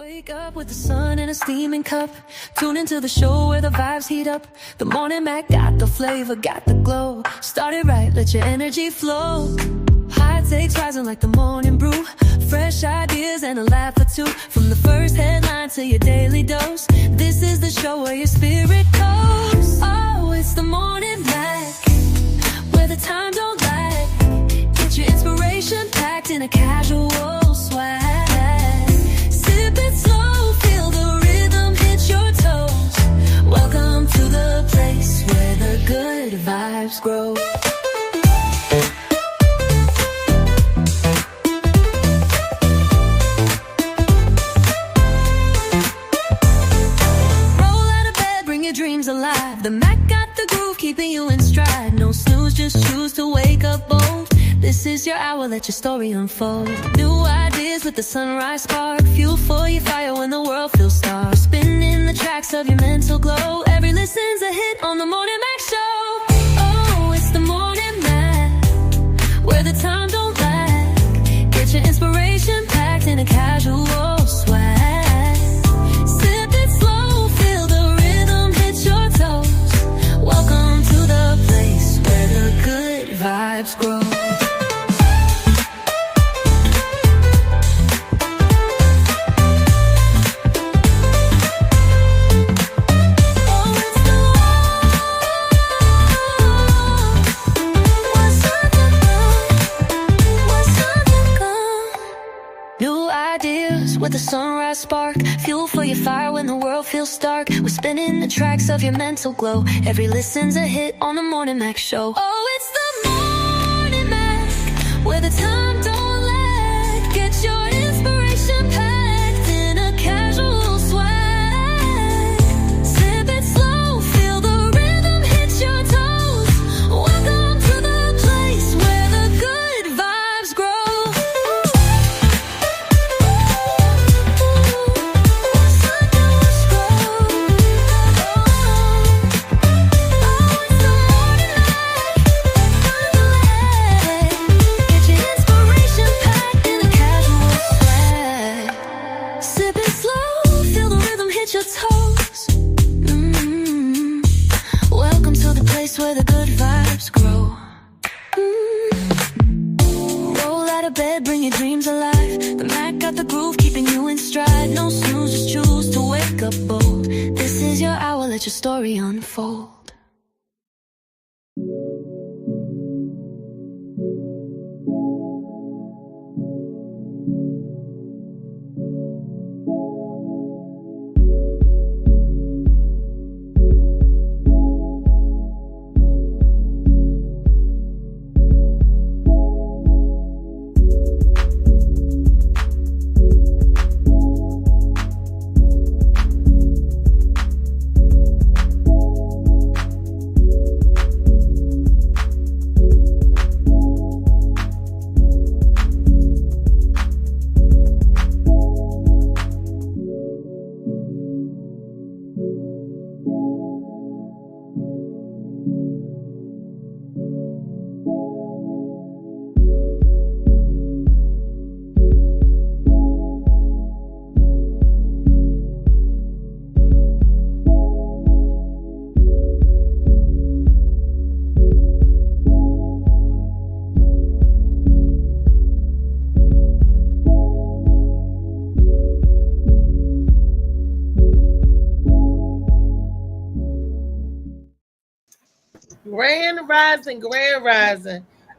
Wake up with the sun in a steaming cup. Tune into the show where the vibes heat up. The Morning Mac got the flavor, got the glow. Start it right, let your energy flow. High takes rising like the morning brew. Fresh ideas and a laugh or two. From the first headline to your daily dose. This is the show where your spirit goes. Oh, it's the Morning Mac, where the time don't lag. Get your inspiration packed in a casual swag. Sip it slow, feel the rhythm hit your toes. Welcome to the place where the good vibes grow. Dreams alive. The Mac got the groove, keeping you in stride. No snooze, just choose to wake up bold. This is your hour, let your story unfold. New ideas with the sunrise spark. Fuel for your fire when the world feels stark. Spinning the tracks of your mental glow. Every listen's a hit on the Morning Mac Show. Oh, it's the Morning Mac, where the time don't lag. Get your inspiration packed in a casual swag. Welcome to the place where the good vibes grow. With a sunrise spark, fuel for your fire when the world feels dark. We're spinning the tracks of your mental glow. Every listen's a hit on the Morning Mac Show. Oh, it's the Morning Mac, where the time don't lag. Get your inspiration packed in a casual swag. Sip it slow, feel the rhythm hit your toes. Welcome to the place where the good vibes grow. Welcome to the place where the good vibes grow. Roll out of bed, bring your dreams alive. The Mac got the groove, keeping you in stride. No snooze, just choose to wake up bold. This is your hour, let your story unfold.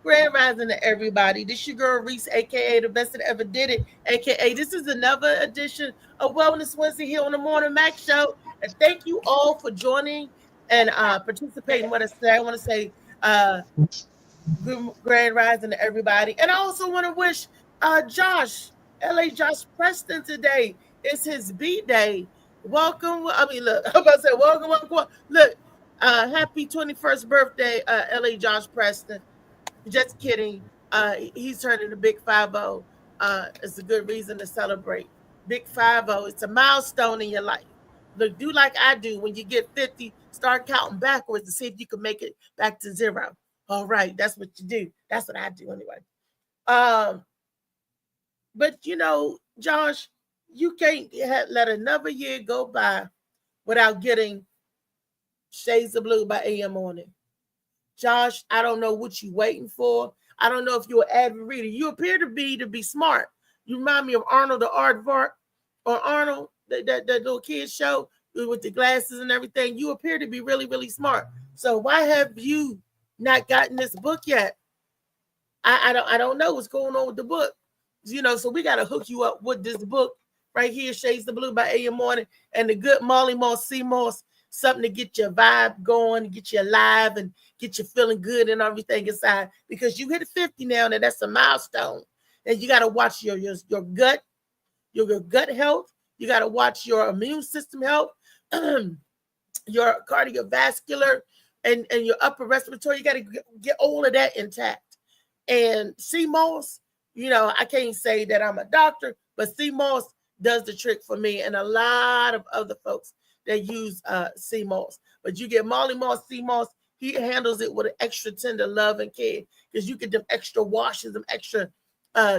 Grand rising to everybody. This your girl Reese, aka the best that ever did it, aka this is another edition of Wellness Wednesday here on the Morning Mac Show. And thank you all for joining and participating with us today. I want to say good grand rising to everybody. And I also want to wish Josh, LA Josh Preston today. It's his B-Day. Welcome. I mean, look, I'm about to say welcome. Look, happy 21st birthday, LA Josh Preston. Just kidding. He's turning a big 5-0. It's a good reason to celebrate. Big 5-0. It's a milestone in your life. Look, do like I do. When you get 50, start counting backwards to see if you can make it back to 0. All right, that's what you do. That's what I do anyway. But you know, Josh, you can't let another year go by without getting Shades of Blue by AM on it. Josh, I don't know what you're waiting for. I don't know if you're an avid reader. You appear to be smart. You remind me of Arnold the Aardvark, or Arnold, that little kid show with the glasses and everything. You appear to be really, really smart. So why have you not gotten this book yet? I don't know what's going on with the book. So we got to hook you up with this book right here, Shades of Blue by AM Morning, and the good Molly Moss C. Moss, something to get your vibe going, get you alive, and get you feeling good and everything inside. Because you hit 50 now, and that's a milestone. And you got to watch your gut, your gut health. You got to watch your immune system health, your cardiovascular, and your upper respiratory. You got to get all of that intact. And C. Moss, I can't say that I'm a doctor, but C. Moss does the trick for me and a lot of other folks that use C. Moss. But you get Molly Moss, C. Moss, he handles it with an extra tender love and care, because you get them extra washes, them extra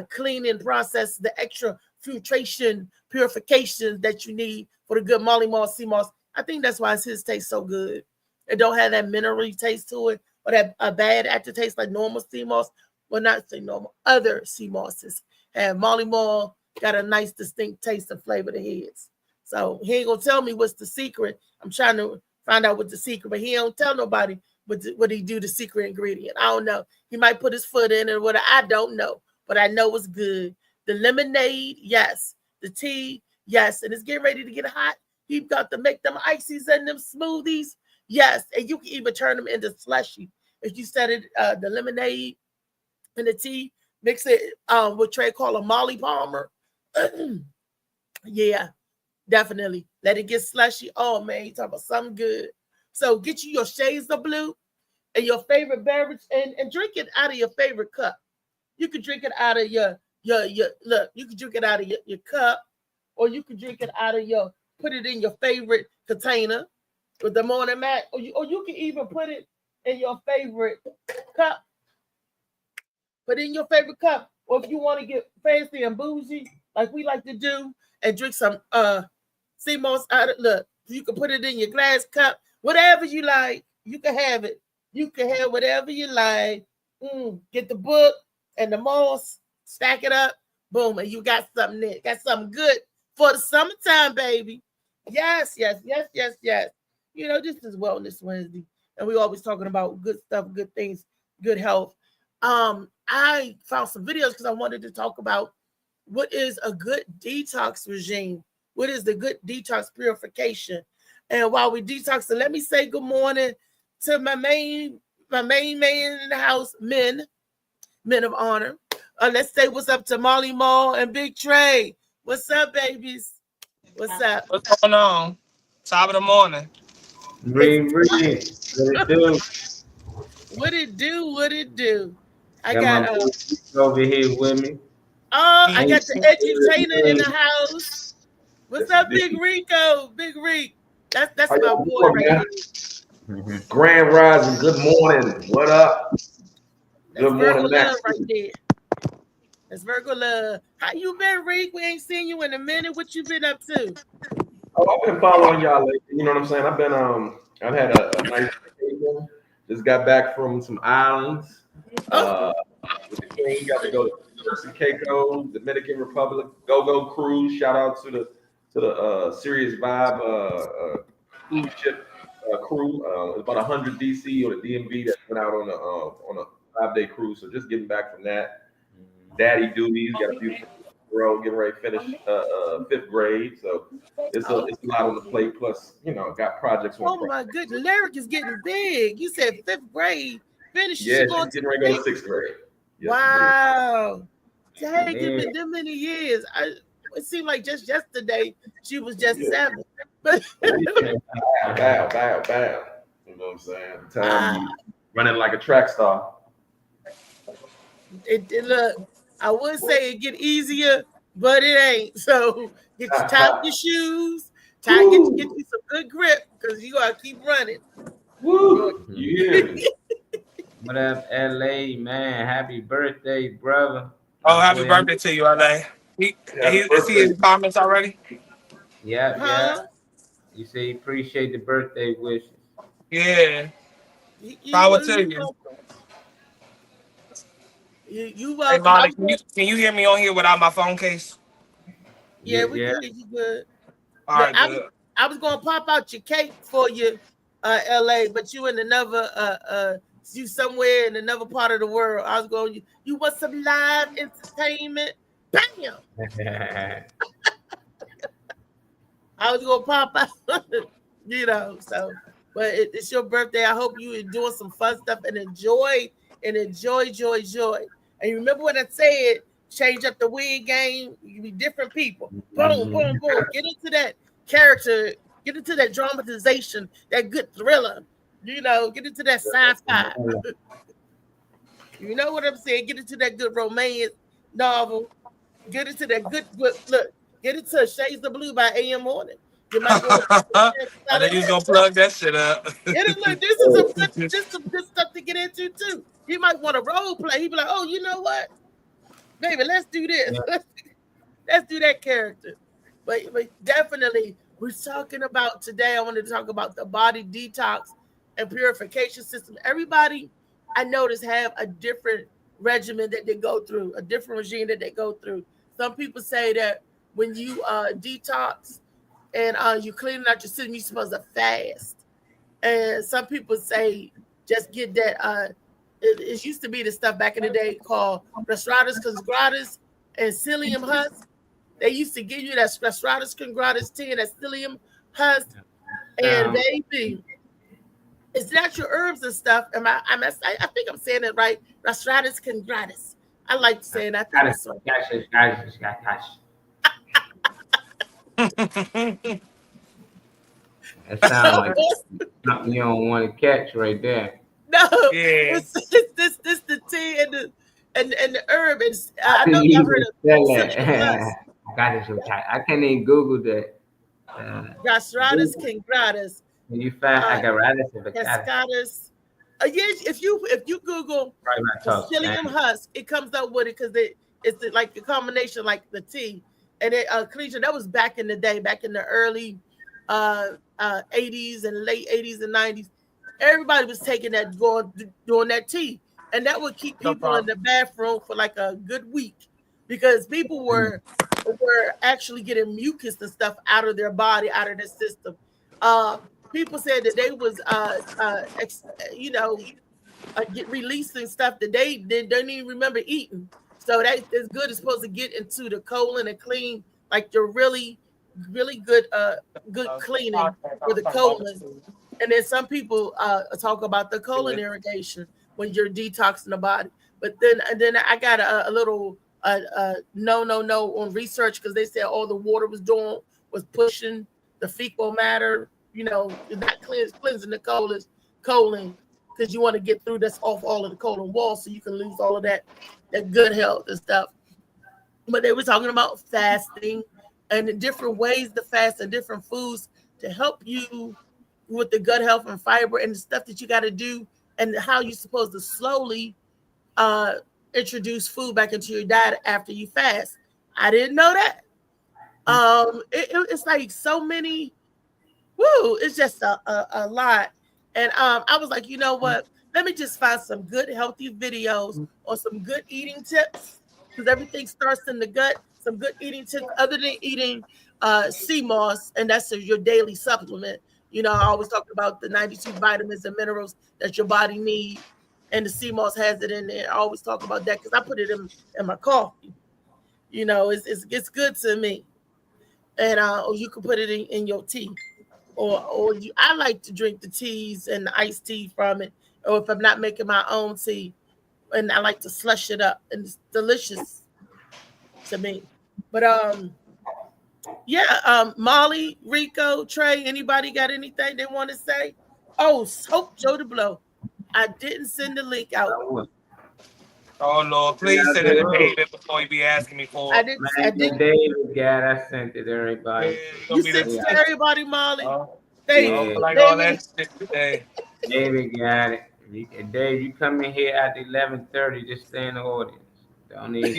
cleaning process, the extra filtration, purification that you need for the good Molly Moss, C. Moss. I think that's why his tastes so good. It don't have that mineral taste to it, or that a bad aftertaste like normal C. Moss. Well, not say normal, other sea mosses. And Molly Moss got a nice distinct taste and flavor to his. So he ain't gonna tell me what's the secret. I'm trying to find out what the secret, but he don't tell nobody what he do, the secret ingredient. I don't know. He might put his foot in it or whatever. I don't know, but I know it's good. The lemonade, yes. The tea, yes. And it's getting ready to get hot. He got to make them ices and them smoothies, yes. And you can even turn them into slushy. If you set it, the lemonade and the tea, mix it what Trey call a Molly Palmer. Yeah, definitely. Let it get slushy. Oh, man, you talking about something good. So get you your Shades of Blue and your favorite beverage, and drink it out of your favorite cup. You can drink it out of your look, you can drink it out of your cup, or you can drink it out of put it in your favorite container with the Morning Mac, or you can even put it in your favorite cup. Put in your favorite cup, or if you want to get fancy and bougie, like we like to do, and drink some sea moss out of, look, you can put it in your glass cup, whatever you like, you can have it. You can have whatever you like. Get the book and the moss, stack it up, boom, and you got something there. Got something good for the summertime, baby. Yes. This is Wellness Wednesday, and we always talking about good stuff, good things, good health. I found some videos because I wanted to talk about what is a good detox regime. What is the good detox purification? And while we detox, let me say good morning to my main man in the house, men of honor. Let's say what's up to Molly Moss and Big Trey. What's up, babies? What's up? What's going on? Top of the morning. Ring. What it do? What it do? I got over here with me. Oh, I got the edutainer in the house. What's up, Big Rico? Big Rico. That's my boy right here. Grand Rising. Good morning. What up? Good morning, Max. Right there. That's Virgo love. How you been, Rick? We ain't seen you in a minute. What you been up to? Oh, I've been following y'all lately. You know what I'm saying? I've been I've had a nice vacation. Just got back from some islands. With the king, got to go to Turks and Caicos, Dominican Republic, Go cruise. Shout out to the Serious Vibe cruise ship crew. It's about 100 DC or the DMV that went out on a 5-day cruise. So just getting back from that. Daddy duties, got a beautiful girl getting ready to finish 5th grade. So it's a lot on the plate. Plus, got projects. Oh my goodness, Lyric is getting big. You said 5th grade. Finish. Yeah, she's getting ready to go to 6th grade. Yes, wow. Dang, it's been that many years. It seemed like just yesterday she was just 7. But bow. You know what I'm saying? The time running like a track star. It look, I would say it get easier, but it ain't. So tie your shoes, get you some good grip, because you gotta keep running. Woo! Yeah. What up, LA, man? Happy birthday, brother. Oh, happy birthday to you, LA. Is he in the comments already? Yeah, yeah. Huh? You say you appreciate the birthday wishes. Yeah. You Power welcome. to you. You Hey, welcome. Molly, can you hear me on here without my phone case? Yeah, we Yeah. can hear you good. All Look, right, good. I was gonna pop out your cake for you, LA, but you in another you somewhere in another part of the world. I was going, you want some live entertainment? Bam! I was gonna pop out, so but it's your birthday. I hope you enjoy some fun stuff and enjoy, joy. And you remember what I said, change up the wig game, you can be different people. Boom, boom, boom. Get into that character, get into that dramatization, that good thriller, get into that sci-fi. You know what I'm saying? Get into that good romance novel. Get into that good look. Get into Shades of Blue by A.M. Morning. You might want to. I know you was gonna plug that shit up. Look, this is some good stuff to get into too. You might want to role play. He'd be like, "Oh, you know what, baby? Let's do this. Let's do that character." But definitely, we're talking about today. I wanted to talk about the body detox and purification system. Everybody, I notice, have a different regimen that they go through, a different regime that they go through. Some people say that when you detox and you clean out your system, you're supposed to fast. And some people say just get that. It used to be the stuff back in the day called Resveratrol congratis and psyllium husk. They used to give you that Resveratrol congratis tea and that psyllium husk. And baby, it's natural herbs and stuff. I think I'm saying it right. Resveratrol congratis. I like saying that. I think That sounds like something you don't want to catch right there. No, Yeah. it's this the tea and the herb. I know y'all heard of psyllium husk. I can't even Google that. Resveratrol congratis. When you find Cascadas. Yes, if you Google psyllium husk, it comes up with it because it's like a combination like the tea. And it Khadijah, that was back in the day, back in the early 80s and late 80s and 90s. Everybody was taking that, doing that tea. And that would keep people in the bathroom for like a good week because people were actually getting mucus and stuff out of their body, out of their system. People said that they was releasing stuff that they don't even remember eating. So that's good. It's supposed to get into the colon and clean, like your really, really good cleaning for the colon. And then some people talk about the colon irrigation when you're detoxing the body. But then I got a little no on research because they said all the water was doing was pushing the fecal matter, not cleansing the colon because you want to get through this off all of the colon wall so you can lose all of that good health and stuff. But they were talking about fasting and the different ways to fast and different foods to help you with the gut health and fiber and the stuff that you got to do and how you're supposed to slowly introduce food back into your diet after you fast. I didn't know that. It's like so many. Woo! It's just a lot. And I was like, you know what? Let me just find some good healthy videos or some good eating tips because everything starts in the gut. Some good eating tips other than eating sea moss, and that's your daily supplement. I always talk about the 92 vitamins and minerals that your body needs, and the sea moss has it in there. I always talk about that because I put it in my coffee. It's good to me, and or you can put it in your tea, I like to drink the teas and the iced tea from it, or if I'm not making my own tea, and I like to slush it up, and it's delicious to me. But Molly, Rico, Trey, anybody got anything they want to say? Oh, Hope Joe to Blow. I didn't send the link out. Oh Lord, please send it to David before you be asking me for it. I didn't. David, I sent it to everybody. You sent it to everybody, Molly. Like all that shit today. David got it. Dave, you come in here at 11:30, just stay in the audience. Don't need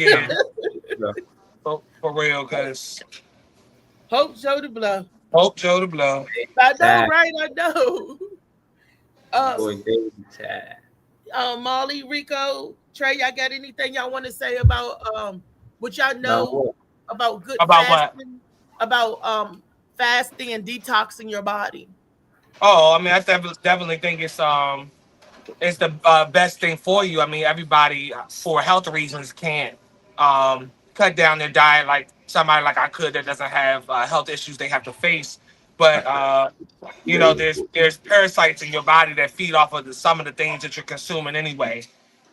For real, because Hope Joe the Blow. Hope Joe the Blow. I know, Tag. right? I know. Boy, David Tag. Molly, Rico, Trey, y'all got anything y'all want to say about what y'all know about good About what? fasting? About fasting and detoxing your body. Oh, I mean, I definitely think it's the best thing for you. I mean, everybody for health reasons can't cut down their diet like somebody like I could that doesn't have health issues they have to face. But you know, there's parasites in your body that feed off of some of the things that you're consuming anyway,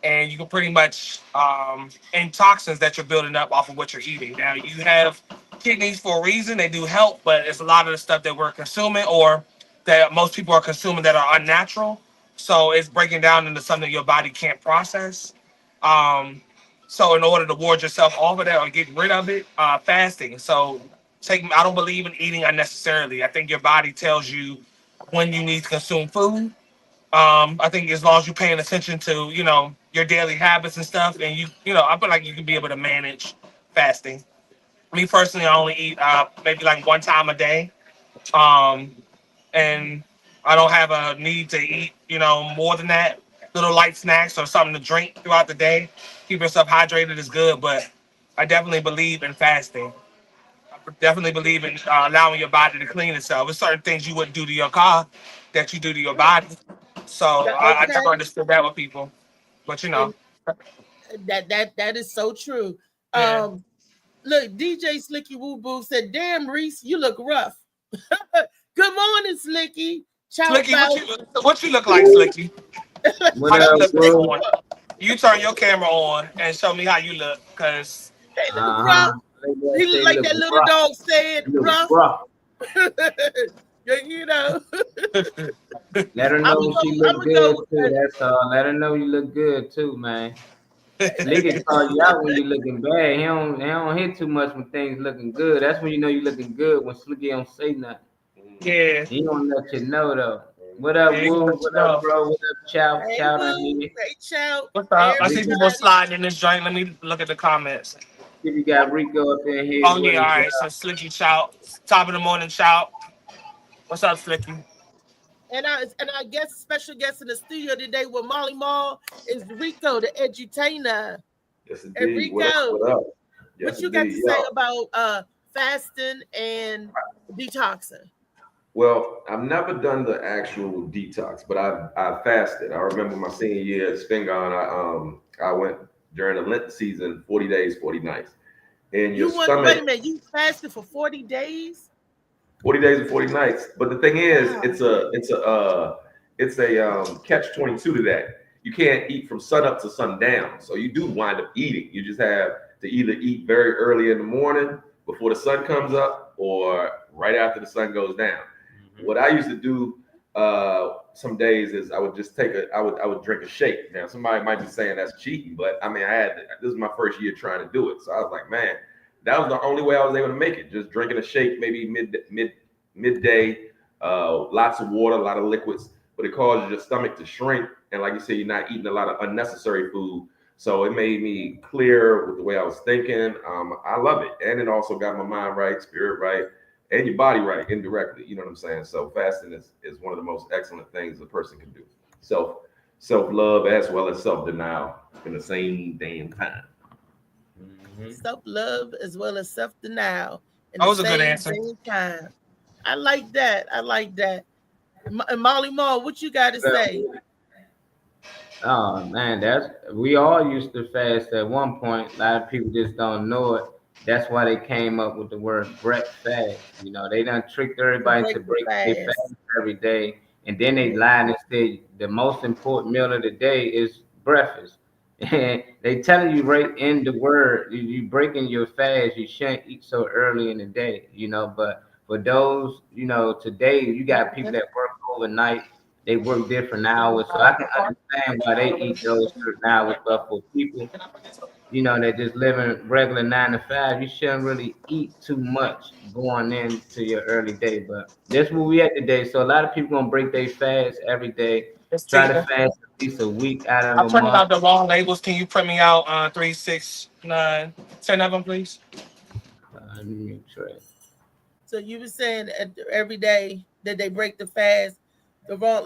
and you can pretty much and toxins that you're building up off of what you're eating. Now you have kidneys for a reason; they do help, but it's a lot of the stuff that we're consuming or that most people are consuming that are unnatural. So it's breaking down into something your body can't process. So in order to ward yourself off of that or get rid of it, fasting. So I don't believe in eating unnecessarily. I think your body tells you when you need to consume food. I think as long as you're paying attention to, your daily habits and stuff, and I feel like you can be able to manage fasting. Me personally, I only eat maybe like one time a day. Um, and I don't have a need to eat, more than that. Little light snacks or something to drink throughout the day. Keep yourself hydrated is good, but I definitely believe in fasting. I definitely believe in allowing your body to clean itself. There's certain things you wouldn't do to your car that you do to your body. So I never Okay, understood that with people. But and that is so true. yeah. Look, DJ Slicky Woo Boo said, "Damn, Reese, you look rough." Good morning, Slicky. Ciao, Slicky, what you look like, Slicky? What How you up, look this bro? morning? You turn your camera on and show me how you look, cause Hey, look Uh-huh. rough. He look like that little dog said, rough. You know. Let her know she look good too. Go. That's all. Let her know you look good too, man. Nigga call you out when you looking bad. He don't hit too much when things looking good. That's when you know you looking good when Slicky don't say nothing. yeah. He don't let you know though. What up, Yeah, Woo? let you What know. up, bro? What up, Chow? Hey, Chow Woo. down here. Hey, Chow. What's up? I see Everybody. people sliding in this joint. Let me look at the comments. See, we got Rico up in here. Oh What yeah, is all right. So Slicky shout. Top of the morning shout. What's up, Slicky? And I guess special guest in the studio today with Molly Mall is Rico, the edutainer. Yes, And indeed. Rico, What up? Yes, what you got to indeed. say Yo. about fasting and detoxing? Well, I've never done the actual detox, but I fasted. I remember my senior year at Spingon. I went during the Lent season, 40 days, 40 nights. And your Wait a stomach, minute, you fasted for 40 days? 40 days and 40 nights. But the thing is, Wow. it's a catch 22 to that. You can't eat from sun up to sundown. So you do wind up eating. You just have to either eat very early in the morning before the sun comes up or right after the sun goes down. What I used to do some days is I would just I would drink a shake. Now somebody might be saying that's cheating, but I mean this is my first year trying to do it. So I was like, man, that was the only way I was able to make it. Just drinking a shake, maybe midday, lots of water, a lot of liquids, but it causes your stomach to shrink. And like you said, you're not eating a lot of unnecessary food. So it made me clear with the way I was thinking. I love it. And it also got my mind right, spirit right, and your body right indirectly. You know what I'm saying? So fasting is one of the most excellent things a person can do. Self-love as well as self-denial in the same damn time. Self-love as well as self-denial in That was the a good same answer. time. I like that. Molly Mall, what you got to say? Oh man, we all used to fast at one point. A lot of people just don't know it. That's why they came up with the word breakfast. You know, they done tricked everybody to break their fast every day, and then they lied and said the most important meal of the day is breakfast. And they telling you right in the word, you breaking your fast. You shouldn't eat so early in the day. You know, but for those, today you got people that work overnight. They work different hours, so I can understand why they eat those certain hours. But for people, that just living regular 9 to 5, you shouldn't really eat too much going into your early day. But that's where we at today. So a lot of people gonna break their fast every day. Try to fast at least a week out of I'm a printing month. out the wrong labels. Can you print me out 3, 6, 9, 10 of them, please? Let me make sure. So you were saying every day that they break the fast, the wrong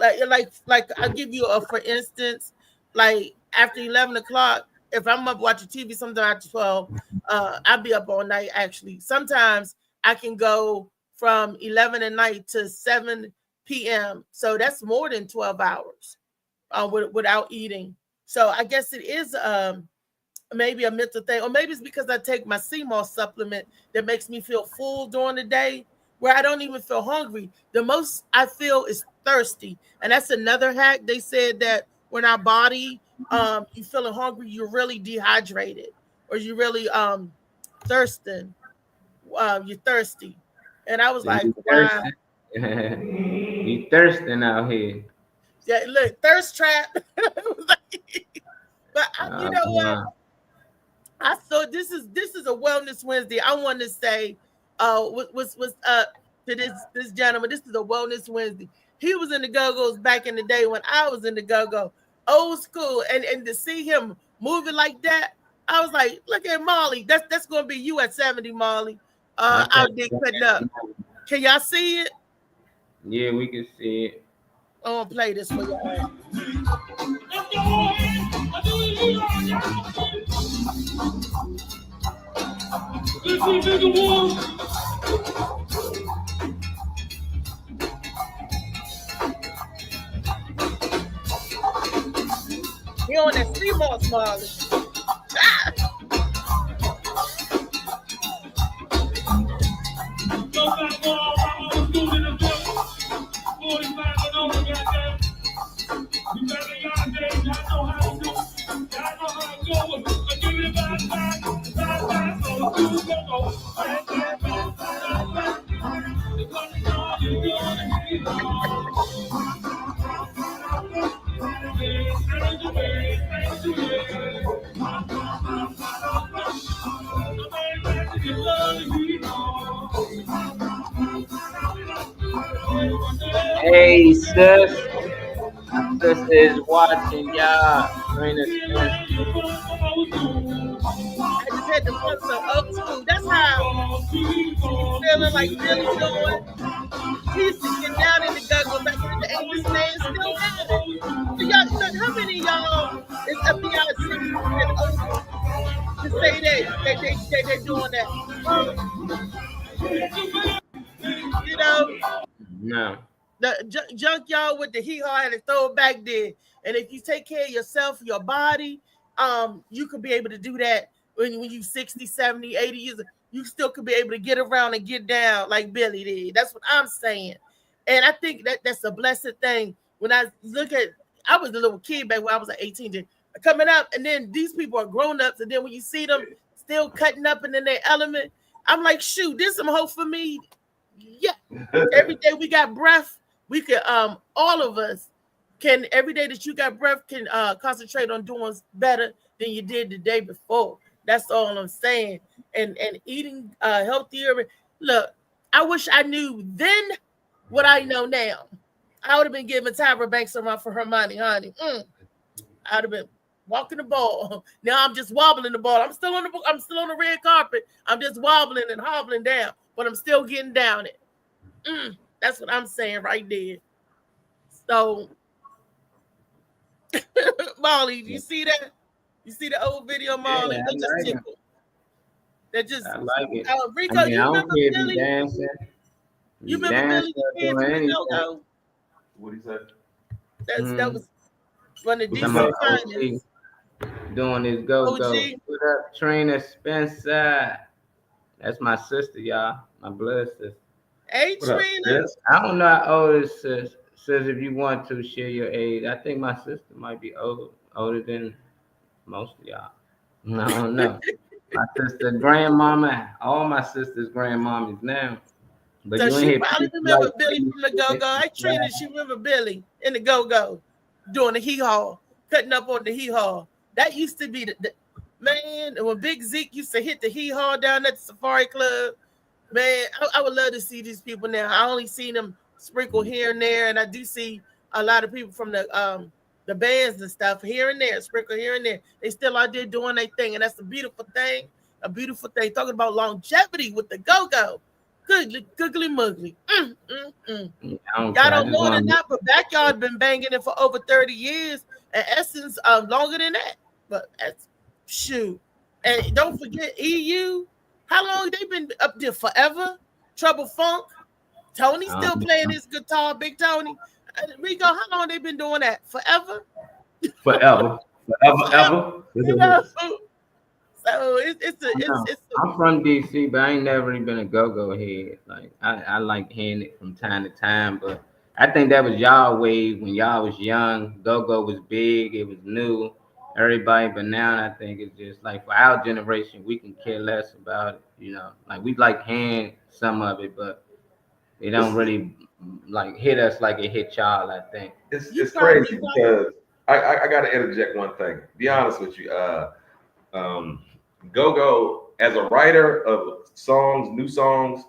like I'll give you a for instance, like after 11 o'clock, if I'm up watching TV, sometimes after 12, I'll be up all night actually. Sometimes I can go from 11 at night to 7 p.m. So that's more than 12 hours without eating. So I guess it is maybe a mental thing, or maybe it's because I take my CMOS supplement that makes me feel full during the day, where I don't even feel hungry. The most I feel is thirsty, and that's another hack. They said that when our body, you feeling hungry, you're really dehydrated, or you really thirsting. You're thirsty, and I was So like, you wow, thirsting? You thirsting out here? yeah, look, thirst trap. But you know what? Uh, I thought this is a wellness Wednesday. I want to say, was to this gentleman. This is a wellness Wednesday. He was in the Go-Go's back in the day when I was in the Go-Go, old school, and to see him moving like that, I was like, look at Molly. That's gonna be you at 70, Molly. that's Out there cutting up. it. Can y'all see it? Yeah, we can see it. I'm gonna play this for y'all. He on that CMOS, Molly. Hey, sis. My sister is watching y'all. Trina Spencer. I just had to put some old school. That's how feeling like Billy doing. He used to get down in the Go-Go back in the day. This man still at it. So y'all, look, how many of y'all is up to y'all 60 and over to say they're doing that? You know, No. the junk y'all with the hee haw had to throw it back there. And if you take care of yourself, your body, you could be able to do that when you 60, 70, 80 years. You still could be able to get around and get down like Billy did. That's what I'm saying. And I think that's a blessed thing. When I look at, I was a little kid back when I was like 18, coming up, and then these people are grown ups, and then when you see them still cutting up and in their element, I'm like, shoot, there's some hope for me. Yeah, every day we got breath, we can all of us can, every day that you got breath, can concentrate on doing better than you did the day before. That's all I'm saying. And eating healthier. Look, I wish I knew then what I know now. I would have been giving Tyra Banks a run for her money, honey. I'd have been walking the ball. Now I'm just wobbling the ball. I'm still on the red carpet. I'm just wobbling and hobbling down, but I'm still getting down it. That's what I'm saying right there. So, Molly, do you see that? You see the old video, Molly? Yeah, They just like tickle. They just I like it. Rico, I mean, you I don't remember care if Billy? you dancing. You remember Billy the Kid from the Go-Go? What he said? That was one of the I'm a decent OG doing this go-go. OG. Put up Trina Spencer. That's my sister, y'all. My blood sister. Hey, What up, Trina. sis? I don't know how old is sis. Says if you want to share your age. I think my sister might be older than most of y'all. I don't know. My sister grandmama, all my sisters grandmommies now. But So you ain't she hear probably people remember like Billy from the Go-Go. Hey, Trina, she remember Billy in the Go-Go doing the hee-haw, cutting up on the hee-haw. That used to be the man, and when Big Zeke used to hit the hee-haw down at the Safari Club, man, I would love to see these people now. I only see them sprinkle here and there, and I do see a lot of people from the bands and stuff here and there, sprinkle here and there. They still out there doing their thing, and that's a beautiful thing. a beautiful thing. Talking about longevity with the go-go. Googly muggly. Yeah, I don't Y'all care. I don't just know it or want not, but Backyard been banging it for over 30 years. And Essence longer than that. But that's shoot. And don't forget EU. How long they been up there? Forever? Trouble Funk. Tony's still playing his guitar, Big Tony. Rico, how long they been doing that? Forever? forever. Ever. You know? So I'm from DC, but I ain't never really been a go-go head. Like I like hearing it from time to time, but I think that was y'all wave when y'all was young. Go-go was big, it was new, everybody. But now I think it's just like for our generation, we can care less about it. You know, like we like hearing some of it, but it don't really like hit us like it hit y'all. I think it's crazy because I got to interject one thing. Be honest with you, Go-Go as a writer of songs, new songs,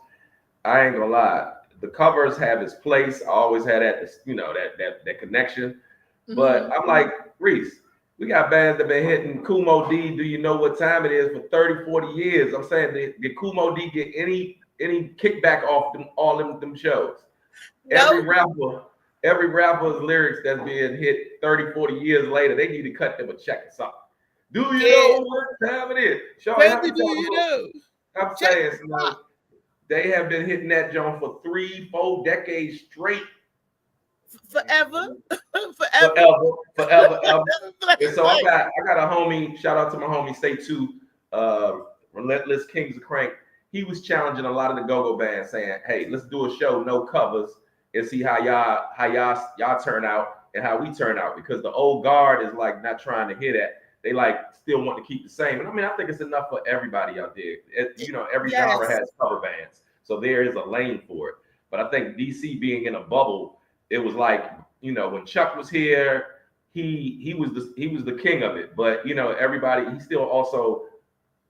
I ain't gonna lie. The covers have its place. I always had that, you know, that connection. But I'm like, Reese, we got bands that been hitting Kumo D. Do you know what time it is for 30, 40 years? I'm saying, did Kumo D get any kickback off them shows? Nope. Every rapper's lyrics that's being hit 30, 40 years later, they need to cut them a check or something. Do you know what time it is? Baby, do you know? I'm saying, they have been hitting that joint for 3-4 decades straight. Forever. And so I got a homie, shout out to my homie, Stay 2, Relentless Kings of Crank. He was challenging a lot of the go-go bands saying, hey, let's do a show, no covers, and see how y'all turn out and how we turn out. Because the old guard is like not trying to hear that. They like still want to keep the same. And I mean, I think it's enough for everybody out there. You know, every genre has cover bands. So there is a lane for it. But I think DC being in a bubble, it was like, you know, when Chuck was here, he was the king of it. But you know, everybody, he still also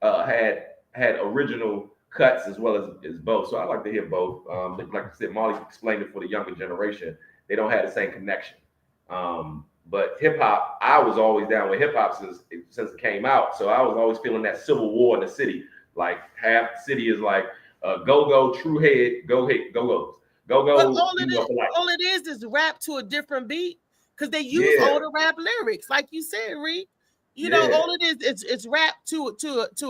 had original cuts as well as both. So I like to hear both. Like I said, Molly explained it for the younger generation. They don't have the same connection. But hip hop, I was always down with hip hop since it came out. So I was always feeling that civil war in the city. Like half the city is like go-go, true head, go-go's. Go-go. All it is rap to a different beat because they use all the rap lyrics, like you said, Reed. You know, all it is, it's rap to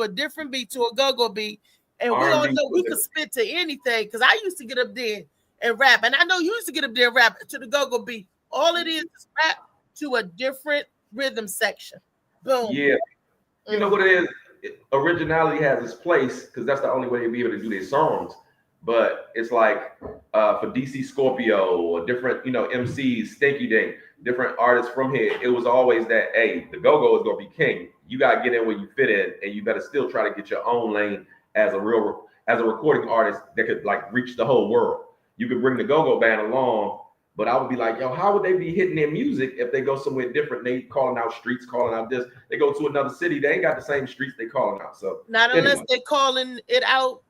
a different beat, to a go-go beat. And we all know we could spit to anything because I used to get up there and rap. And I know you used to get up there and rap to the go-go beat. All it is rap to a different rhythm section. Boom. Yeah. You know what it is? Originality has its place because that's the only way they'll be able to do their songs. But it's like for DC Scorpio or different, you know, MCs, Stinky Dink, different artists from here, it was always that, hey, the go-go is going to be king. You got to get in where you fit in, and you better still try to get your own lane as a recording artist that could like reach the whole world. You could bring the go-go band along, but I would be like, yo, how would they be hitting their music if they go somewhere different? They calling out streets, calling out this. They go to another city, they ain't got the same streets they calling out. So not unless they're calling it out.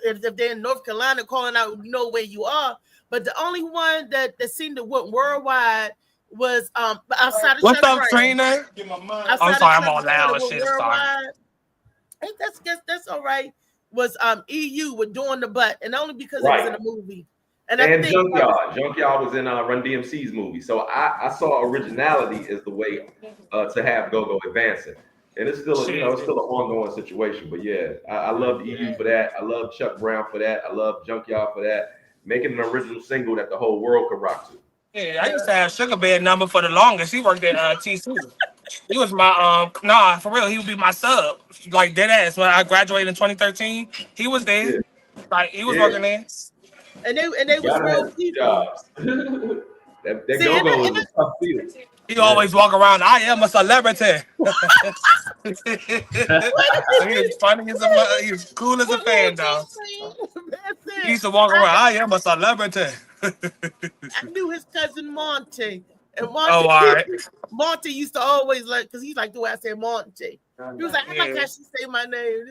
If they're in North Carolina calling out, you know where you are. But the only one that seemed to went worldwide was outside of What's up, Trina? I'm sorry, I'm all loud and shit. Sorry. That's all right. Was EU with Doing the Butt, and only because it was in a movie. And Junkyard was in Run DMC's movie. So I saw originality as the way to have go-go advancing. And it's still, you know, it's still an ongoing situation. But yeah, I love EU for that. I love Chuck Brown for that. I love Junkyard for that. Making an original single that the whole world could rock to. Yeah, I used to have Sugar Bear number for the longest. He worked at TC. He was my for real, he would be my sub. Like dead ass. When I graduated in 2013, he was there. Yeah. Like he was working there. And they was real people. that go-go was a tough field. He always walk around, I am a celebrity. He was funny as he was cool as a fan, though. He used to walk around, I am a celebrity. I knew his cousin Monty. And all right. Monty used to always like, because he's like the way I say Monty. He was like, I like how she say my name.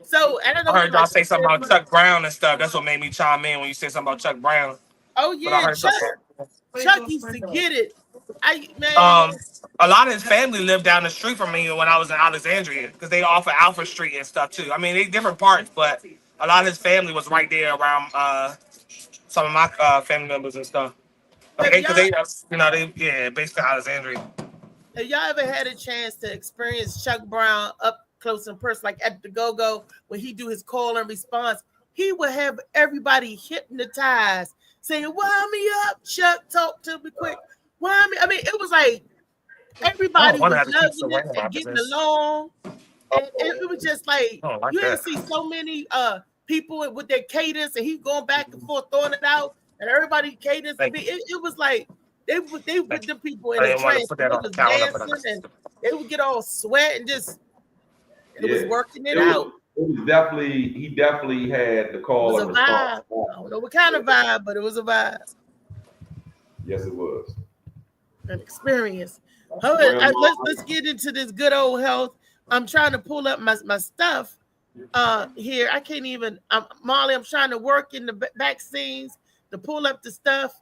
So I don't know. I heard y'all say something about Chuck Brown and stuff. That's what made me chime in when you said something about Chuck Brown. Oh yeah, Chuck used to get it. A lot of his family lived down the street from me when I was in Alexandria because they off of Alfred Street and stuff too. I mean, they different parts, but a lot of his family was right there around some of my family members and stuff. Because they based in Alexandria. Have y'all ever had a chance to experience Chuck Brown up close and personal, like at the Go-Go when he do his call and response? He would have everybody hypnotized, saying, "Wind me up, Chuck. Talk to me quick. Wind me." I mean, it was like everybody was loving it and getting along, and it was just like you didn't see so many people with their cadence, and he going back and forth throwing it out, and everybody cadence. It was like they put the people in a trance. They was dancing, and they would get all sweat and just was working it out. It was definitely, he definitely had the call. It was a vibe. I don't know what kind of vibe, but it was a vibe. Yes, it was an experience. Let's get into this good old health. I'm trying to pull up my stuff here. I can't even. Marley, I'm trying to work in the back scenes to pull up the stuff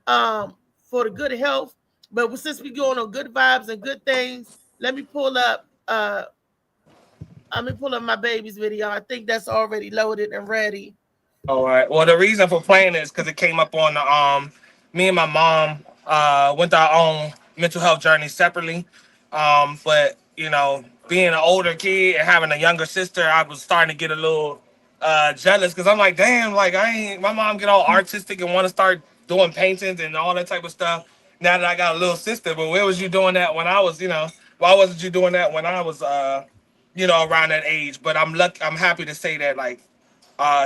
for the good health. But since we're going on good vibes and good things, let me pull up. Let me pull up my baby's video. I think that's already loaded and ready. All right. Well, the reason for playing is because it came up on the me and my mom went our own mental health journey separately. But you know, being an older kid and having a younger sister, I was starting to get a little jealous because I'm like, damn, like my mom get all artistic and want to start doing paintings and all that type of stuff. Now that I got a little sister, but where was you doing that when I was, why wasn't you doing that when I was around that age? But I'm happy to say that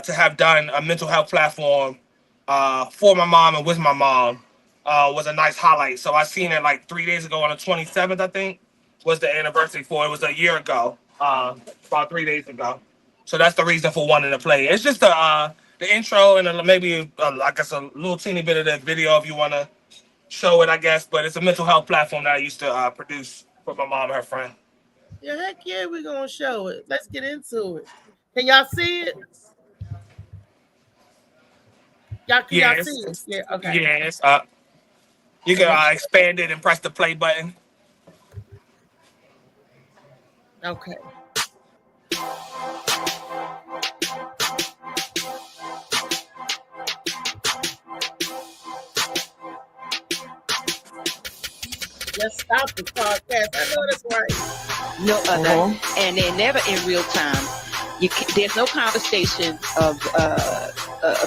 to have done a mental health platform for my mom and with my mom was a nice highlight. So I seen it like 3 days ago on the 27th, I think, was the anniversary for it. It was a year ago, about 3 days ago. So that's the reason for wanting to play. It's just the intro and maybe I guess a little teeny bit of that video if you want to show it, I guess. But it's a mental health platform that I used to produce for my mom and her friend. Yeah, heck yeah, we're gonna show it. Let's get into it. Can y'all see it? Y'all see it? Yeah, okay. Yes. You can expand it and press the play button. Okay. Let's stop the podcast. I know that's right. No other, and they're never in real time. There's no conversation of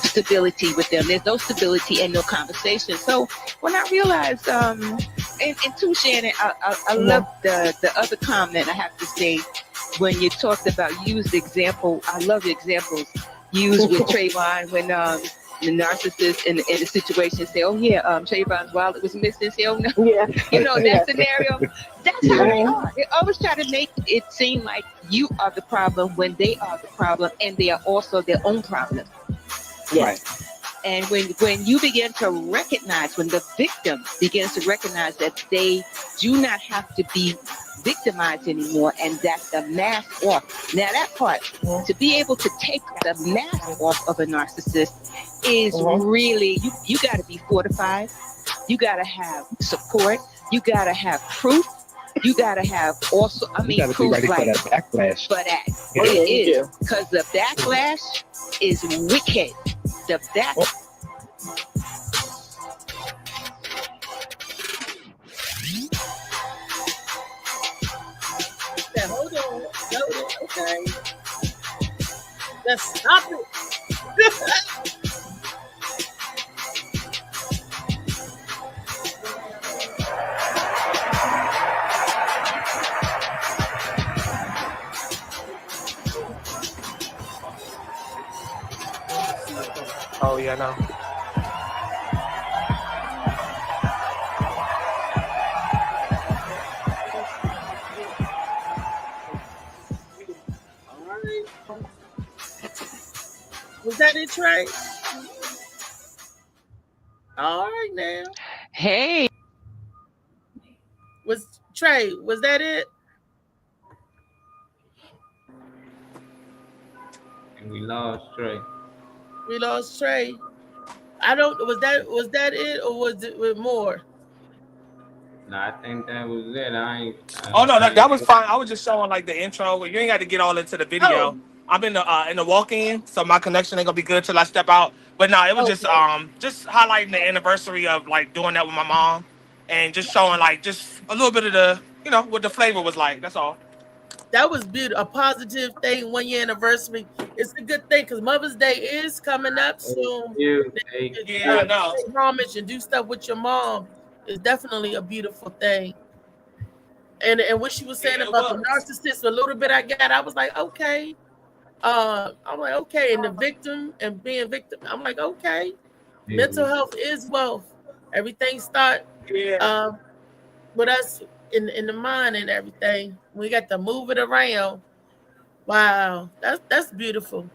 stability with them. There's no stability and no conversation. So when I realized, and too, Shannon, I love the other comment I have to say when you talked about use the example. I love the examples used with Trayvon when the narcissist in the situation say, "Oh yeah, Trayvon's wallet was missing." Say, "Oh no, yeah, that scenario." That's how they are. They always try to make it seem like you are the problem when they are the problem, and they are also their own problem. Right. And when you begin to recognize, when the victim begins to recognize that they do not have to be victimized anymore, and that's the mask off. Now that part, to be able to take the mask off of a narcissist is really, you got to be fortified. You got to have support. You got to have proof. You got to have also, proof ready for that backlash. For that. It is. Because the backlash is wicked. The back. Hold on. Okay. Let's stop it. Oh yeah, no. Was that it, Trey? All right now. Hey. Was that it? And we lost Trey. We lost Trey. I don't. Was that it, or was it with more? No, I think that was it. Oh no, I that was ain't fine. I was just showing like the intro. You ain't got to get all into the Oh, video. I'm in the walk-in, so my connection ain't gonna be good till I step out. But no, it was okay. just highlighting the anniversary of like doing that with my mom, and just showing like just a little bit of the what the flavor was like. That's all. That was beautiful. A positive thing. 1 year anniversary. It's a good thing because Mother's Day is coming up soon. Thank Yeah, no. Pay homage and do stuff with your mom is definitely a beautiful thing. And what she was saying Yeah, it about the was. narcissist, a little bit I got, I was like, okay. I'm like, okay, and the victim and being victim, I'm like, okay. Mental you. health is wealth. Everything start Yeah. um with us in the mind and everything. We got to move it around. Wow, that's beautiful.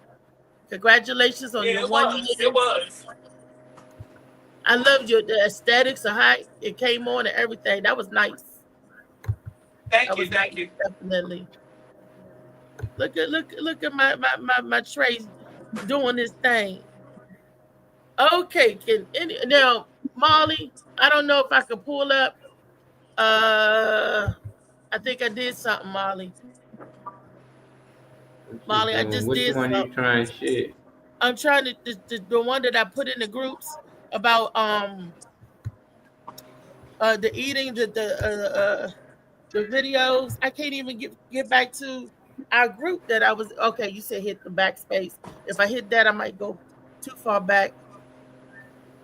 Congratulations on Yeah, your it one was. It year. was. I loved the aesthetics of how it came on and everything. That was nice. Thank That you, was nice, thank you. definitely. Look at my Trey doing this thing. Okay, can any now Molly? I don't know if I could pull up. I think I did something, Molly. What you Molly, I doing? just Which did one you something. trying to shit? I'm trying to the one that I put in the groups about the eating the videos. I can't even get back to our group that I was. Okay, you said hit the backspace. If I hit that, I might go too far back.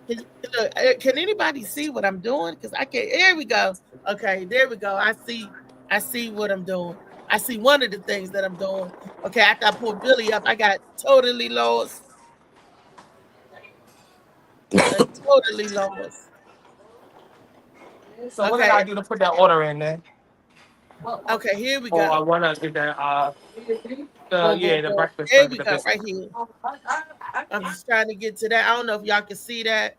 Can anybody see what I'm doing? Because I can't. There we go. Okay, there we go. I see. I see what I'm doing. I see one of the things that I'm doing. Okay, after I pulled Billy up, I got totally lost. Totally lost. So what did Okay, I do to put that order in there? okay, here we Oh, I go. wanna get that Boom, boom, the boom. breakfast There burger, we the go, biscuit. right here. I'm just trying to get to that. I don't know if y'all can see that,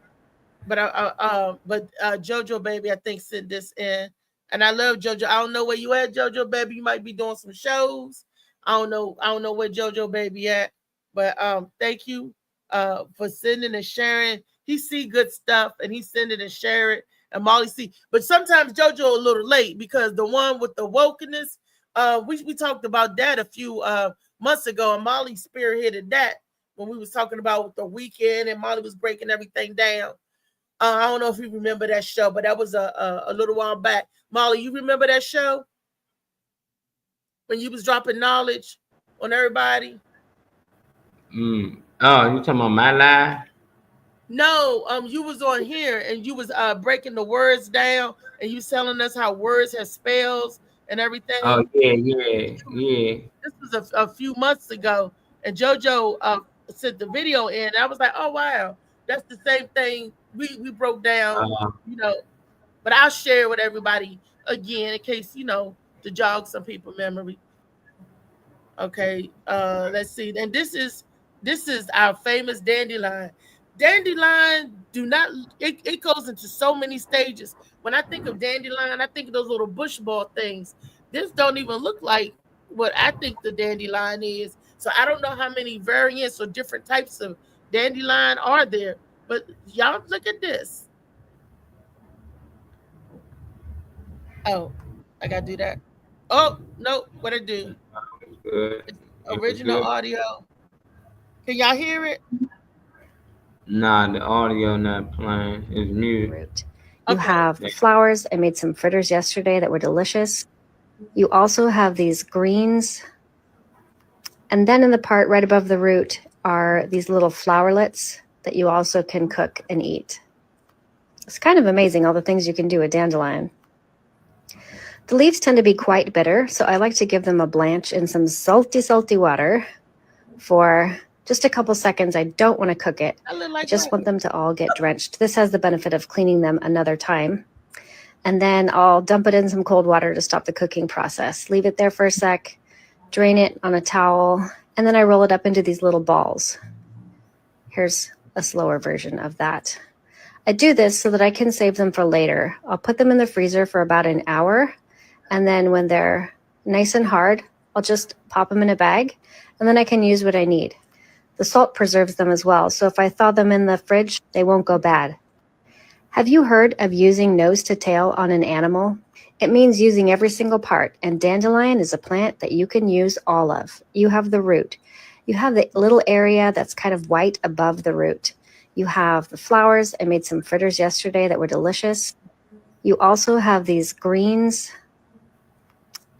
but JoJo baby, I think sent this in, and I love JoJo. I don't know where you at, JoJo baby. You might be doing some shows. I don't know. I don't know where JoJo baby at, but thank you for sending and sharing. He see good stuff and he send it and share it. And Molly see, but sometimes JoJo a little late because the one with the wokeness, we talked about that a few months ago, and Molly spearheaded that when we was talking about the weekend, and Molly was breaking everything down. I don't know if you remember that show, but that was a little while back. Molly, you remember that show when you was dropping knowledge on everybody? Oh, you talking about my life? No, you was on here and you was breaking the words down and you telling us how words have spells and Oh everything. yeah. This was a few months ago, and JoJo sent the video in. I was like, oh wow, that's the same thing we broke down, Uh, you know. But I'll share it with everybody again in case to jog some people memory. Okay, let's see. And this is our famous dandelion. Dandelion do not it goes into so many stages. When I think of dandelion, I think of those little bush ball things. This don't even look like what I think the dandelion is. So I don't know how many variants or different types of dandelion are there. But y'all look at this. Oh, I gotta do that. Oh no, what I do? it was good. It's It was original good. audio. Can y'all hear it? Nah, the audio not playing. It's mute. Root. You Okay. have the flowers. I made some fritters yesterday that were delicious. You also have these greens. And then in the part right above the root are these little flowerlets that you also can cook and eat. It's kind of amazing all the things you can do with dandelion. The leaves tend to be quite bitter, so I like to give them a blanch in some salty water for just a couple seconds. I don't want to cook it. I look I like just what? want them to all get drenched. This has the benefit of cleaning them another time. And then I'll dump it in some cold water to stop the cooking process. Leave it there for a sec, drain it on a towel, and then I roll it up into these little balls. Here's a slower version of that. I do this so that I can save them for later. I'll put them in the freezer for about an hour, and then when they're nice and hard, I'll just pop them in a bag, and then I can use what I need. The salt preserves them as well, so if I thaw them in the fridge, they won't go bad. Have you heard of using nose to tail on an animal? It means using every single part, and dandelion is a plant that you can use all of. You have the root. You have the little area that's kind of white above the root. You have the flowers. I made some fritters yesterday that were delicious. You also have these greens.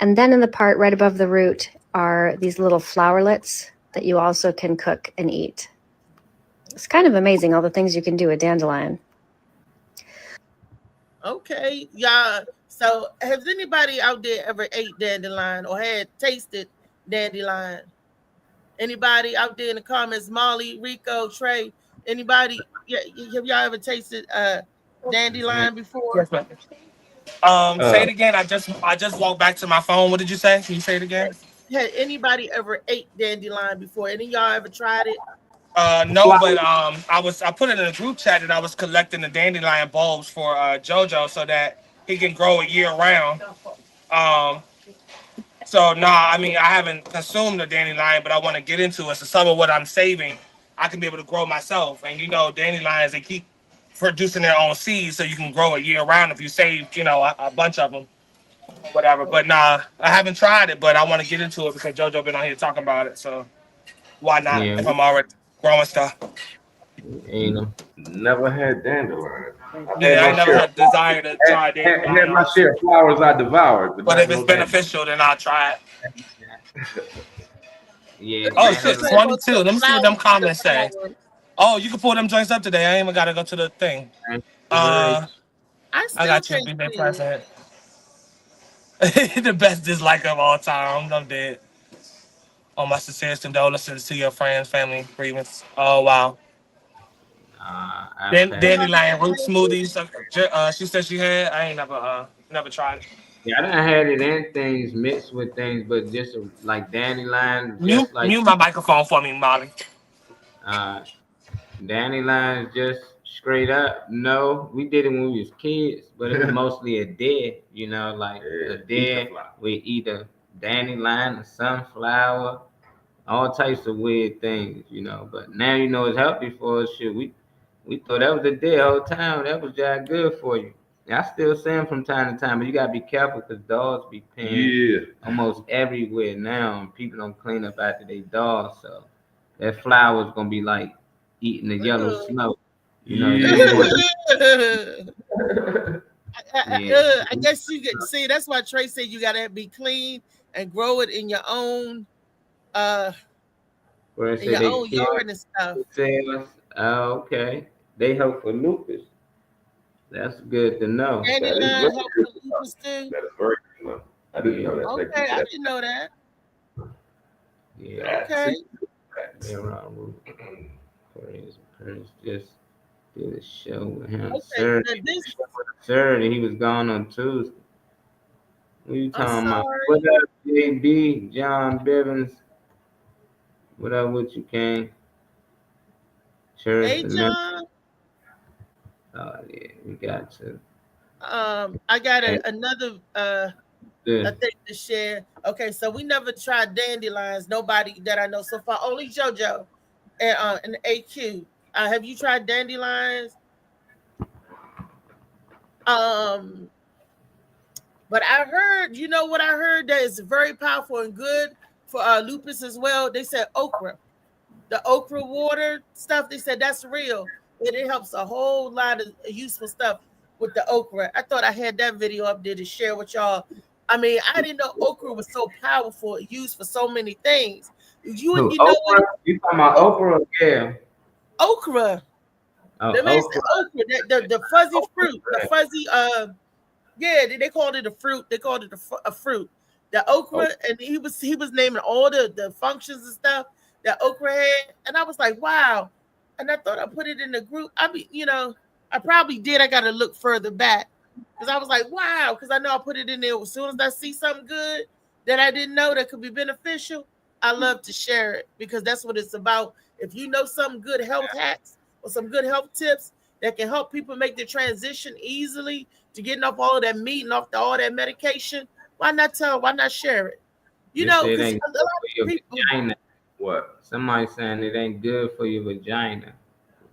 And then in the part right above the root are these little flowerlets that you also can cook and eat. It's kind of amazing all the things you can do with dandelion. Okay, y'all. So, has anybody out there ever ate dandelion or had tasted dandelion? Anybody out there in the comments? Molly, Rico, Trey. Anybody? Yeah, have y'all ever tasted dandelion before? Yes, ma'am. Say it again. I just walked back to my phone. What did you say? Can you say it again? Had anybody ever ate dandelion before? Any of y'all ever tried it? No, but I put it in a group chat and I was collecting the dandelion bulbs for JoJo so that he can grow it year round. So I mean I haven't consumed the dandelion, but I want to get into it. So some of what I'm saving, I can be able to grow myself. And dandelions, they keep producing their own seeds, so you can grow it year round if you save a bunch of them, whatever. But I haven't tried it, but I want to get into it because JoJo been on here talking about it. So why not? Yeah. If I'm already growing stuff. Never had dandelion. Yeah, I never had desire to try dandelion. Had my share of flowers I devoured. But if it's beneficial, then I'll try it. Yeah. Oh shit, 22. Let me see what them comments say. Oh, you can pull them joints up today. I ain't even gotta go to the thing. I got you. Be present. The best dislike of all time. I'm dead. Oh, my sincerest condolences to your friends, family, grievance. Oh wow. Dandelion root smoothies. She said she had. I ain't never tried it. Yeah, I done had it in things mixed with things, but just like dandelion. Mute my microphone for me, Molly. Dandelion just straight up. No, we did it when we was kids, but it was mostly a dead. A dead with either dandelion or sunflower, all types of weird things. But now it's healthy for us. Shit, we thought that was a dead whole time. That was just good for you. I still see them from time to time, but you gotta be careful because dogs be peeing almost everywhere now, and people don't clean up after their dogs. So that flower's gonna be like eating the yellow snow. I guess you can see that's why Trey said you gotta be clean and grow it in your own yard and stuff. Okay. They help for lupus. That's good to know. Dandelion help for lupus too. That is very good to know. I didn't know that. Okay, I didn't know that. Yeah. Okay. Just did a show with him. Okay, Sir, he was gone on Tuesday. What are you talking about? What up, JB, John Bivens? What up with you, King? Hey, John. Oh yeah, we got to. I got another thing to share. Okay, so we never tried dandelions. Nobody that I know so far. Only JoJo and AQ. Have you tried dandelions? But I heard, what I heard that is very powerful and good for lupus as well. They said okra, the okra water stuff. They said that's real. And it helps a whole lot of useful stuff with the okra. I thought I had that video up there to share with y'all. I mean, I didn't know okra was so powerful, used for so many things. You talking about okra? Yeah. Okra. The fuzzy fruit. The fuzzy they called it a fruit. They called it a fruit. The okra, and he was naming all the functions and stuff that okra had. And I was like, wow. And I thought I put it in the group. I mean, I probably did. I got to look further back because I was like, wow, because I know I put it in there. As soon as I see something good that I didn't know that could be beneficial, I love to share it because that's what it's about. If you know some good health hacks or some good health tips that can help people make the transition easily to getting off all of that meat and off all that medication, why not share it? Because a lot of people. What? Somebody saying it ain't good for your vagina.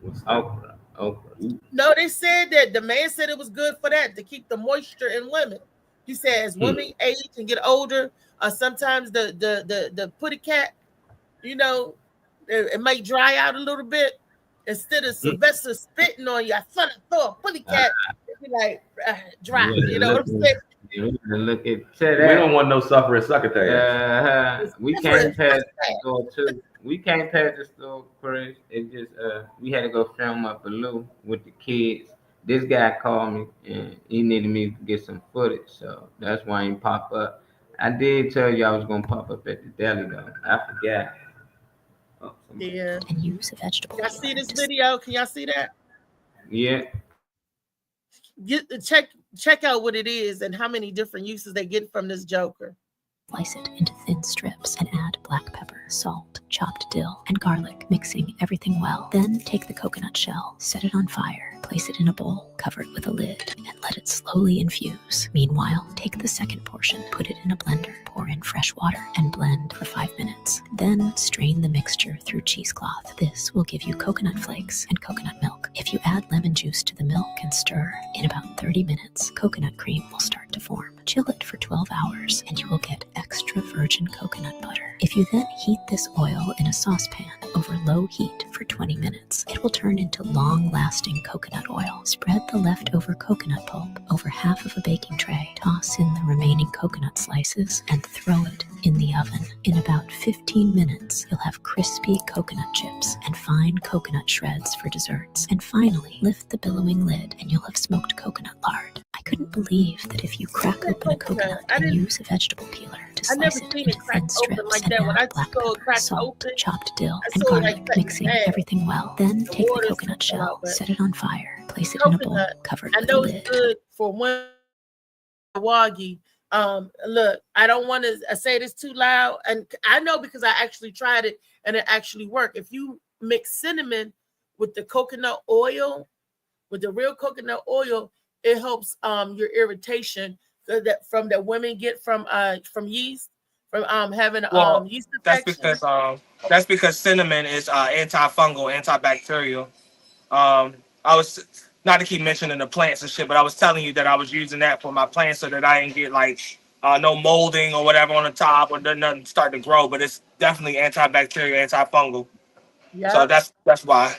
What's that? Okra. No, they said that the man said it was good for that to keep the moisture in women. He said as women age and get older, sometimes the putty cat, you know, it might dry out a little bit. Instead of Sylvester spitting on you, I throw a putty cat, it'd be like dry. You know what I'm saying? Look at We don't want no suffering succotash. we came past the store too. We came past the store, Chris. It just we had to go film up a Baloo with the kids. This guy called me and he needed me to get some footage, so that's why he pop up. I did tell you I was gonna pop up at the deli though. I forgot. Oh, Yeah. And use a vegetable. Y'all see this video? Can y'all see that? yeah. Check out what it is and how many different uses they get from this joker. Slice it into thin strips and add black pepper, salt, chopped dill, and garlic, mixing everything well. Then take the coconut shell, set it on fire, place it in a bowl, cover it with a lid, and let it slowly infuse. Meanwhile, take the second portion, put it in a blender, pour in fresh water, and blend for 5 minutes. Then strain the mixture through cheesecloth. This will give you coconut flakes and coconut milk. If you add lemon juice to the milk and stir, in about 30 minutes, coconut cream will start to form. Chill it for 12 hours and you will get extra virgin coconut butter. If you then heat this oil in a saucepan over low heat for 20 minutes, it will turn into long-lasting coconut oil. Spread the leftover coconut pulp over half of a baking tray. Toss in the remaining coconut slices and throw it in the oven. In about 15 minutes, you'll have crispy coconut chips and fine coconut shreds for desserts. And finally, lift the billowing lid and you'll have smoked coconut lard. I couldn't believe that if you crack open a coconut and use a vegetable peeler to slice it into thin strips and add black pepper, salt, chopped dill, and garlic, mixing everything well. Then take the coconut shell, set it on fire, place it in a bowl, cover it with a lid. I know it's good for one wagyu. Look, I don't want to say this too loud, and I know because I actually tried it and it actually worked. If you mix cinnamon with the coconut oil, with the real coconut oil, it helps your irritation that women get from yeast, from having yeast infection. That's because cinnamon is antifungal, antibacterial. I was not to keep mentioning the plants and shit, but I was telling you that I was using that for my plants so that I didn't get like no molding or whatever on the top or nothing start to grow. But it's definitely antibacterial, antifungal. Yep. So that's why.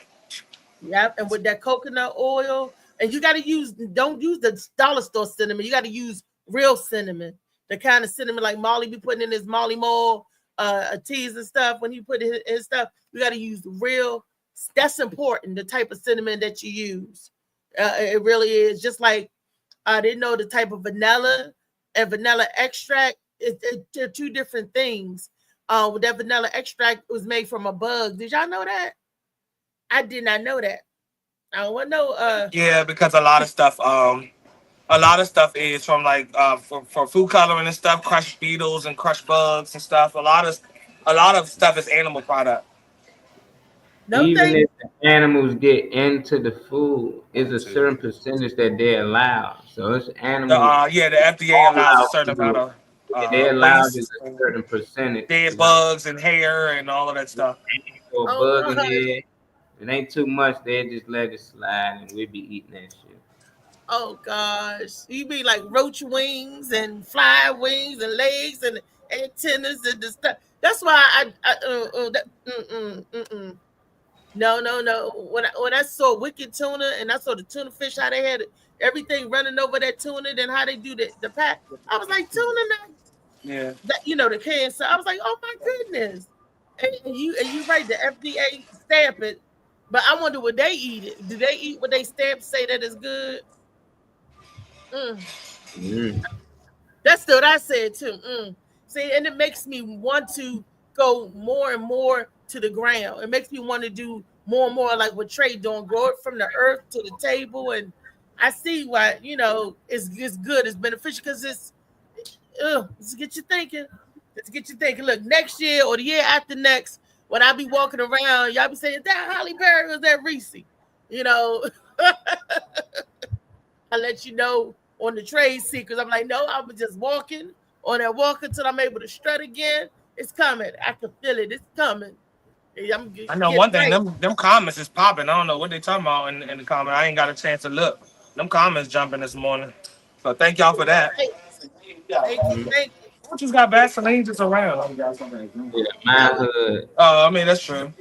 Yep, and with that coconut oil, and you got to don't use the dollar store cinnamon. You got to use real cinnamon, the kind of cinnamon like Molly be putting in his Molly Mole teas and stuff. When he put his stuff, you got to use real. That's important. The type of cinnamon that you use, it really is. Just like I didn't know the type of vanilla and vanilla extract. They're two different things. With that vanilla extract was made from a bug. Did y'all know that? I did not know that. I don't want to know. Yeah, because a lot of stuff is from like for food coloring and stuff, crushed beetles and crushed bugs and stuff. A lot of stuff is animal product. Even if the animals get into the food, it's a certain percentage that they allow. So it's animals. The FDA allows a certain amount of. They allow a certain percentage. Dead bugs and hair and all of that stuff. Bug in there. It ain't too much. They just let it slide, and we be eating that shit. Oh gosh, you be like roach wings and fly wings and legs and antennas and the stuff. That's why No. When I saw Wicked Tuna and I saw the tuna fish, how they had everything running over that tuna, then how they do the pack, I was like, tuna nuts. Yeah. The can. So I was like, oh my goodness. And you right, the FDA stamp it. But I wonder would they eat it? Do they eat what they stamp say that is good? That's what I said too. See, and it makes me want to go more and more to the ground. It makes me want to do more and more like what Trey doing, grow it from the earth to the table. And I see why, it's good, it's beneficial because it's get you thinking. Let's get you thinking. Look, next year or the year after next, when I be walking around, y'all be saying, is that Halle Berry or is that Reese? I let you know on the trade secrets. I'm like, no, I'm just walking on that walk until I'm able to strut again. It's coming. I can feel it. It's coming. I know one thing. Them comments is popping. I don't know what they talking about in the comments. I ain't got a chance to look. Them comments jumping this morning. So thank y'all for that. Thank you. Thank you. I just got Vaseline just around. Yeah, my hood. Oh, I mean that's true.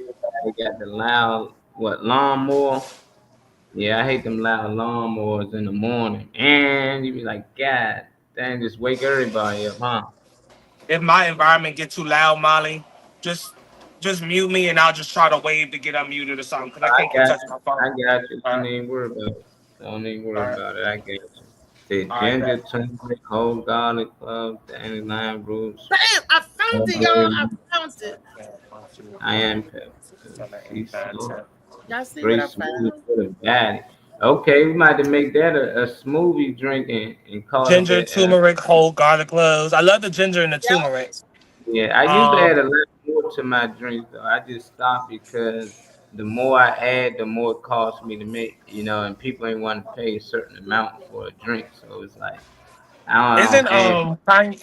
They got the loud lawnmower. Yeah, I hate them loud lawnmowers in the morning. And you be like, God dang, just wake everybody up, huh? If my environment get too loud, Molly, just mute me and I'll just try to wave to get unmuted or something because I can't get touch my phone. I got you. Don't even worry about it. Don't even worry about it. I got you. The ginger, turmeric, whole garlic clove, dandelion roots. Bam! I found it, y'all. I found it. Cayenne pepper. Y'all see Great what I found? smoothie for the body. Okay, we might have to make that a smoothie drink and call ginger, it turmeric, whole garlic cloves. I love the ginger and the turmeric. Yeah, I used to add a lot more to my drinks though. I just stopped because the more I add, the more it costs me to make, and people ain't want to pay a certain amount for a drink. So it's like,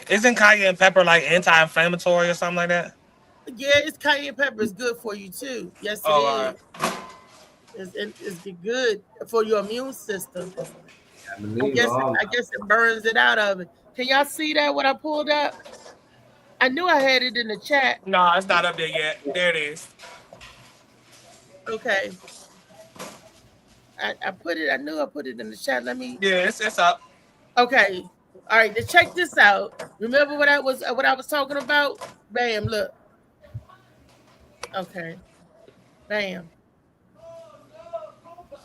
isn't cayenne pepper like anti-inflammatory or something like that? Yeah, it's cayenne pepper is good for you too. Yes, it is. It's good for your immune system. I guess it burns it out of it. Can y'all see that? What I pulled up? I knew I had it in the chat. No, it's not up there yet. There it is. Okay. I put it. I knew I put it in the chat. Let me. Yeah, it's up. Okay. All right. To check this out. Remember what I was talking about? Bam. Look. Okay. Bam.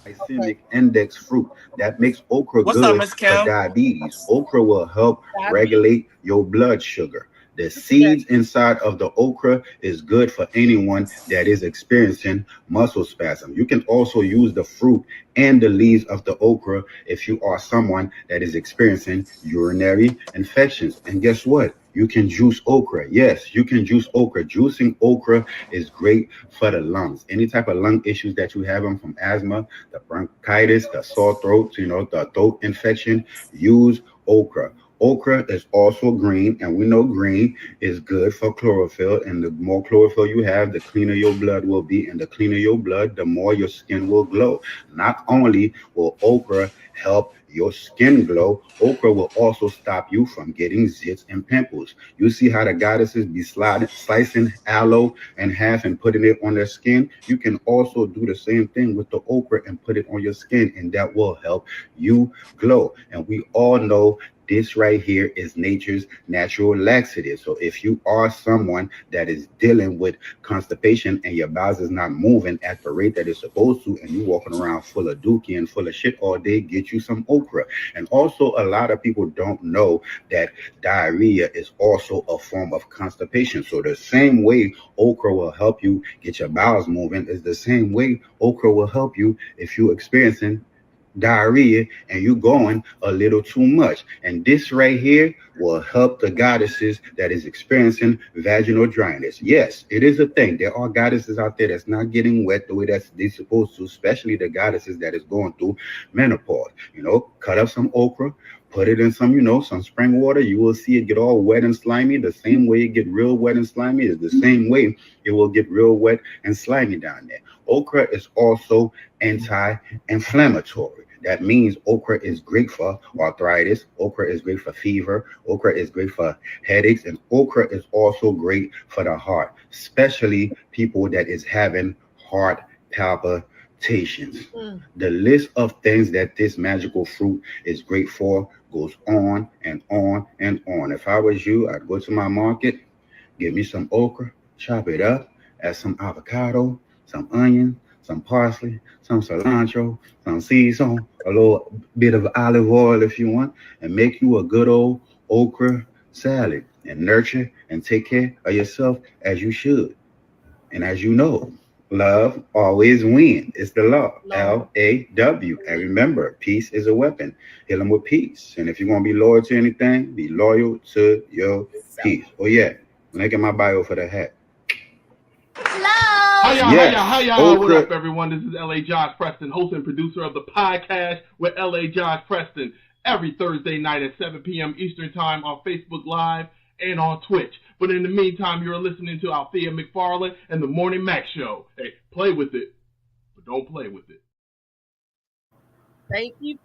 Glycemic index fruit that makes okra good for diabetes. Okra will help regulate your blood sugar. The seeds inside of the okra is good for anyone that is experiencing muscle spasm. You can also use the fruit and the leaves of the okra if you are someone that is experiencing urinary infections. And guess what? You can juice okra. Yes, you can juice okra. Juicing okra is great for the lungs. Any type of lung issues that you have from asthma, the bronchitis, the sore throat, the throat infection, use okra. Okra is also green, and we know green is good for chlorophyll. And the more chlorophyll you have, the cleaner your blood will be. And the cleaner your blood, the more your skin will glow. Not only will okra help your skin glow, okra will also stop you from getting zits and pimples. You see how the goddesses be slicing aloe in half and putting it on their skin? You can also do the same thing with the okra and put it on your skin, and that will help you glow. And we all know this right here is nature's natural laxative. So if you are someone that is dealing with constipation and your bowels is not moving at the rate that it's supposed to, and you walking around full of dookie and full of shit all day, get you some okra. And also, a lot of people don't know that diarrhea is also a form of constipation. So the same way okra will help you get your bowels moving is the same way okra will help you if you're experiencing diarrhea and you going a little too much. And this right here will help the goddesses that is experiencing vaginal dryness. Yes, it is a thing. There are goddesses out there that's not getting wet the way that they're supposed to, especially the goddesses that is going through menopause. Cut up some okra, put it in some spring water. You will see it get all wet and slimy. The same way it get real wet and slimy is the same way it will get real wet and slimy down there. Okra is also anti-inflammatory. That means okra is great for arthritis. Okra is great for fever. Okra is great for headaches. And okra is also great for the heart, especially people that is having heart palpitations. The list of things that this magical fruit is great for goes on and on and on. If I was you, I'd go to my market, get me some okra, chop it up, add some avocado, some onion, some parsley, some cilantro, some sea salt, a little bit of olive oil if you want, and make you a good old okra salad and nurture and take care of yourself as you should. And as you know, love always wins. It's the law. L-A-W. And remember, peace is a weapon. Heal them with peace. And if you're going to be loyal to anything, be loyal to your peace. Oh, yeah. Look at my bio for the hat. Hi y'all. What up, everyone? This is L.A. Josh Preston, host and producer of the podcast with L.A. Josh Preston, every Thursday night at 7 p.m. Eastern Time on Facebook Live and on Twitch. But in the meantime, you're listening to Althea McFarland and the Morning Mac Show. Hey, play with it, but don't play with it. Thank you.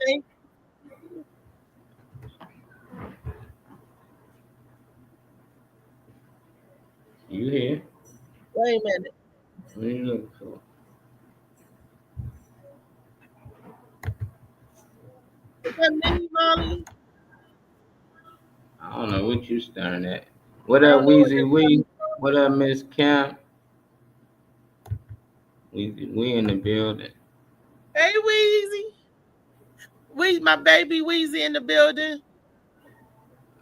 You here? Wait a minute. What are you looking for? Is that me, Molly? I don't know what you staring at. What up, Weezy Wee? What up, Miss Camp? We in the building. Hey, Weezy. My baby Weezy in the building.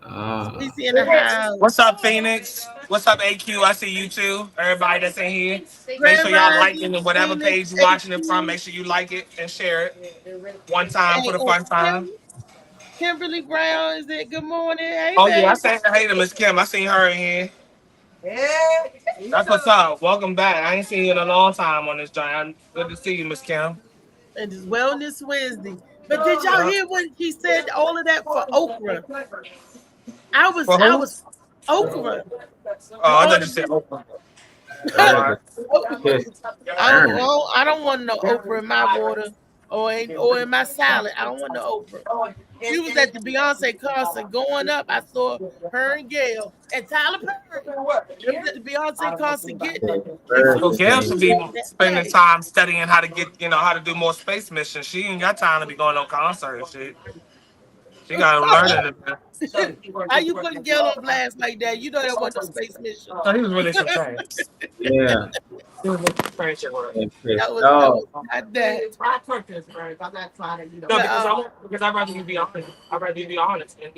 Weezy in the house. What's up, Phoenix? What's up, AQ? I see you too. Everybody that's in here. Make sure y'all liking it, whatever page you're watching it from. Make sure you like it and share it. One time for the fun time. Kimberly Brown, is it? Good morning. Hey, oh, yeah, I said hey to Miss Kim. I seen her in here. Yeah. That's what's up. Welcome back. I ain't seen you in a long time on this joint. Good to see you, Miss Kim. And it's Wellness Wednesday. But did y'all hear when she said all of that for okra? I was okra. Oh, I thought you said okra. I don't want no okra in my water or in my salad. I don't want no okra. She was at the Beyonce concert going up. I saw her and Gail and Tyler Perry. She was at the Beyonce concert getting it. So Gail should be spending time studying how to get, how to do more space missions. She ain't got time to be going on concert and shit. She got to learn it. How you putting Gail on blast like that? You know that wasn't a space mission. Oh, he was really surprised. Yeah. He was surprised. That was not that. I'm not trying to, because I'd rather you be honest. I'd rather you be honest, and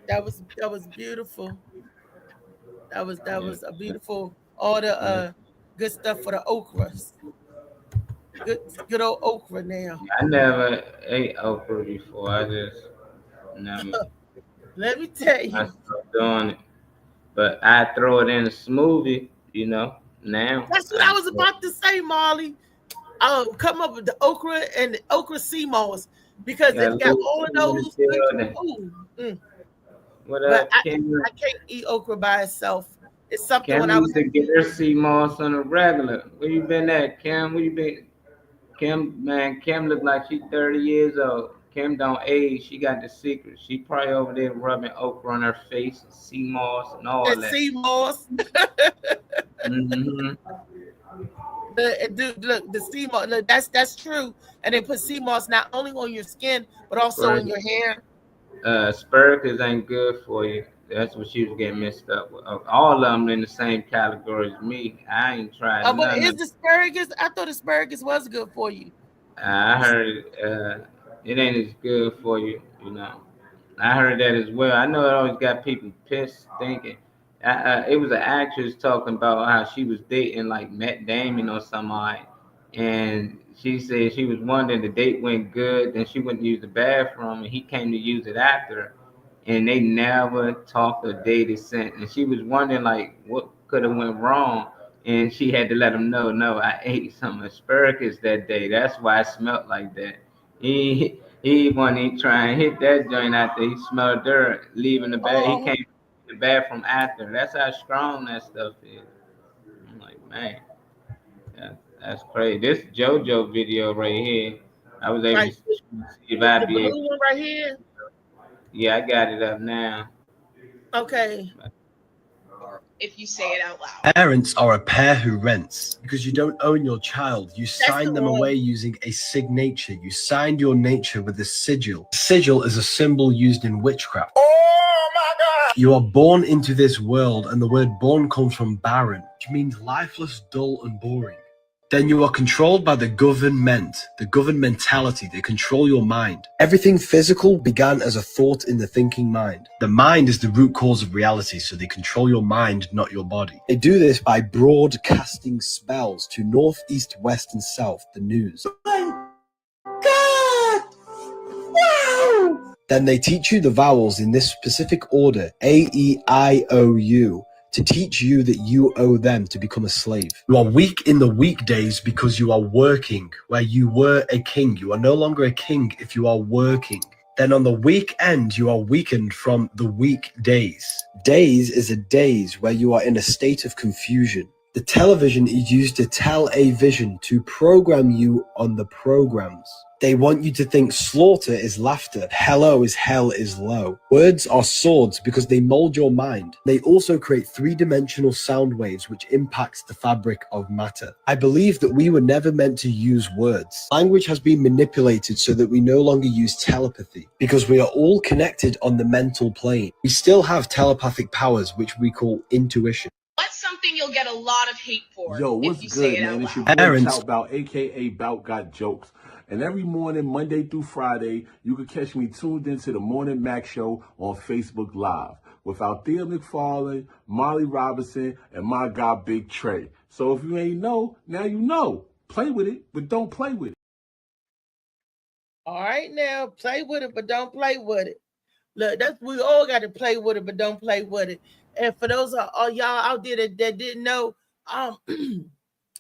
That was beautiful. That was a beautiful, all the good stuff for the okras. Good old okra now. I never ate okra before. I just never. Let me tell you. I stopped doing it. But I throw it in a smoothie, now. That's what I was about to say, Molly. Come up with the okra and the okra sea moss because it's got all of those. What up, Kim? I can't eat okra by itself. It's something Kim when I was to get her sea moss on a regular. Where you been at, Kim? Where you been? Kim look like she's 30 years old. Kim don't age. She got the secret. She probably over there rubbing okra on her face, and sea moss, and all that. Sea moss. Mm-hmm. The sea moss. Look, that's true. And they put sea moss not only on your skin but also in your hair. Asparagus ain't good for you. That's what she was getting mixed up with. All of them in the same category as me. I ain't tried. But is asparagus? I thought asparagus was good for you. I heard it ain't as good for you, I heard that as well. I know it always got people pissed thinking. It was an actress talking about how she was dating like Matt Damon or somebody, and she said she was wondering the date went good, then she went to use the bathroom, and he came to use it after her. And they never talked or dated since. And she was wondering, like, what could have went wrong. And she had to let him know, no, I ate some asparagus that day. That's why it smelled like that. He wasn't trying to hit that joint after he smelled dirt, leaving the bath. He came to the bathroom after. That's how strong that stuff is. I'm like, man, that's crazy. This JoJo video right here, I was able to see if I'd be able. The blue one right here? Yeah, I got it up now. Okay. If you say it out loud. Parents are a pair who rents because you don't own your child. You sign them away using a signature. You signed your nature with a sigil. Sigil is a symbol used in witchcraft. Oh my God! You are born into this world, and the word born comes from barren, which means lifeless, dull, and boring. Then you are controlled by the government, the governmentality. They control your mind. Everything physical began as a thought in the thinking mind. The mind is the root cause of reality, so they control your mind, not your body. They do this by broadcasting spells to north, east, west, and south, the news. Oh my God! Wow! Then they teach you the vowels in this specific order, A, E, I, O, U. To teach you that you owe them to become a slave. You are weak in the weekdays because you are working. Where you were a king, you are no longer a king if you are working. then on the weekend, you are weakened from the weekdays. Days is a daze where you are in a state of confusion. The television is used to tell a vision to program you on the programs. They want you to think slaughter is laughter, hello is hell is low. Words are swords because they mold your mind. They also create three-dimensional sound waves which impacts the fabric of matter. I believe that we were never meant to use words. Language has been manipulated so that we no longer use telepathy because we are all connected on the mental plane. We still have telepathic powers which we call intuition. What's something you'll get a lot of hate for? Yo, what's if you good, say it man? out It's your loud? boy Parents. Chow Bout, aka Bout Got Jokes. And every morning, Monday through Friday, you can catch me tuned into the Morning Mac Show on Facebook Live with Althea McFarlane, Molly Robinson, and my guy Big Trey. So if you ain't know, now you know. Play with it, but don't play with it. All right, now play with it, but don't play with it. Look, that's we all got to play with it, but don't play with it. And for those of y'all out there that didn't know,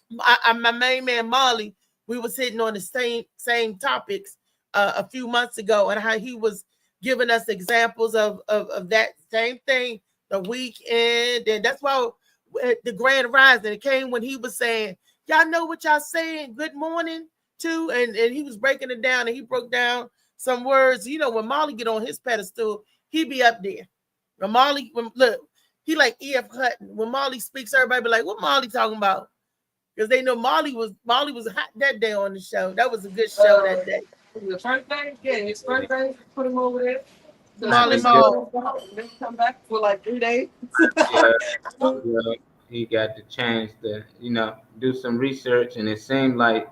my main man Molly, we was hitting on the same topics a few months ago, and how he was giving us examples of that same thing, the weekend, and that's why the Grand Rising it came when he was saying, "Y'all know what y'all saying? Good morning." Too, and he was breaking it down, and he broke down some words. You know, when Molly get on his pedestal, he be up there. When Molly, look, he like E.F. Hutton. When Molly speaks, everybody be like, "What Molly talking about?" Because they know Molly was hot that day on the show. That was a good show that day. The first thing, yeah, his first thing, put him over there. So Molly Mall. Then come back for like 3 days. Yeah, he got the chance to, do some research, and it seemed like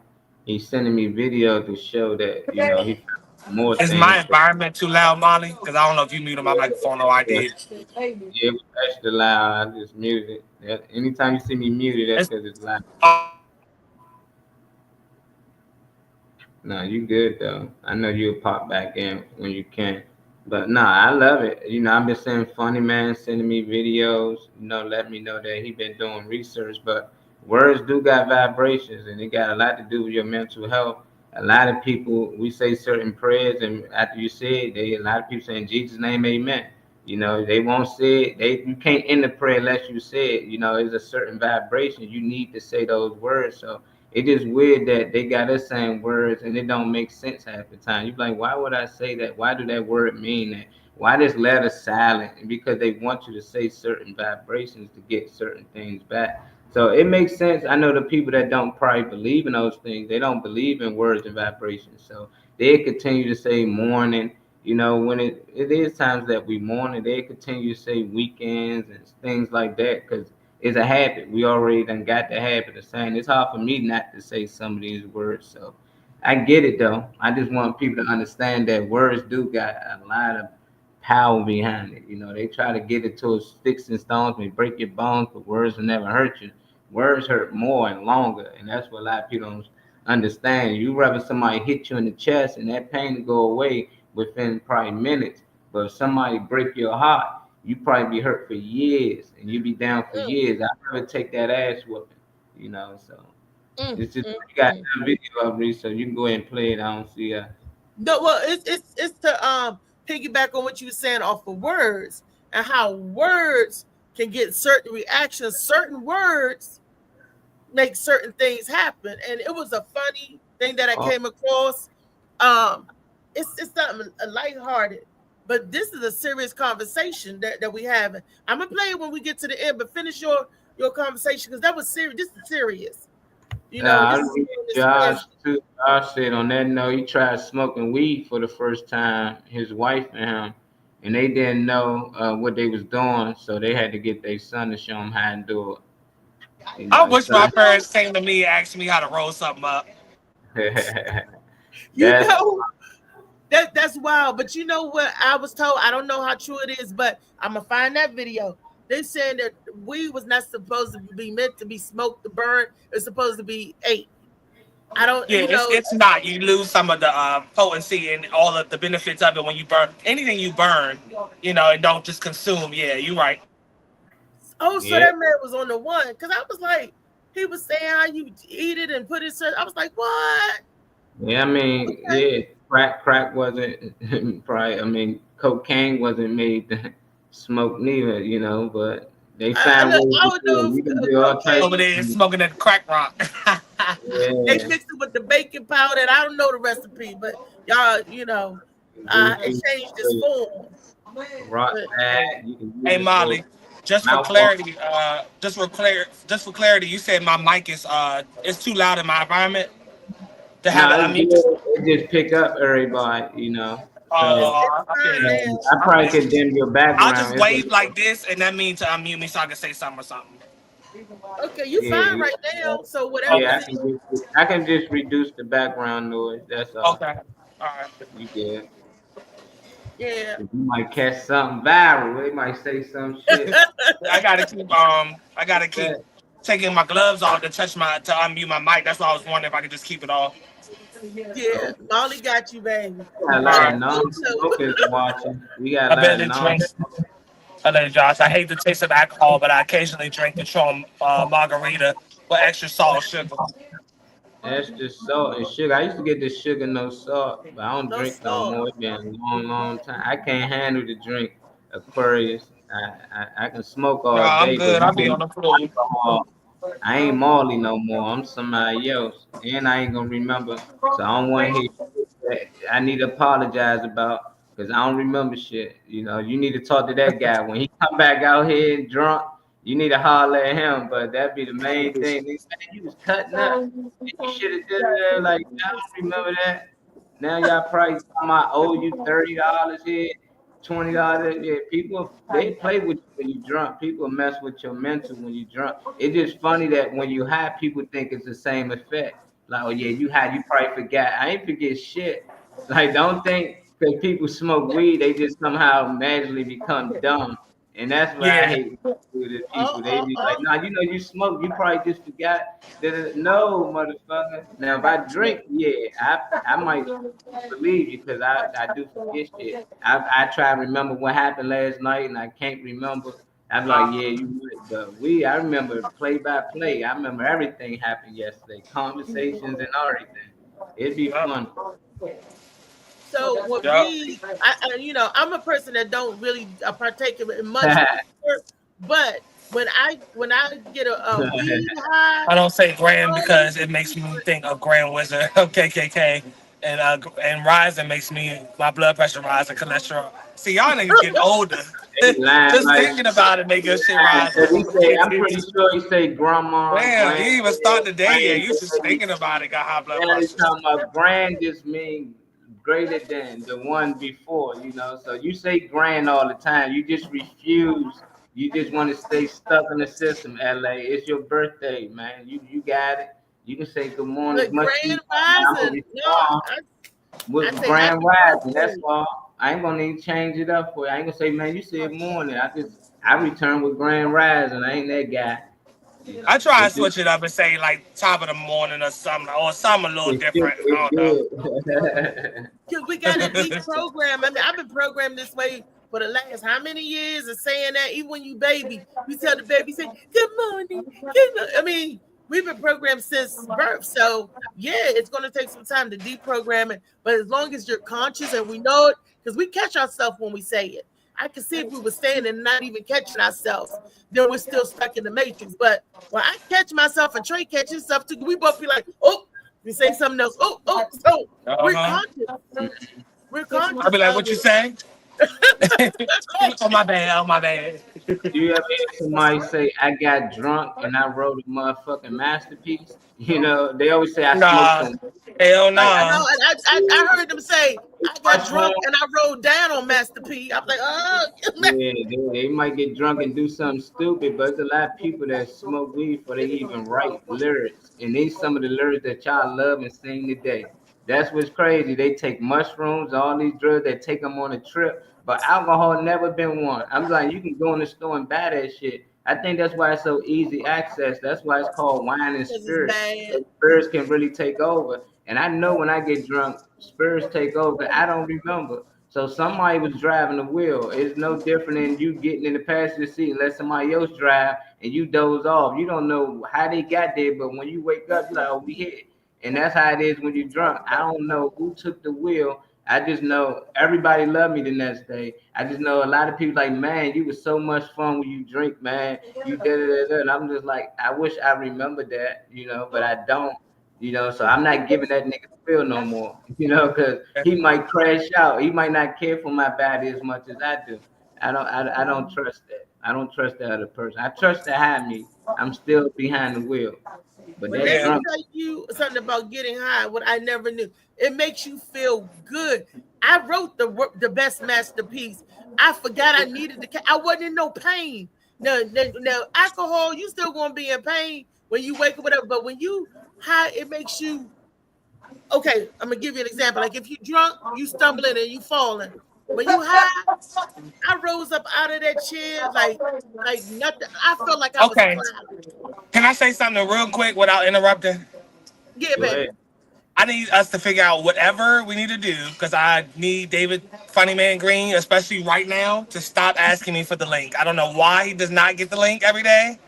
he's sending me video to show that, he found more Is things. my environment too loud, Molly? Because I don't know if you muted my microphone or I did. Yeah, it was extra loud. I just muted it. Yeah, anytime you see me muted, that's because it's loud. No, you good though. I know you'll pop back in when you can. But I love it. I've been seeing Funny Man sending me videos, let me know that he been doing research. But words do got vibrations, and it got a lot to do with your mental health. A lot of people, we say certain prayers, and after you say it, a lot of people say in Jesus' name, amen. They won't say it. You can't end the prayer unless you say it. It's a certain vibration. You need to say those words. So it is weird that they got us saying words and it don't make sense half the time. You're like, why would I say that? Why do that word mean that? Why this letter silent? Because they want you to say certain vibrations to get certain things back. So it makes sense. I know the people that don't probably believe in those things, they don't believe in words and vibrations. So they continue to say morning. When it is times that we mourn, and they continue to say weekends and things like that, because it's a habit. We already done got the habit of saying. It's hard for me not to say some of these words. So I get it though. I just want people to understand that words do got a lot of power behind it. They try to get it to sticks and stones may break your bones, but words will never hurt you. Words hurt more and longer, and that's what a lot of people don't understand. You rather somebody hit you in the chest and that pain to go away within probably minutes, but if somebody break your heart, you probably be hurt for years, and you be down for years. I'd rather take that ass whooping, so it's just you got a video of me, so you can go ahead and play it. I don't see No, well, it's to piggyback on what you were saying off of words and how words can get certain reactions. Certain words make certain things happen, and it was a funny thing that I came across. It's something lighthearted, but this is a serious conversation that we have. I'm gonna play it when we get to the end, but finish your conversation because that was serious. This is serious. Josh said on that note, he tried smoking weed for the first time, his wife and him, and they didn't know what they was doing, so they had to get their son to show them how to do it. I wish my parents came to me and asked me how to roll something up. That's wild. But you know what I was told? I don't know how true it is, but I'm gonna find that video. They saying that weed was not supposed to be meant to be smoked to burn. It's supposed to be ate. I don't. Yeah, it's not. You lose some of the potency and all of the benefits of it when you burn anything you burn. And don't just consume. Yeah, you're right. Oh, so that man was on the one because I was like, he was saying how you eat it and put it. I was like, what? Yeah, I mean, yeah. crack wasn't probably. I mean, cocaine wasn't made to smoke neither, you know. But they found ways to do it. You can do all types over there smoking that crack rock. They mixed it with the baking powder, and I don't know the recipe, but y'all, you know, it changed its form. Rock that. Hey Molly, just for clarity, you said my mic is it's too loud in my environment to have it just pick up everybody, you know. I probably could dim your background. I'll just wave like this, and that means to unmute me so I can say something or something. Okay, you fine right now. So whatever. Yeah, I can just reduce the background noise. That's all. Okay. All right. You good? Yeah. You might catch something viral. They might say some shit. I gotta keep taking my gloves off to unmute my mic. That's why I was wondering if I could just keep it off. Yeah, Molly got you, baby. A lot of non-smokers watching. We got a lot of non-smokers. Hello, Josh. I hate the taste of alcohol, but I occasionally drink the Patron margarita with extra salt and sugar. Extra salt and sugar. I used to get the sugar, no salt, but I don't drink no more. It's been a long, long time. I can't handle the drink Aquarius. I can smoke all day. I'm good. I'll be on the floor. I ain't Marley no more. I'm somebody else, and I ain't gonna remember. So I don't want to hear that I need to apologize about, because I don't remember shit. You know, you need to talk to that guy when he come back out here drunk. You need to holler at him, but that'd be the main thing. They say you was cutting up. You should have did it. Like, I don't remember that. Now y'all probably talking about owe you $30 here, $20. Yeah, people, they play with you when you drunk. People mess with your mental when you drunk. It's just funny that when you high, people think it's the same effect. Like, oh yeah, you high, you probably forgot. I ain't forget shit. Like, don't think because people smoke weed, they just somehow magically become dumb. And that's what I hate with the people. They be like, nah, you know, you smoke, you probably just forgot. No, motherfucker. Now, if I drink, yeah, I might believe you because I do forget shit. I try to remember what happened last night and I can't remember. I'm like, yeah, you would. But I remember play by play. I remember everything happened yesterday, conversations and everything. It'd be fun. So with me, I'm a person that don't really partake in much, but when I get a weed high, I don't say Grand because it makes me think of Grand Wizard of KKK, and rising makes my blood pressure rise and cholesterol. See, y'all niggas getting older. Just thinking about it make your shit rise. I'm pretty sure you say grandma. Damn, you even start the day yet. You just thinking about it got high blood pressure. Talking about grand just means greater than the one before, you know. So you say grand all the time. You just refuse. You just want to stay stuck in the system, LA. It's your birthday, man. You got it. You can say good morning. Grand rising. With grand rising, that's all. I ain't gonna need to change it up for you. I ain't gonna say, man, you said morning. I return with grand rising. I ain't that guy. I try to switch it up and say like top of the morning or something a little different. I don't know. Cause we got to deprogram. I mean, I've been programmed this way for the last how many years of saying that. Even when you baby, you tell the baby, say good morning. I mean, we've been programmed since birth. So yeah, it's gonna take some time to deprogram it. But as long as you're conscious and we know it, because we catch ourselves when we say it. I can see if we were staying and not even catching ourselves, then we're still stuck in the matrix. But when I catch myself and Trey catches stuff too, we both be like, oh, we say something else. Oh, so we're conscious. We're conscious. I'll be like, what you saying? Oh my bad. Do you ever hear somebody say, I got drunk and I wrote a motherfucking masterpiece? You know, they always say I smoked some. Hell no. I heard them say, I got drunk and I wrote down on Master P. I'm like, oh. Yeah, they might get drunk and do something stupid, but there's a lot of people that smoke weed before they even write lyrics. And these some of the lyrics that y'all love and sing today. That's what's crazy. They take mushrooms, all these drugs, they take them on a trip, but alcohol never been one. I'm like, you can go in the store and buy that shit. I think that's why it's so easy access. That's why it's called wine and spirits. Spirits can really take over. And I know when I get drunk, spirits take over. I don't remember. So somebody was driving the wheel. It's no different than you getting in the passenger seat and let somebody else drive and you doze off. You don't know how they got there, but when you wake up, you're like, oh, we hit. And that's how it is when you're drunk. I don't know who took the wheel I just know everybody loved me the next day. I just know a lot of people like, man, you was so much fun when you drink, man. You did it, and I'm just like, I wish I remembered that, you know, but I don't, you know. So I'm not giving that nigga feel no more, you know, because he might crash out. He might not care for my body as much as I do. I don't trust that. I don't trust that other person. I trust to have me. I'm still behind the wheel. But let me tell you something about getting high. What I never knew. It makes you feel good. I wrote the best masterpiece. I forgot I needed I wasn't in no pain. No, alcohol, you still gonna be in pain when you wake up, whatever. But when you high, it makes you okay. I'm gonna give you an example. Like if you drunk, you stumbling and you falling. When you high, I rose up out of that chair like nothing. I felt like I was flying. Can I say something real quick without interrupting? Yeah, baby. I need us to figure out whatever we need to do because I need David Funny Man Green, especially right now, to stop asking me for the link. I don't know why he does not get the link every day,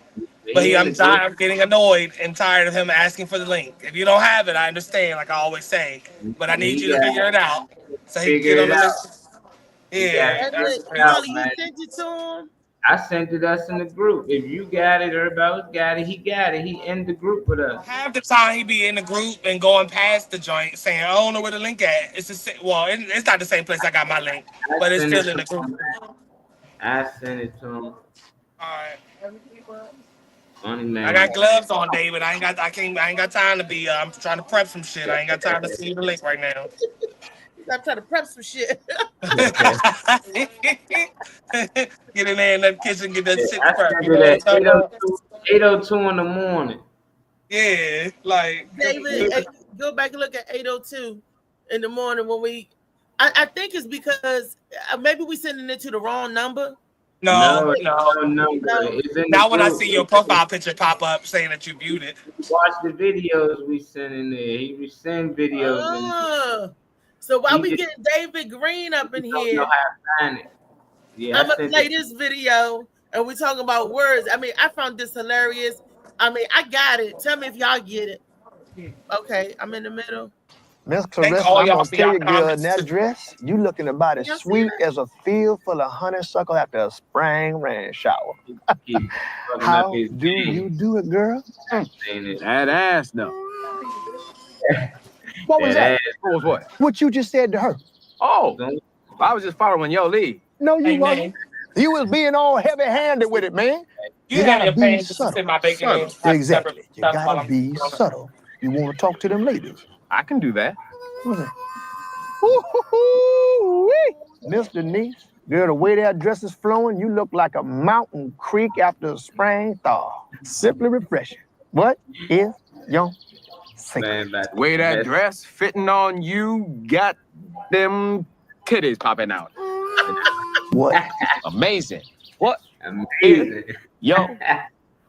but I'm getting annoyed and tired of him asking for the link. If you don't have it, I understand, like I always say, but I need you to figure it out so he can get on the list. Yeah. Molly, you sent it to him? I sent it us in the group. If you got it, everybody else got it. He got it. He in the group with us. Half the time he be in the group and going past the joint saying, I don't know where the link at. It's it's not the same place I got my link, but it's still in the group. I sent it to him. All right. Funny man. I got gloves on, David. I ain't got time to be. I'm trying to prep some shit. I ain't got time to see the link right now. I'm trying to prep some shit. Get in there in that kitchen, get that shit prepped. You know 8:02 in the morning. Yeah, like David, go back and look at 8:02 in the morning when I think it's because maybe we sending it to the wrong number. No. Now when I group. see your profile picture pop up saying that you viewed it. Watch the videos we send in there. He send videos. So while we get David Green up in here, know how to find it. Yeah, I'm gonna play this video and we're talking about words. I mean, I found this hilarious. I mean, I got it. Tell me if y'all get it. Okay, I'm in the middle. Miss Clarissa, I'm gonna tell you, girl, in that dress, you looking about as sweet as a field full of honeysuckle after a spring rain shower. How do you do it, girl? That ass, though. What was that? What was what? What you just said to her? Oh, I was just following your lead. No, you wasn't. You was being all heavy-handed with it, man. You gotta your be pants to subtle. sit my bacon in. Exactly. You gotta be subtle. You want to talk to them ladies. I can do that. Mr. Niece, girl, the way that dress is flowing, you look like a mountain creek after a spring thaw. Simply refreshing. What is your secret? The way that dress fitting on you got them titties popping out. What? Amazing. What? Amazing. Yo,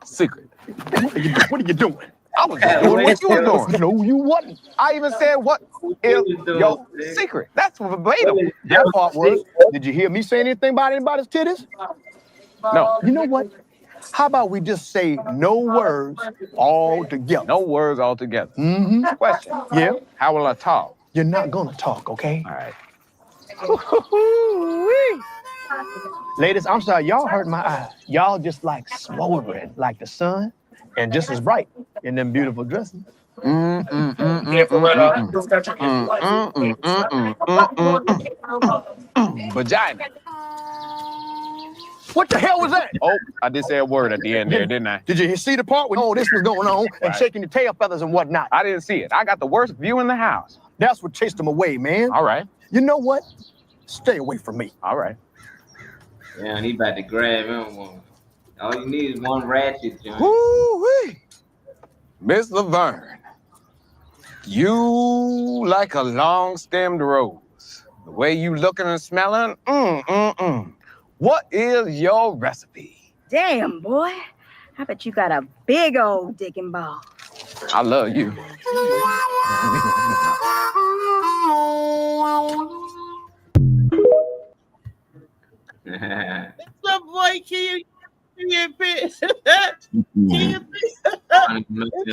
secret. What are you doing? I was just doing what you were doing. No, you wasn't. I even said what is your secret. That's verbatim. That part was, did you hear me say anything about anybody's titties? No. You know what? How about we just say no words all together? No words all together. Mm-hmm. Question. Yeah? How will I talk? You're not gonna talk, okay? All right. Ladies, I'm sorry, y'all hurt my eyes. Y'all just like smoldering like the sun and just as bright in them beautiful dresses. Vagina. What the hell was that? Oh, I did say a word at the end there, didn't I? Did you see the part when all this was going on and shaking your tail feathers and whatnot? I didn't see it. I got the worst view in the house. That's what chased them away, man. All right. You know what? Stay away from me. All right. Yeah, he about to grab him one. All you need is one ratchet, John. Woo-wee. Miss Laverne, you like a long-stemmed rose. The way you looking and smelling, What is your recipe? Damn, boy. I bet you got a big old dick and ball. I love you. Some boy, can you bitch? It's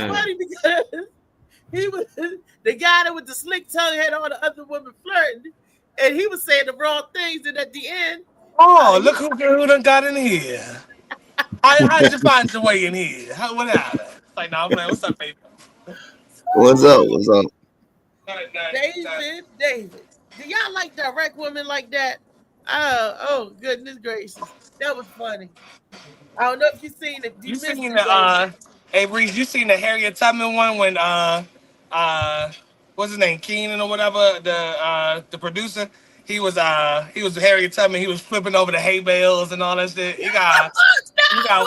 funny because he was the guy that with the slick tongue had all the other women flirting. and he was saying the wrong things, and at the end, look who done got in here. How'd you find your way in here? What happened? It's like, no, man, what's up, baby? What's up? What's up? David. Do y'all like direct women like that? Oh, goodness gracious. That was funny. I don't know if you've seen it. You seen the hey Reese, you seen the Harriet Tubman one when what's his name, Keenan or whatever, the producer? He was Harriet Tubman, he was flipping over the hay bales and all that shit. You gotta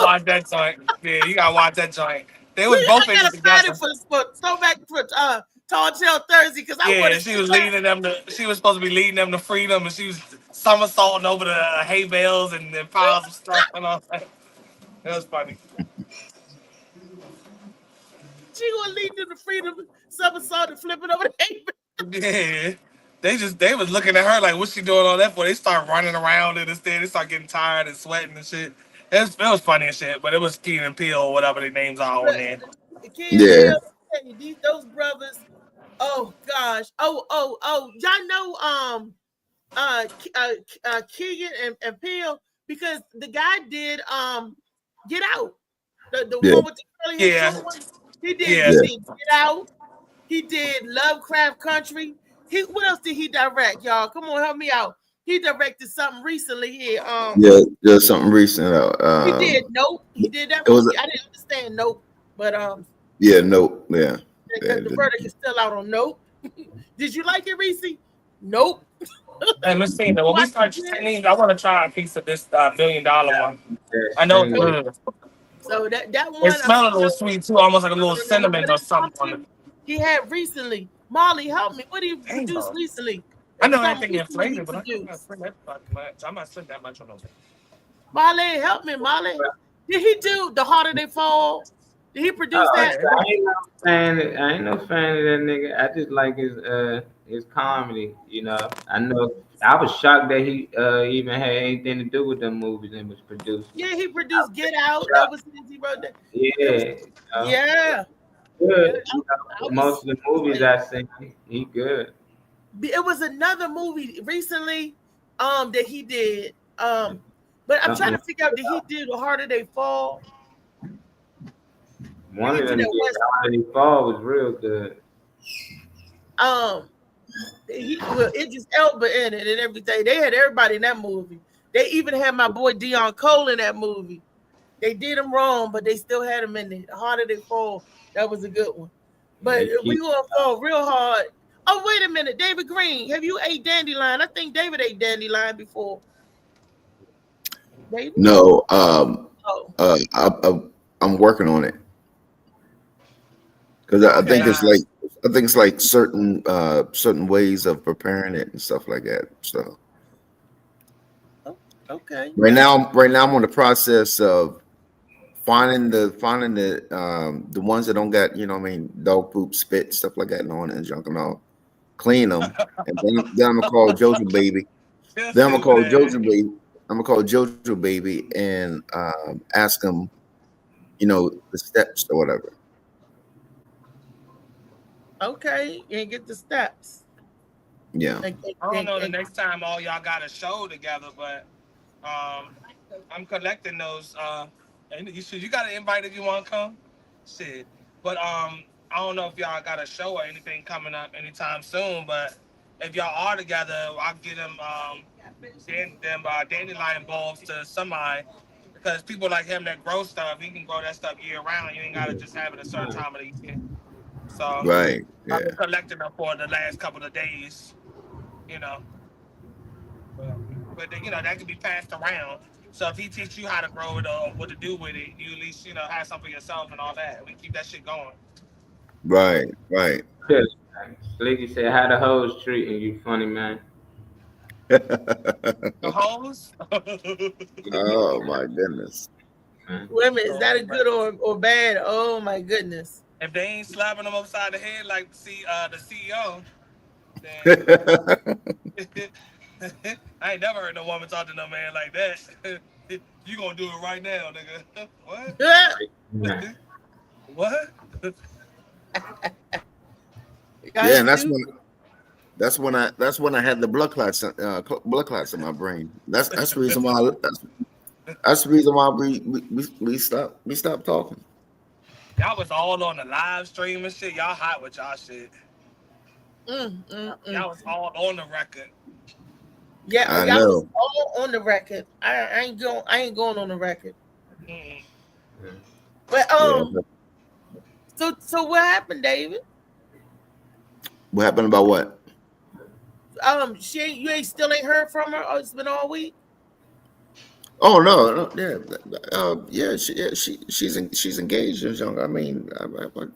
watch that joint. Yeah, you gotta watch that joint. They was both in it together. Throw back for Tall Tale Thursday, because she was leading them to. She was supposed to be leading them to freedom, and she was somersaulting over the hay bales and the piles of stuff and all that. It was funny. She gonna lead them to freedom, somersault and flipping over the hay bales. Yeah, they was looking at her like, what's she doing all that for? They start running around and instead they start getting tired and sweating and shit. It was funny and shit, but it was Keenan and Peele or whatever their names are on there. Yeah. Those brothers. Oh gosh. Oh. Y'all know Keegan and Peele, because the guy did Get Out. The one with the curly hair. He did Get Out. He did Lovecraft Country. What else did he direct, y'all? Come on, help me out. He directed something recently here. Just something recent. He did Nope. He did that movie. I didn't understand Nope, but Nope. Yeah. The verdict is still out on Nope. Did you like it, Reese? Nope. Hey, Miss Tina, when we start Chinese, I want to try a piece of this $1 billion one. I know it's good. So that one. It smells a little sweet too, almost like a little cinnamon or something on it. He had recently. Molly, help me. What did he produce recently? I know everything inflated, but I'm not spending that much. I'm not spending that much on those. Molly, help me, Molly. Did he do The Harder They Fall? Did he produce that? I ain't no fan of that nigga. I just like his comedy. You know, I was shocked that he even had anything to do with them movies and was produced. Yeah, he produced Get Out. That was since he wrote that. Yeah. Yeah. Good. Most of the movies I seen, he good. It was another movie recently that he did. But I'm trying to figure out, did he do The Harder They Fall? One of them, The Harder They Fall was real good. Idris Elba in it and everything. They had everybody in that movie. They even had my boy Dion Cole in that movie. They did him wrong, but they still had him in it. The Harder They Fall. That was a good one. But we gonna fall real hard. Oh, wait a minute. David Green. Have you ate dandelion? I think David ate dandelion before. David? No. I'm working on it. Because I think it's like certain ways of preparing it and stuff like that. So okay. Right now I'm on the process of finding the ones that don't got, you know what I mean, dog poop, spit, stuff like that on it, and junk them out, clean them, and then I'm gonna call Jojo Baby. Then I'm gonna call Jojo Baby and ask him, you know, the steps or whatever. Okay, and get the steps. Yeah. I don't know the next time all y'all got a show together, but I'm collecting those. And you got an invite if you want to come. Shit. But I don't know if y'all got a show or anything coming up anytime soon, but if y'all are together, I'll get them dandelion bulbs to somebody, because people like him that grow stuff, he can grow that stuff year round. You ain't gotta just have it a certain time of the year. So Right. Yeah. I've been collecting them for the last couple of days, you know. But you know, that can be passed around. So if he teach you how to grow it or what to do with it, you at least, you know, have something for yourself and all that. We keep that shit going. Right. Slicky said, "How the hoes treating you, funny man?" The hoes? Oh my goodness. Women, is that a good or bad? Oh my goodness. If they ain't slapping them upside the head like the CEO, then I ain't never heard no woman talk to no man like that. You gonna do it right now, nigga? What? What? Yeah, and that's when That's when I had the blood clots in my brain. That's the reason why. That's the reason why we stopped talking. Y'all was all on the live stream and shit. Y'all hot with y'all shit. Y'all was all on the record. Yeah, I y'all know. was all on the record. I ain't going on the record. But so what happened, David? What happened about what? You still ain't heard from her. Oh, it's been all week. Oh no, yeah, she's engaged. Young. I mean,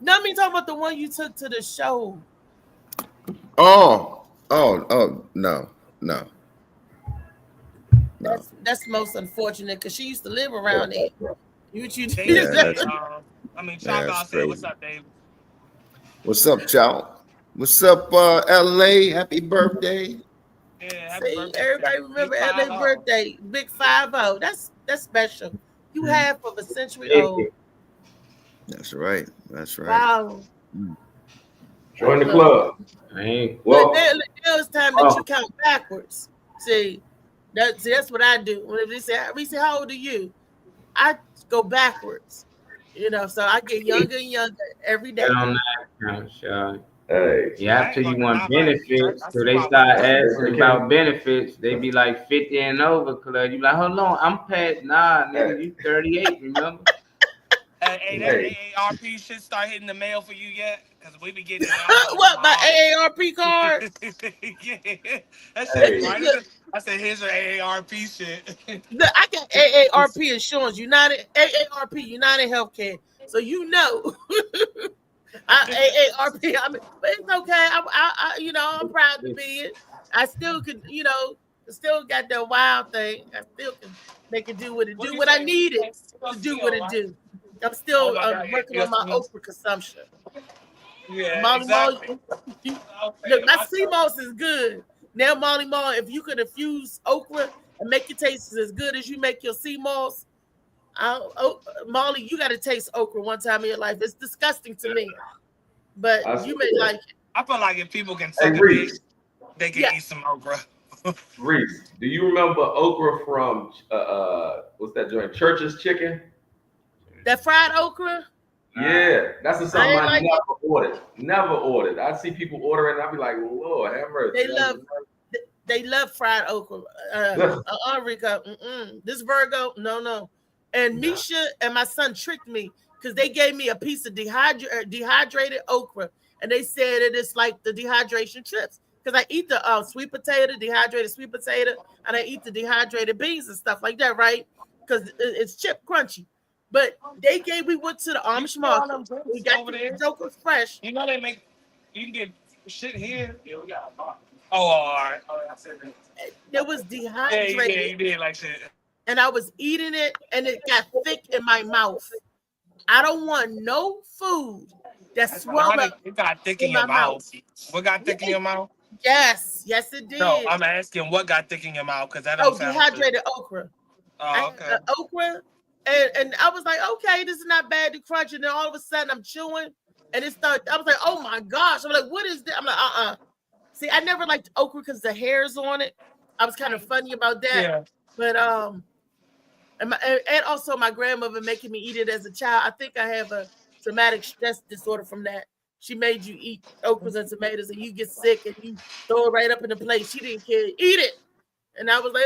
no, I mean talking about the one you took to the show. Oh, no. That's most unfortunate because she used to live around there. You Yeah, I mean, Chow said, "What's up, Dave? What's up, Chow? What's up, LA? Happy birthday!" Yeah, happy birthday. Everybody remember LA birthday, big 50. That's special. You half of a century old. That's right. Wow. Join the club. Well, now it's time that you count backwards. See, that's what I do. When they say, "Reese, how old are you?" I go backwards. So I get younger and younger every day. Yeah, after you want benefits, so they start asking about benefits. They be like 50 and over, cause you like, hold on, I'm past. Nah, nigga, you 38. Remember? Hey, that AARP shit start hitting the mail for you yet? Because we be getting what, my AARP card? Yeah, that shit right. I said, here's your AARP shit. Look, I got AARP insurance, AARP United Healthcare. So AARP. I mean, but it's okay. I'm proud to be it. I still could, still got that wild thing. I still can make it do what it do. What I need it to do what it do. I'm still working on my okra consumption. Yeah, Molly exactly. Look, my sea moss is good. Now, Molly Mall, if you could infuse okra and make it taste as good as you make your sea moss, Molly, you got to taste okra one time in your life. It's disgusting to me, but you may like it. I feel like if people can suck a dick, they can eat some okra. Reese, do you remember okra from what's that joint? Church's Chicken? That fried okra? Yeah, that's something I never ordered. I see people ordering, and I be like, Lord, have mercy. They love fried okra. Rico, this Virgo, no. And Misha and my son tricked me because they gave me a piece of dehydrated okra, and they said it is like the dehydration chips. Because I eat the dehydrated sweet potato, and I eat the dehydrated beans and stuff like that, right? Because it's chip crunchy. But we went to the Amish market. We got the Joker's fresh. You can get shit here. Yeah, we got a all right. It was dehydrated. Yeah, you did like shit. And I was eating it, and it got thick in my mouth. I don't want no food that's swelled up. It got thick in your mouth. What got thick in your mouth? Yes, it did. No, I'm asking what got thick in your mouth because that don't sound dehydrated okra. Oh, okay. Okra. And I was like, okay, this is not bad to crunch. And then all of a sudden I'm chewing and it started. I was like, oh my gosh. I'm like, what is that? I'm like, See, I never liked okra because the hairs on it. I was kind of funny about that. Yeah. But and also my grandmother making me eat it as a child. I think I have a traumatic stress disorder from that. She made you eat okras and tomatoes and you get sick and you throw it right up in the plate. She didn't care. Eat it. And I was like,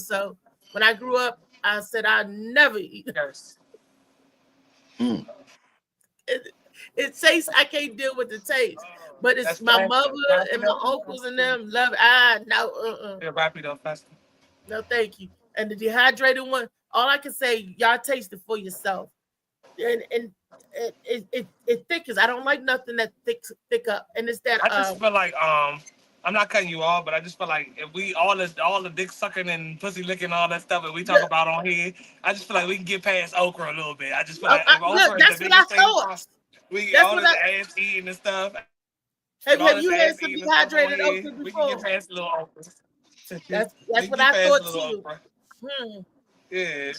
so when I grew up, I said I'd never eat it. It tastes, I can't deal with the taste. But it's my mother and my uncles and them love it. No, thank you. And the dehydrated one, all I can say, y'all taste it for yourself. And it thickens. I don't like nothing that thick up. And it's that I just feel like I'm not cutting you off, but I just feel like if we all the dick sucking and pussy licking all that stuff that we talk about on here, I just feel like we can get past okra a little bit. I just feel like okra that's what I thought. We all this ass eating and stuff. Have you had some dehydrated okra before? We can get past a little okra. That's what I thought too. Yeah.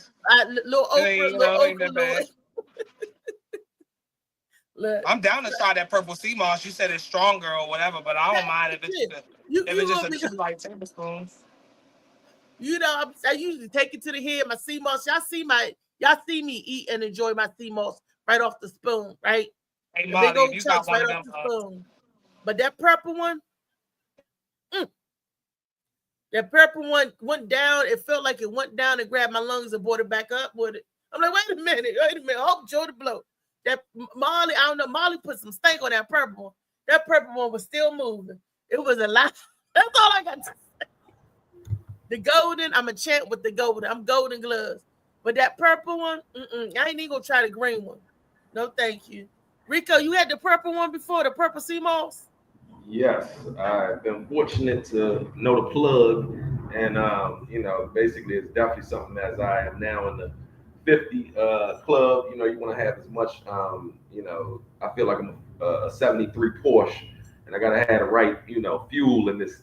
Little okra, Look, I'm down to try that purple sea moss. You said it's stronger or whatever, but I don't mind if it's just a 2 light tablespoons. You know, I usually take it to the head. My sea moss. Y'all see me eat and enjoy my sea moss right off the spoon, right? Hey, The Molly, big old you got chunks one right of off them. the spoon. But that purple one, that purple one went down. It felt like it went down and grabbed my lungs and brought it back up with it. I'm like, wait a minute. Hope Joe to blow. That Molly, I don't know. Molly put some stank on that purple one. That purple one was still moving. It was a lot. That's all I got to say. The golden, I'm a champ with the golden. I'm golden gloves. But that purple one, I ain't even gonna try the green one. No, thank you. Rico, you had the purple one before, the purple sea moss? Yes, I've been fortunate to know the plug, and you know, basically, it's definitely something as I am now in the 50 club. You know, you want to have as much. You know, I feel like I'm a 73 Porsche, and I gotta have the right, you know, fuel in this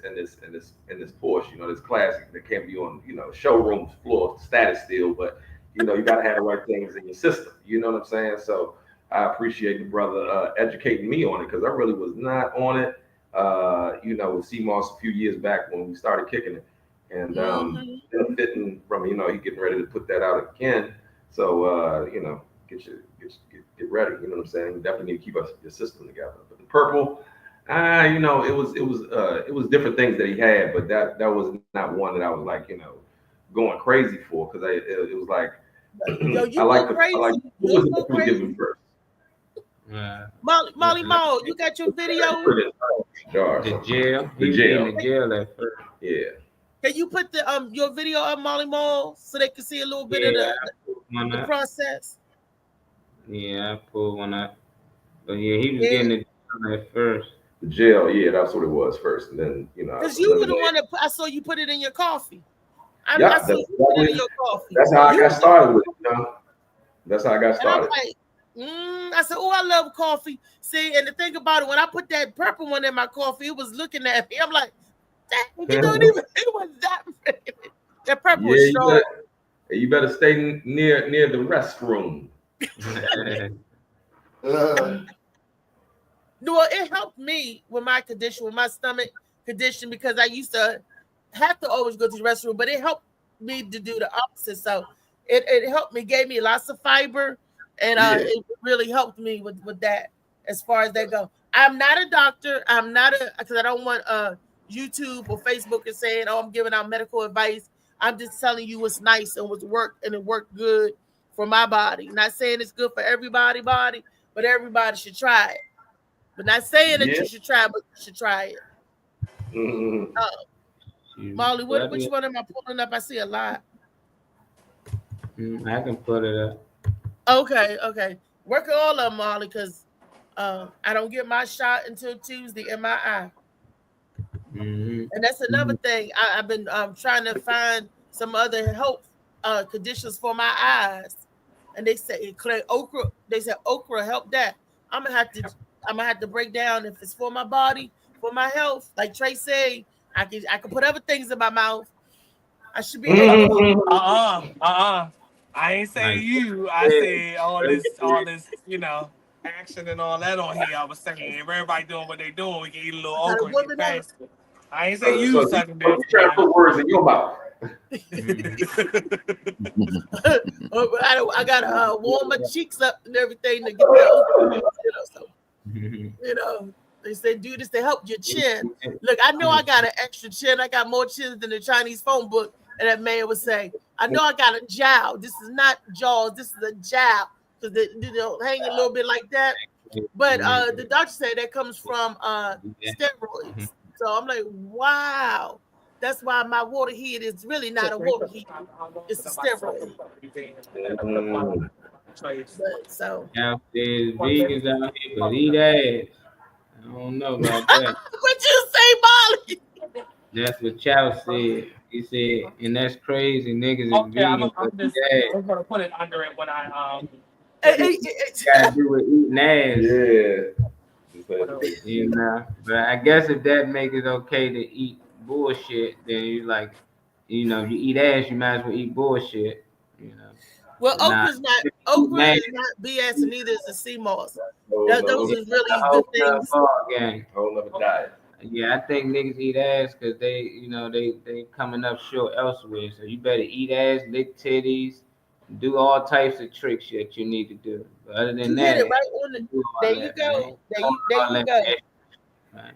Porsche. You know, this classic that can't be on, you know, showroom floor status still, but you know, you gotta have the right things in your system. You know what I'm saying? So I appreciate the brother educating me on it, because I really was not on it. You know, with CMOS a few years back when we started kicking it, and benefiting from, you know, he getting ready to put that out again. So you know, get ready. You know what I'm saying? You definitely need to keep your system together. But the purple, you know, it was different things that he had, but that was not one that I was like, you know, going crazy for, because it was like, Yo, you I like go crazy. First. Molly Mo, you got your video? The jail. The He was jail. in the jail at first. Yeah. Can you put the your video up, Molly Mo, so they can see a little bit of the process? Yeah, I pulled one up. But yeah, he was getting it at first. The jail, yeah, that's what it was first, and then, you know. Because you were the one that I saw you put it in your coffee. I saw you put it in your coffee. That's how I got started with it. You know? That's how I got started. And I'm like, I said, oh, I love coffee. See, and the thing about it, when I put that purple one in my coffee, it was looking at me. I'm like, you don't even. It was that. That purple was strong. You better stay near the restroom. No, it helped me with my condition, with my stomach condition, because I used to have to always go to the restroom, but it helped me to do the opposite. So it helped me, gave me lots of fiber, and it really helped me with that as far as that go. I'm not a doctor. I'm not because I don't want YouTube or Facebook is saying, oh, I'm giving out medical advice. I'm just telling you what's nice and what's worked, and it worked good for my body. Not saying it's good for everybody's body, but everybody should try it. But not saying that you should try, but you should try it. Molly, which one am I pulling up? I see a lot. I can put it up. Okay. Work all of them, Molly, because I don't get my shot until Tuesday in my eye. And that's another thing. I've been trying to find some other health conditions for my eyes, and they say okra. They said okra help that. I'm gonna have to break down if it's for my body, for my health. Like Trey said, I can put other things in my mouth. I should be able to. I ain't saying you. I said all this, you know, action and all that on here. I was saying if everybody doing what they doing, we can eat a little okra and get past it. I ain't saying you sucking dick. You trying to put words in your mouth. I gotta warm my cheeks up and everything to get the okra, you know. They say do this to help your chin. Look, I know I got an extra chin. I got more chins than the Chinese phone book. And that man would say, I know I got a jowl. This is not jaws. This is a jowl. Because they hang a little bit like that. But the doctor said that comes from steroids. So I'm like, wow. That's why my water heat is really not a water heat. It's a steroid. So now there's vegans out here, but eat ass. I don't know about that. What you say, Molly? That's what Chow said. He said, and that's crazy. Niggas is vegan, I'm gonna put it under it when I gotta do with eating ass. Yeah. You know, but I guess if that makes it okay to eat bullshit, then you like, you know, you eat ass, you might as well eat bullshit. You know. Well, okra is not BS, and neither is the sea moss. Those are really good things. Whole other diet. Yeah, I think niggas eat ass because they coming up short elsewhere. So you better eat ass, lick titties, do all types of tricks that you need to do. But other than You that, get it right on the. There you go. There you go. Right.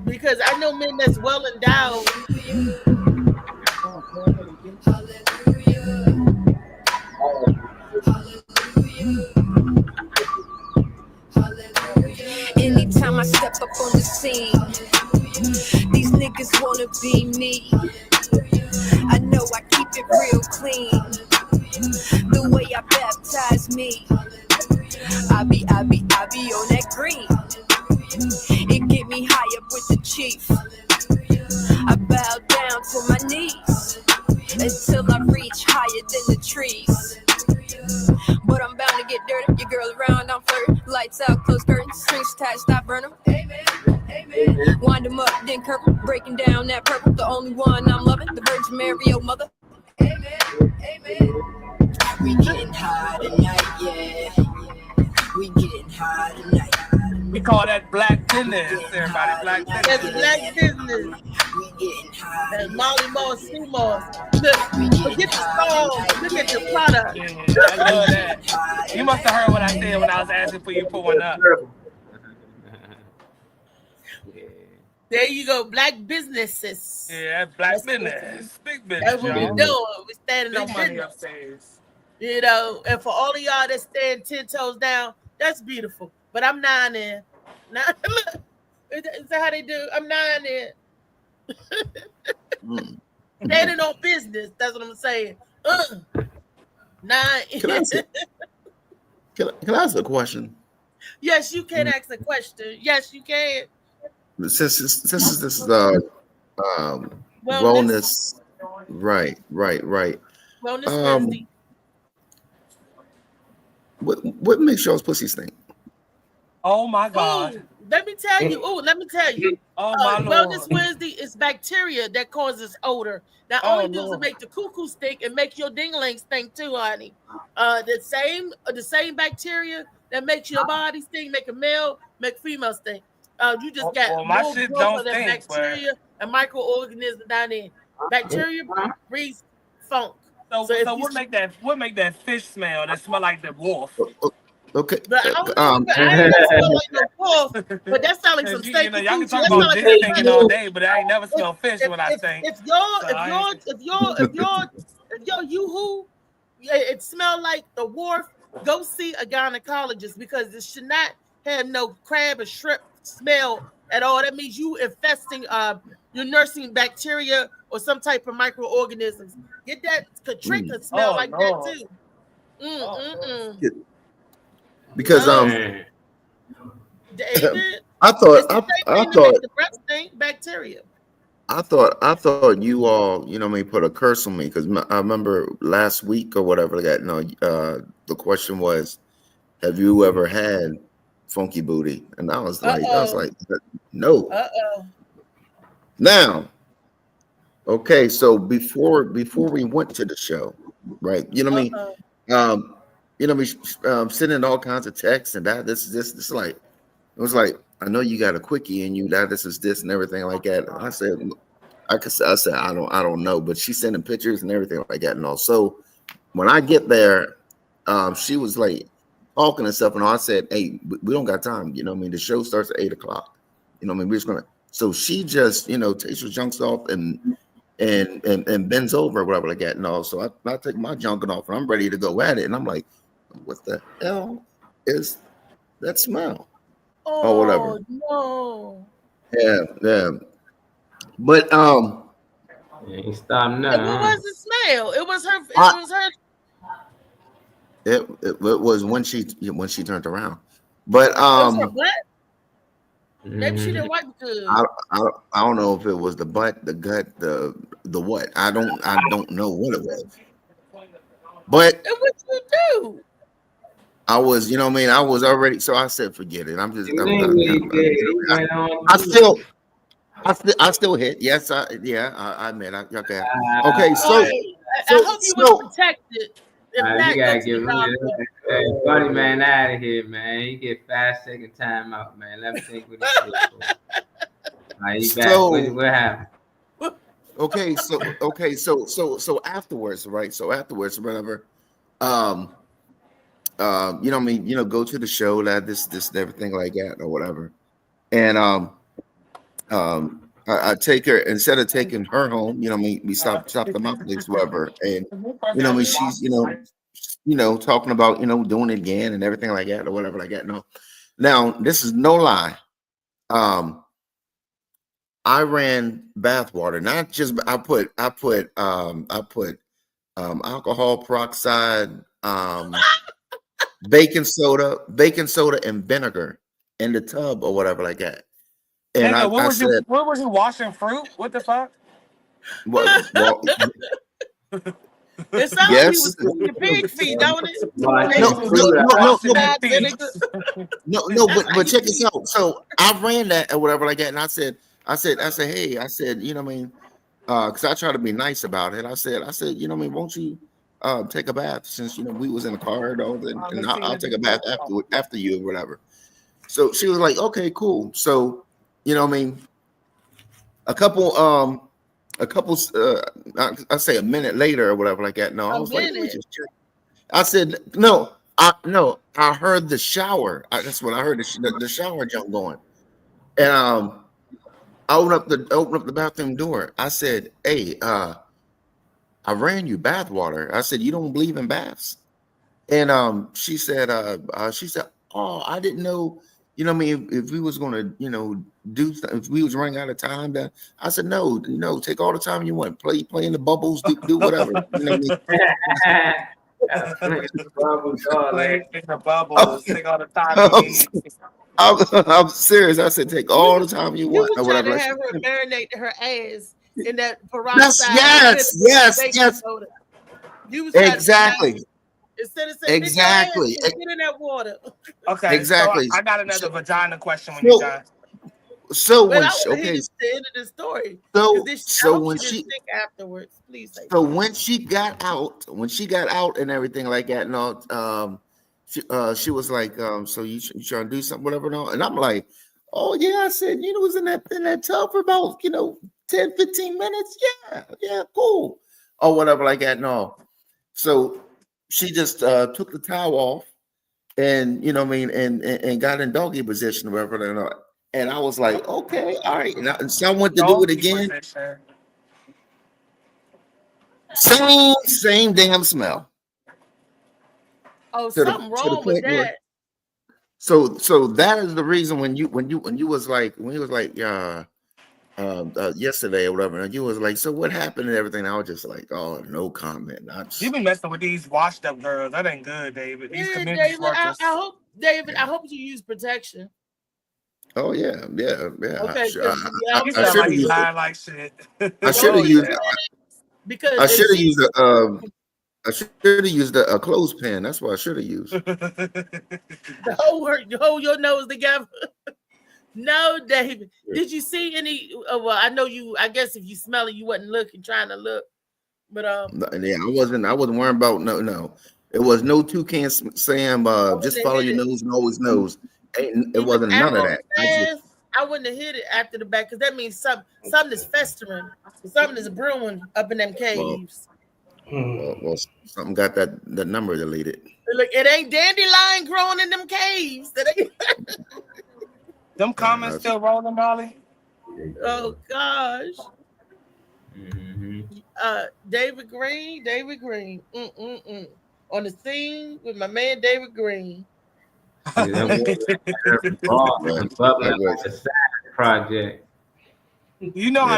Because I know men that's well endowed. Anytime I step up on the scene, these niggas wanna be me. I know I keep it real clean. The way I baptize me, I be on that green. It get me high up with the chief. I bow down to my knees until I reach higher than the trees. But I'm bound to get dirty. Your girl around, I'm flirting. Lights out, close curtains, strings attached, stop burning. Amen. Amen. Wind them up, then curve 'em, breaking down that purple. The only one I'm loving, the Virgin Mary, oh mother. Amen. Amen. We getting high tonight, yeah. We getting high tonight. We call that black business, everybody. Black business. That's black business. And Molly Moss, Sue Moss. Look, forget the song. Look at the product. Yeah, I love that. You must have heard what I said when I was asking for you to put one up. There you go, black businesses. Yeah, black business. Big business. That's what we're doing. We're standing Big on money business. upstairs. You know, and for all of y'all that stand 10 toes down, that's beautiful. But I'm 9 in. Look, is that how they do? I'm 9 in. Standing on business. That's what I'm saying. 9 in. Can I ask a question? Yes, you can ask a question. Yes, you can. This is wellness. Right. Wellness Wednesday. What makes y'all's pussy stink? Oh my God. Ooh, let me tell you. Oh my Lord. Wellness Wednesday is bacteria that causes odor. Not only does it make the cuckoo stink, it makes your ding-a-ling stink too, honey. The same bacteria that makes your body stink, make a male, make female stink. You just got my more shit growth don't of that stink, bacteria and microorganisms down there. Bacteria breeds funk. So what make that fish smell that smell like the wolf? Okay. But I don't know, I ain't never smell like no wolf, but that sounds like some steak. Y'all can talk about dick stinking all day, but I ain't never smell fish when I stink. If your yoo-hoo, it smell like the wharf, go see a gynecologist because it should not have no crab or shrimp smell at all. That means you infesting, you're nursing bacteria or some type of microorganisms. Get that Katrina smell like that too. Because David, I thought the breast stink, bacteria. I thought you all, put a curse on me because I remember last week or whatever that. The question was, have you ever had funky booty? And I was like, no. Now, okay, so before we went to the show, right? Sending all kinds of texts and that. This like, it was like, I know you got a quickie in you. That this is this and everything like that. And I said, I don't know, but she's sending pictures and everything like that. And all. So when I get there, she was like talking and stuff, and I said, "Hey, we don't got time. The show starts at 8:00. We're just gonna." So she just, takes her junks off and bends over or whatever like that. And all. So I take my junking off and I'm ready to go at it. And I'm like, what the hell is that smell? Or whatever. No. Yeah. But stop now. And what was the smell? It was her. It was when she turned around. But maybe she didn't wipe good. I don't know if it was the butt, the gut, the what. I don't know what it was. But and what you do? I was, I was already. So I said, forget it. I'm just. I still hit. Yes, I admit. Okay. Okay. So I hope you were protected. In fact, you gotta that's get rid of that. Hey, Buddy Man out of here, man. You get 5-second time out, man. Let me think what he said. All right, you back. What happened? Okay, so afterwards, right? So afterwards, whatever, you know what I mean, go to the show, that this and everything like that or whatever. And I take her, instead of taking her home, you know what I mean, we stopped at my place, whatever. And you know what I mean, she's talking about doing it again and everything like that or whatever like that. No, now this is no lie. I ran bathwater, not just I put alcohol peroxide, baking soda and vinegar in the tub or whatever like that. And Nigga, what was you washing fruit? What the fuck? Well, it sounds like he was cooking your pig feet, don't it? No, but check this out. So I ran that or whatever like that, and I said, hey, you know what I mean? Because I try to be nice about it. I said, you know what I mean? Won't you take a bath since we was in the car though, and I'll take a bath after you or whatever. So she was like, okay, cool. So you know what I mean? A couple I say a minute later or whatever like that. No, I was like, I said, no, I heard the shower. That's what I heard, the shower jump going. And I opened up the bathroom door. I said, hey, I ran you bath water. I said, you don't believe in baths? And she said, oh, I didn't know, you know what I mean, if we was gonna, do if we was running out of time. I said, no, take all the time you want. Play in the bubbles, do whatever. You know what I mean? Take all the time you need. I'm serious. I said, take all the time you want. You were trying to have her marinate her ass in that peroxide. Yes. You was exactly. Instead of saying, exactly. Get in that water. Okay. Exactly. So I got another vagina question when you're done. So when the end of the story. So when she think afterwards, please. So when she got out and everything like that, she was like, so you trying to do something, whatever, no? And I'm like, oh yeah, I said, was in that tub for about 10, 15 minutes. Yeah, cool. Or whatever like that. No. So she just took the towel off and and got in doggy position or whatever. And I was like, okay, all right. And so I went to do it again. Same damn smell. Oh, something wrong with that. So that is the reason when you was like yesterday or whatever, and you was like, so what happened and everything? I was just like, oh, no comment. You been messing with these washed up girls. That ain't good, David. These community David, workers. I hope you use protection. Oh yeah. Okay, I should have used. Because I should have used a clothespin. That's what I should have used. Hold your nose together. No, David. Did you see any? Well, I know you. I guess if you smell it, you wasn't trying to look. But yeah, I wasn't worrying about no. It was no toucan Sam. Just follow your nose and always knows. It wasn't none of that. I wouldn't have hit it after the back because that means something is festering, something is brewing up in them caves. Well, something got that number deleted. Look, it ain't dandelion growing in them caves. Them comments still rolling, Molly? Oh gosh. David Green. On the scene with my man David Green. Project. You know how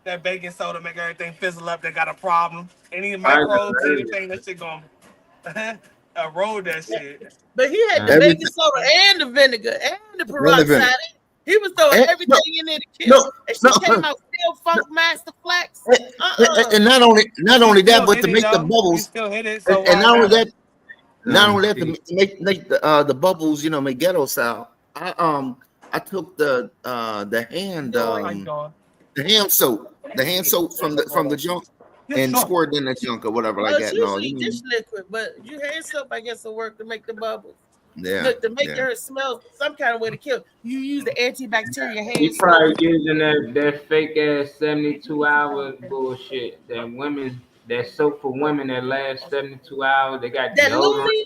that baking soda make everything fizzle up. They got a problem. Any microbes, anything that shit gonna erode that shit. But he had the baking soda and the vinegar and the peroxide. He was throwing everything in there to kill. And she came out still Funk Master Flex. And not only that, but to make the bubbles. Still hit it, and not only that, to make the bubbles, make ghetto style. I took the hand soap from the junk, and squirt in the junk or whatever like It's that. No, usually dish liquid, but you hand soap, I guess, will work to make the bubbles. Yeah. Look, to make her smell some kind of way to kill. You use the antibacterial hand You soap. probably using that fake ass 72 hours bullshit. That soap for women that lasts 72 hours. They got That deodorant. Lumi?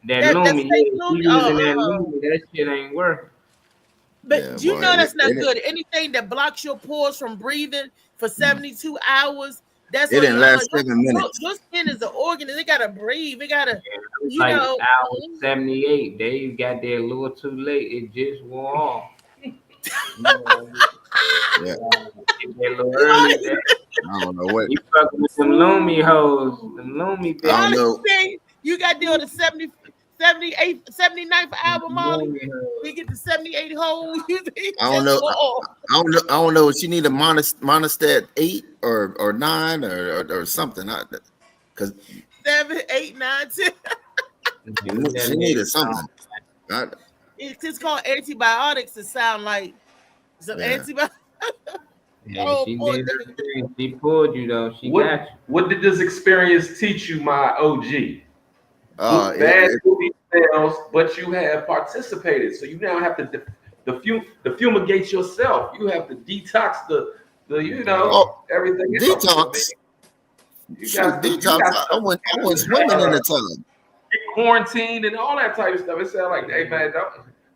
That Lumi, fake yeah. Lumi? You using that Lumi, that shit ain't working. But you know that's not good. Anything that blocks your pores from breathing for 72 hours, that's it didn't last 7 minutes. Your skin is an organ, and it gotta breathe. It gotta, you Like know. hour 78, they got there a little too late. It just wore off. Yeah. A little early there. I don't know what. You fucking with them Lumi hoes. Them Lumi things. I don't know. You got there on the 79th album, Molly. We get the 78 hole. I don't know. I don't know. She need a Monistat 8 or 9 or something. Because 7, 8, 9, 10. she needed something. It's called antibiotics. To sound like some antibiotics. Yeah, she pulled you though. She got you. What did this experience teach you, my OG? Bad movie sales, but you have participated, so you now have to fumigate yourself. You have to detox the everything. Detox. Detox. I went swimming in the tub. Get quarantined and all that type of stuff. It sounds like, hey man,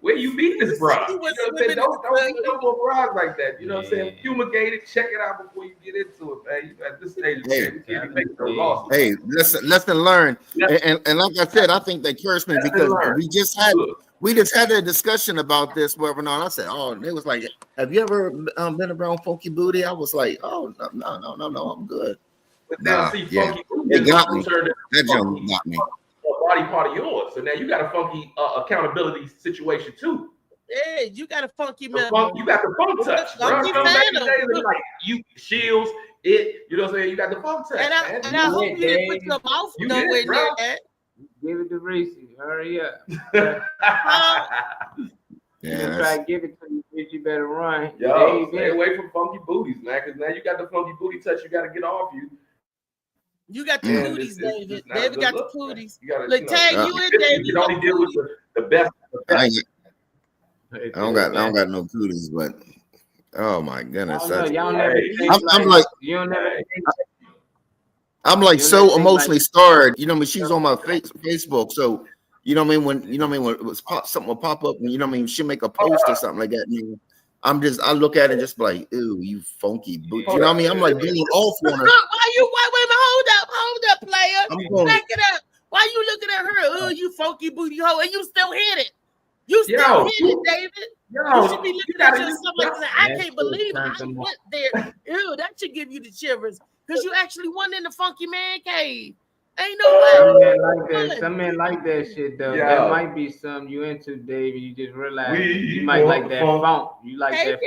where you meet this bra? You know what I'm saying? Don't go bras like that. You know what I'm saying? Fumigate it, check it out before you get into it, man. You at this stage, you can't make no loss. Hey, lesson learned. And like I said, I think they cursed me because we just had a discussion about this. Whatever. I said, oh, and it was like, have you ever been around Funky Booty? I was like, oh no, I'm good. Funky Booty, it got me. That jump got me. Body part of yours, so now you got a funky accountability situation too. Yeah, you got a funky man. You got the funk touch. Back in the day, like you Shields, you know what I'm saying? You got the funk touch. And I hope you didn't put your mouth nowhere near that. Give it to Reese. Hurry up. Yeah, try to give it to you, bitch. You better run. Yo, stay away from funky booties, man, because now you got the funky booty touch. You got to get off you. You got the cooties, David. David got the cooties. Look, tag you in, David. You can only deal with the best. I don't got no cooties, but oh my goodness, I'm like so emotionally scarred. You know, I mean, she's on my Facebook, so you know what I mean. When it was something will pop up, and you know what I mean, she'll make a post or something like that. And I look at it just like, ew, you funky boot. You know what I mean? I'm like being off on her. Hold up, player. Back it up. Why you looking at her? Oh, you funky booty hoe, and you still hit it. You still hit it, David. You should be looking at yourself like that. I can't believe I went there. Ew, that should give you the shivers because you actually went in the funky man cave. Ain't no way. Some men like that shit though. That might be something you into, David. You just realize you might like that funk. You like that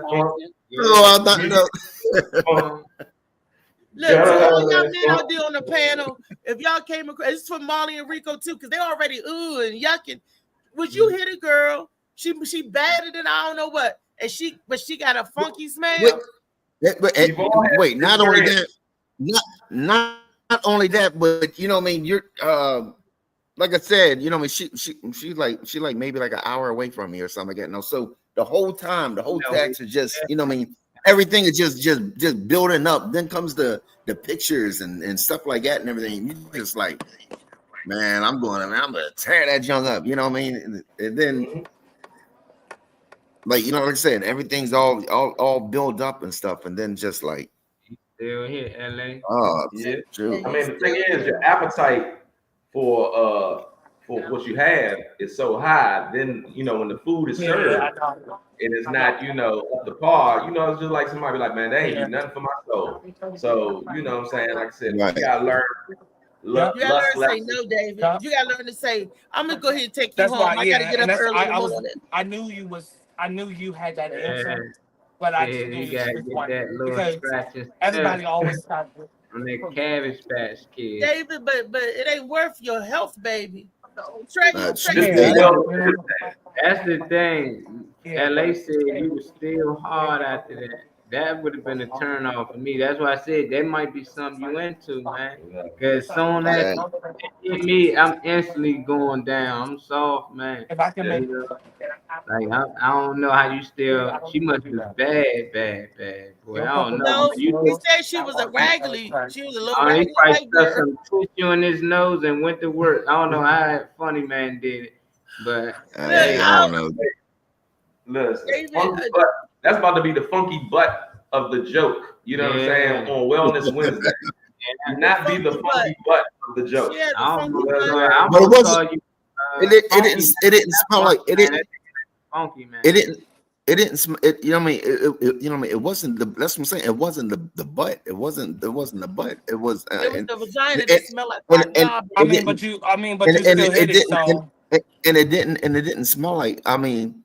funk. Oh, I thought Look, to all y'all men out there on the panel, if y'all came across, it's for Molly and Rico too, because they already and yucking. Would you hit a girl? She batted and I don't know what, and she got a funky smell. Wait, not only that, not only that, but you know what I mean. You're like I said, you know, I mean, she like maybe like an hour away from me or something like that. No, so the whole time, the whole text is just, you know what I mean. Everything is just building up. Then comes the pictures and stuff like that and everything. You just like, man, I'm gonna tear that junk up. You know what I mean? And then, like, you know, like I said, everything's all built up and stuff. And then just like, still here, LA. Oh, yeah. True. I mean, the thing is, your appetite for what you have is so high. Then you know when the food is served. And it's not, you know, up to par. You know, it's just like somebody be like, man, they ain't do nothing for my soul. So, you know what I'm saying? Like I said, you gotta learn. You gotta learn to say no, David. You gotta learn to say, I'm gonna go ahead and take you home. I gotta get up early in the morning. I knew you had that answer, but I just knew you got that little scratches. Everybody always talks on that Cabbage Patch Kid. David, but it ain't worth your health, baby. That's the thing. LA said he was still hard after that. that would have been a turn off for me. That's why I said that might be something you into, man. Because soon as it hit me, I'm instantly going down. I'm soft, man. If I can make Like I don't know how you still. She must be bad. Boy, I don't know. No, he said she was a raggedy. She was a little He raggedy probably white stuck girl. some tissue in his nose and went to work. I don't know how that funny man did it, but I don't know. Listen, David, funky butt. That's about to be the funky butt of the joke. You know what I'm saying? On Wellness Wednesday. Do not be the funky butt of the joke. Yeah, the I'm funky gonna- butt. I'm But it gonna wasn't. call you, It didn't smell like it didn't. funky man. It didn't. It didn't. You know what I mean? You know what I mean? It wasn't the. That's what I'm saying. It wasn't the butt. It wasn't the butt. It was. It was And, the vagina that smelled like and, hot I knob. mean, but you still hit it. So and it didn't smell like. I mean,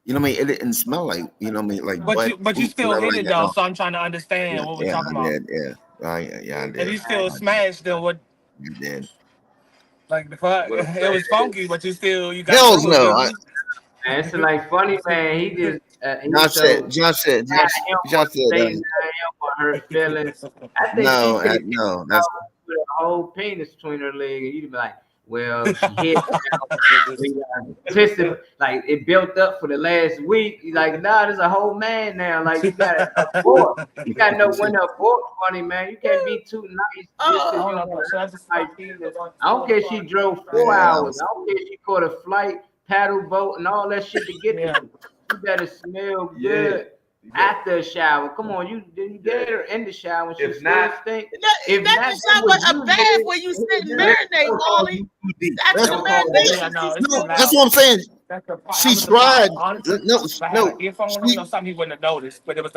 you know what I mean? It didn't smell like. You know what I mean? Like. but you still hit it though. So I'm trying to understand what we're talking about. I did. If you still smashed, then what? You did. Like the fuck? It was funky, but you got. Hells no. Man, it's like funny man. He just Josh said. Her feelings. I think No, she no, that's put a whole penis between her leg, and you'd be like, "Well, she hit." Like it built up for the last week. He's like, "Nah, there's a whole man now. Like you got to abort. You got to know when to abort, funny man. You can't be too nice. I don't care if she drove 4 hours. I don't care if she caught a flight, paddle boat, and all that shit to get there. You better smell good after a shower. Come on, you get her in the shower when she If not, stink. If that's not a bath where you sit and marinate, Wally. That's the marination. That's what I'm saying. She tried. No, If I want to know something, he wouldn't have noticed. But it was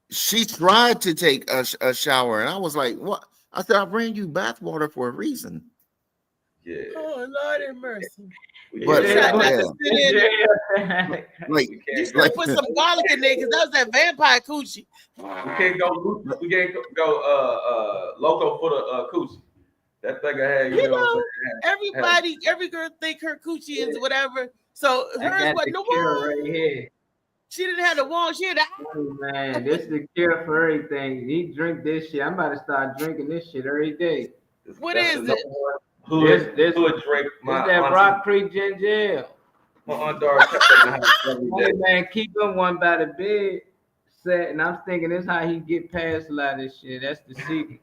she tried to take a shower, and I was like, "What?" I said, "I bring you bath water for a reason." Yeah. Oh Lord have mercy. But Like you should put some garlic in there because that was that vampire coochie. We can't go. We can't go. Loco for the coochie. That thing I had. You know what I'm saying? Everybody, every girl think her coochie is whatever. So hers wasn't the wall. Right here. She didn't have the wall. She had the. Oh, man, this is the cure for everything. He drink this shit. I'm about to start drinking this shit every day. What is it? Hood drink. It's that Rock Creek ginger ale. My aunt Dora kept that in the house every day. Man, keep him one by the bed set, and I'm thinking this how he get past a lot of this shit. That's the secret.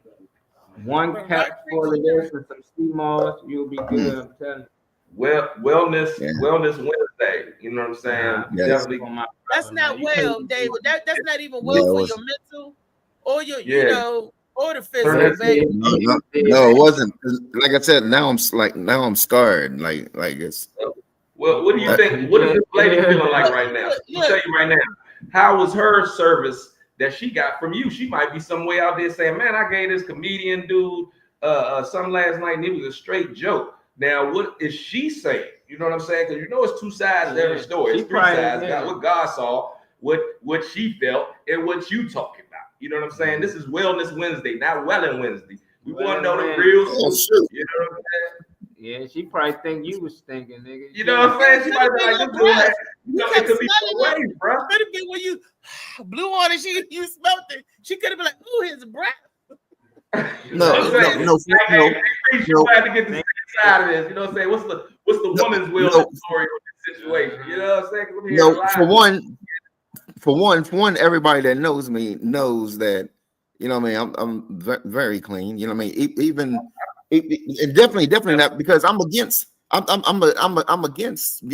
One cup full of this and some sea moss, you'll be good. I'm telling you. Wellness Wednesday. You know what I'm saying? Definitely. That's not well, David. That's not even well for your mental or your, you know, or the physical, baby. No, it wasn't. Like I said, now I'm scarred. Like it's. Well, what do you think? What is this lady feeling like right now? I'll tell you right now. How was her service that she got from you? She might be some way out there saying, "Man, I gave this comedian dude some last night, and it was a straight joke." Now, what is she saying? You know what I'm saying? Because you know it's two sides to every story. It's three sides. Got what God saw, what she felt, and what you talking about. You know what I'm saying? This is Wellness Wednesday, not Welling Wednesday. We want to know the real truth. You know what I'm saying? Yeah, she probably think you was thinking, nigga. You know what I'm saying? She might be like, "This dude, it could be both ways, bro." Could have been when you blew on it. You smelled it. She could have been like, "Ooh, his breath." No. You had to get the same side of this. You know what I'm saying? What's the woman's wellness story of this situation? You know what I'm saying? For one, everybody that knows me knows that, you know what I mean, I'm very clean. You know what I mean? Even definitely not, because I'm against, you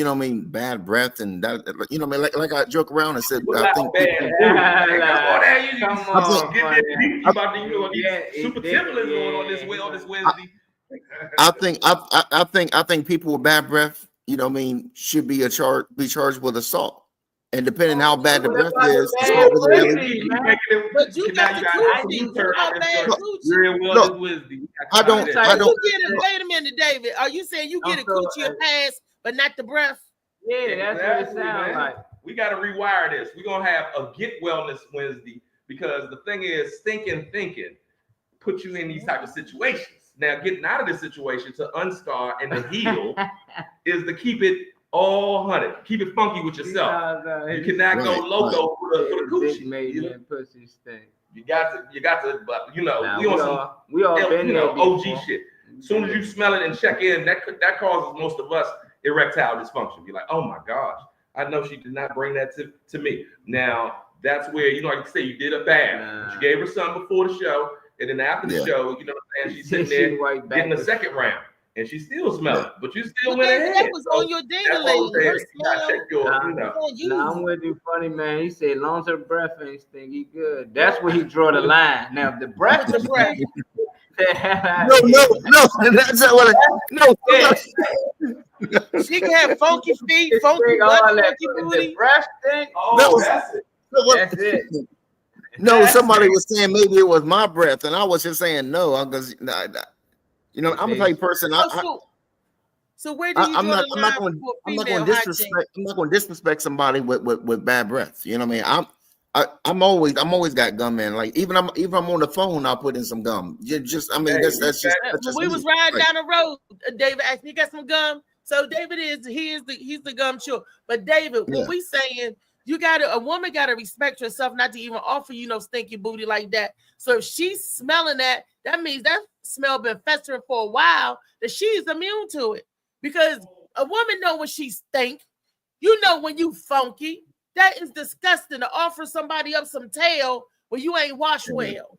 know what I mean, bad breath and that, you know what I mean, like I joke around and said, I think I think people with bad breath, you know what I mean, should be charged with assault. And depending how bad the breath is, but you got the coochie. How bad coochie? I don't. Wait a minute, David. Are you saying you get a coochie a pass, but not the breath? Yeah, that's what it sounds like. We got to rewire this. We're gonna have a Get Wellness Wednesday, because the thing is, thinking put you in these type of situations. Now, getting out of this situation to unscar and to heal is to keep it all 100. Keep it funky with yourself. You cannot go loco for the coochie. Pussy stink. You got to, but you know, Nah, we all been there OG shit. As soon as you smell it and check in, that causes most of us erectile dysfunction. You're like, oh my gosh, I know she did not bring that to me. Now that's where, you know, like you say, you did a bath. You gave her some before the show, and then after the show, you know what I'm saying, she's sitting there getting the second round. And she still smells it, but you still went ahead. That was on your ding-a-ling. I'm with you, funny man. He said, as long as her breath ain't stink, he good. That's where he draw the line. Now, if the breath is stink, no, that's not what no. She can have funky feet, funky butt, funky booty. The breath stink. Oh, that's it. No, somebody was saying maybe it was my breath, and I was just saying no, because you know, I'm the type of person. So where do you I'm not going to disrespect somebody with bad breath. You know what I mean? I'm always got gum, man. Like even I'm on the phone, I'll put in some gum. That's just. When we was riding down the road, David asked me, "You got some gum?" So David he's the gum chewer. But David, when we saying a woman gotta respect herself, not to even offer you no stinky booty like that. So if she's smelling that means that smell been festering for a while, that she's immune to it. Because a woman know when she stink, you know when you funky. That is disgusting to offer somebody up some tail when you ain't washed well.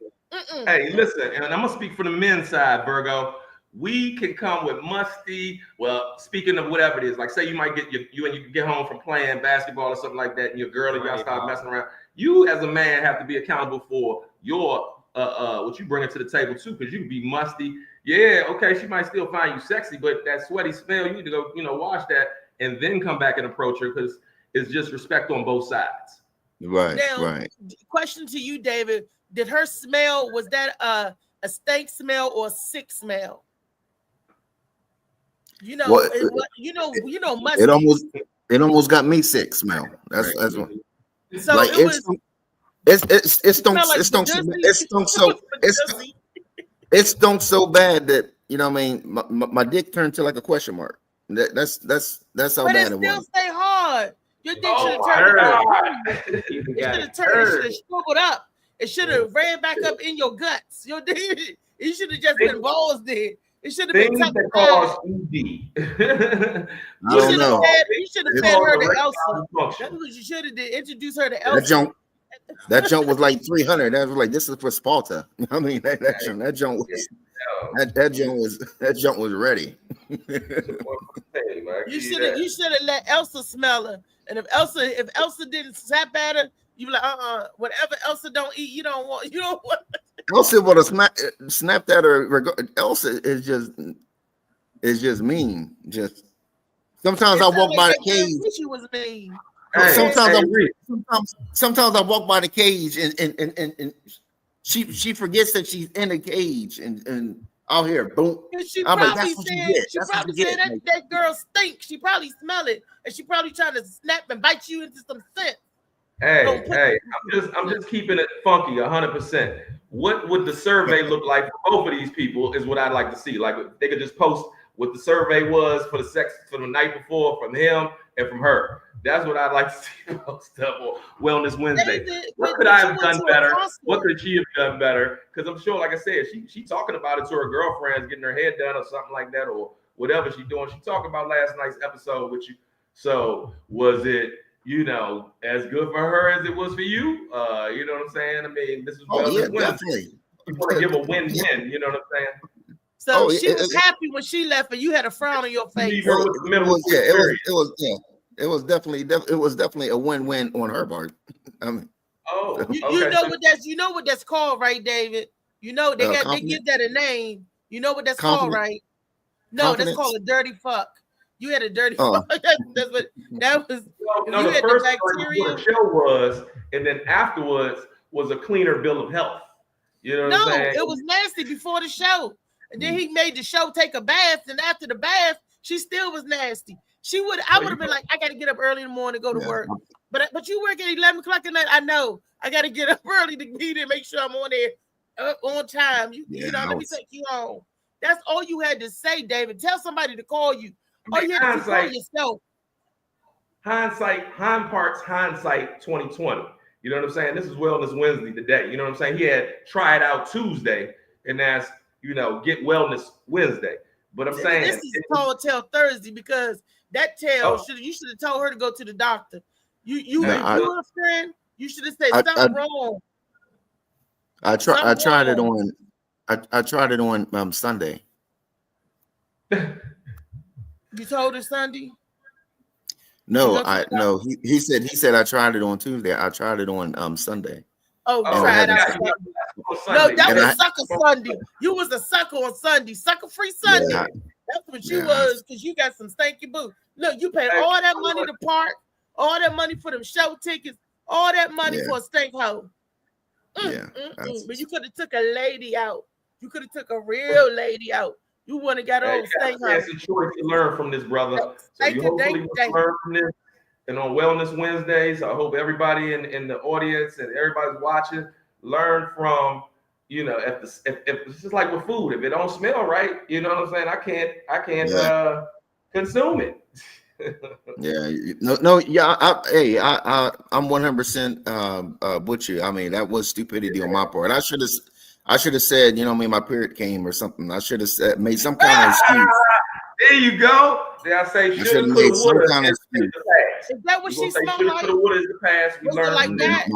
Hey, listen, and I'm gonna speak for the men's side, Virgo. We can come with musty. Well, speaking of whatever it is, like say you might get you get home from playing basketball or something like that, and your girl and y'all start messing around. You as a man have to be accountable for your what you bring to the table too, because you can be musty. Yeah, okay, she might still find you sexy, but that sweaty smell, you need to go, wash that and then come back and approach her, because it's just respect on both sides. Right. Now, right. Question to you, David: did her smell, was that a stank smell or a sick smell? Musty. It almost got me sick. Smell. That's what. So like it stunk so bad that my dick turned to like a question mark. That's how bad it was. But it still stay hard. Your dick should have turned. It should have struggled up. It should have ran back up in your guts. Your dick. It should have just been balls there. It should have been things that cause ED. You should have fed her to Elsa. That's what you should have did. Introduce her to Elsa. That junk was like 300. That was like, this is for Sparta. I mean, that junk was ready. You should have let Elsa smell her. And if Elsa didn't snap at her, you be like, whatever Elsa don't eat, you don't want. Elsa would have snapped at her. Elsa is just mean. Just sometimes I walk by the cage. She was mean. Sometimes I walk by the cage and she forgets that she's in a cage and out here, boom. She probably said that girl stinks. She probably smell it, and she probably trying to snap and bite you into some scent. Hey, I'm just keeping it funky 100%. What would the survey look like for both of these people is what I'd like to see. Like they could just post what the survey was for the night before from him and from her. That's what I'd like to see most of Wellness Wednesday. What could I have done better? What could she have done better? Because I'm sure, like I said, she talking about it to her girlfriends, getting her head done or something like that, or whatever she's doing. She talked about last night's episode with you. So was it, as good for her as it was for you? You know what I'm saying? I mean, this is Wellness Wednesday. You want to give a win-win, you know what I'm saying? So she was happy when she left, and you had a frown on your face. It was definitely a win-win on her part. I mean, you know what that's called, right, David? You know they give that a name. You know what that's called, right? No, that's called a dirty fuck. You had a dirty fuck. That's what that was. No, the first part of the show was, and then afterwards was a cleaner bill of health. You know what I'm saying? It was nasty before the show. And then he made the show take a bath, and after the bath, she still was nasty. I would have been like, I got to get up early in the morning to go to work. But you work at 11 o'clock at night. I know. I got to get up early to be there, make sure I'm on there on time. Let me take you home. That's all you had to say, David. Tell somebody to call you. All you had to call yourself. hindsight 2020. You know what I'm saying? This is Wellness Wednesday today. You know what I'm saying? He had tried out Tuesday, and that's, you know, get Wellness Wednesday. But I'm saying this is Tall Tale Thursday, because that tail you should have told her to go to the doctor. You were a friend. You should have said something wrong. I tried it on Sunday. You told her Sunday? No, he said I tried it on Tuesday. I tried it on Sunday. Oh, you tried out Sunday. No, that was sucker Sunday. You was a sucker on Sunday, sucker free Sunday. Yeah. That's what you was, because you got some stanky boots. Look, you paid all that money to park, all that money for them show tickets, all that money for a stank hoe. But you could have took a lady out. You could have took a real lady out. You want to get her old stank hoe. That's a choice to learn from this, brother. So you hopefully learn from this. And on Wellness Wednesdays, I hope everybody in the audience and everybody's watching learn from, you know, if it's just like with food, if it don't smell right, you know what I'm saying? I can't consume it. I'm 100% with you. I mean, that was stupidity on my part. I should have said, you know, my period came or something. I should have made some kind of excuse. There you go. Did I say should have made some kind of excuse? Is that what she smelled like? The past. We learned like that.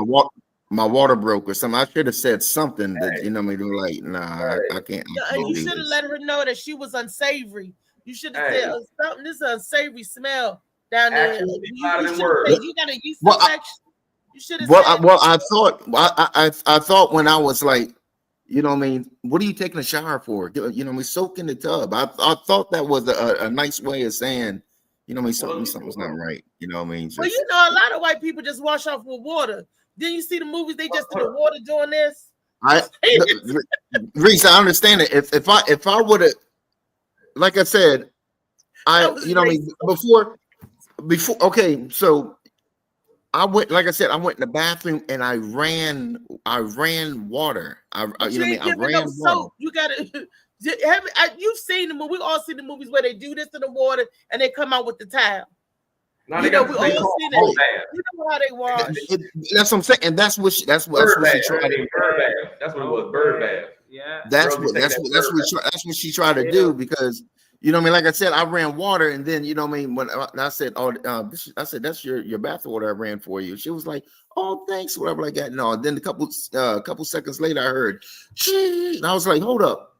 My water broke or something. I should have said something that, you know, me like, nah, I can't. You should have let her know that she was unsavory. You should have said something. This is an unsavory smell down there. You got a yeast infection. You should have said. Well, I thought when I was like, you know what I mean? What are you taking a shower for? You know, soak in the tub. I thought that was a nice way of saying, you know, something's not right. You know what I mean? Well, you know, a lot of white people just wash off with water. Then you see the movies, they just in the water doing this. Reese, I understand it. If I would have, like I said, you know what I mean, before. Okay, so I went in the bathroom and I ran water. I ran water. You gotta. You've seen the movie. We all seen the movies where they do this in the water and they come out with the towel. We all see that. You know how they wash. That's what I'm saying, and that's what she tried. That's what it was. Bird bath. Yeah. That's what she tried to do, because, you know what I mean? Like I said, I ran water, and then, you know what I mean, when I said, I said, that's your bath water I ran for you. She was like, oh, thanks, whatever like that. No, and then a couple seconds later, I heard, and I was like, hold up.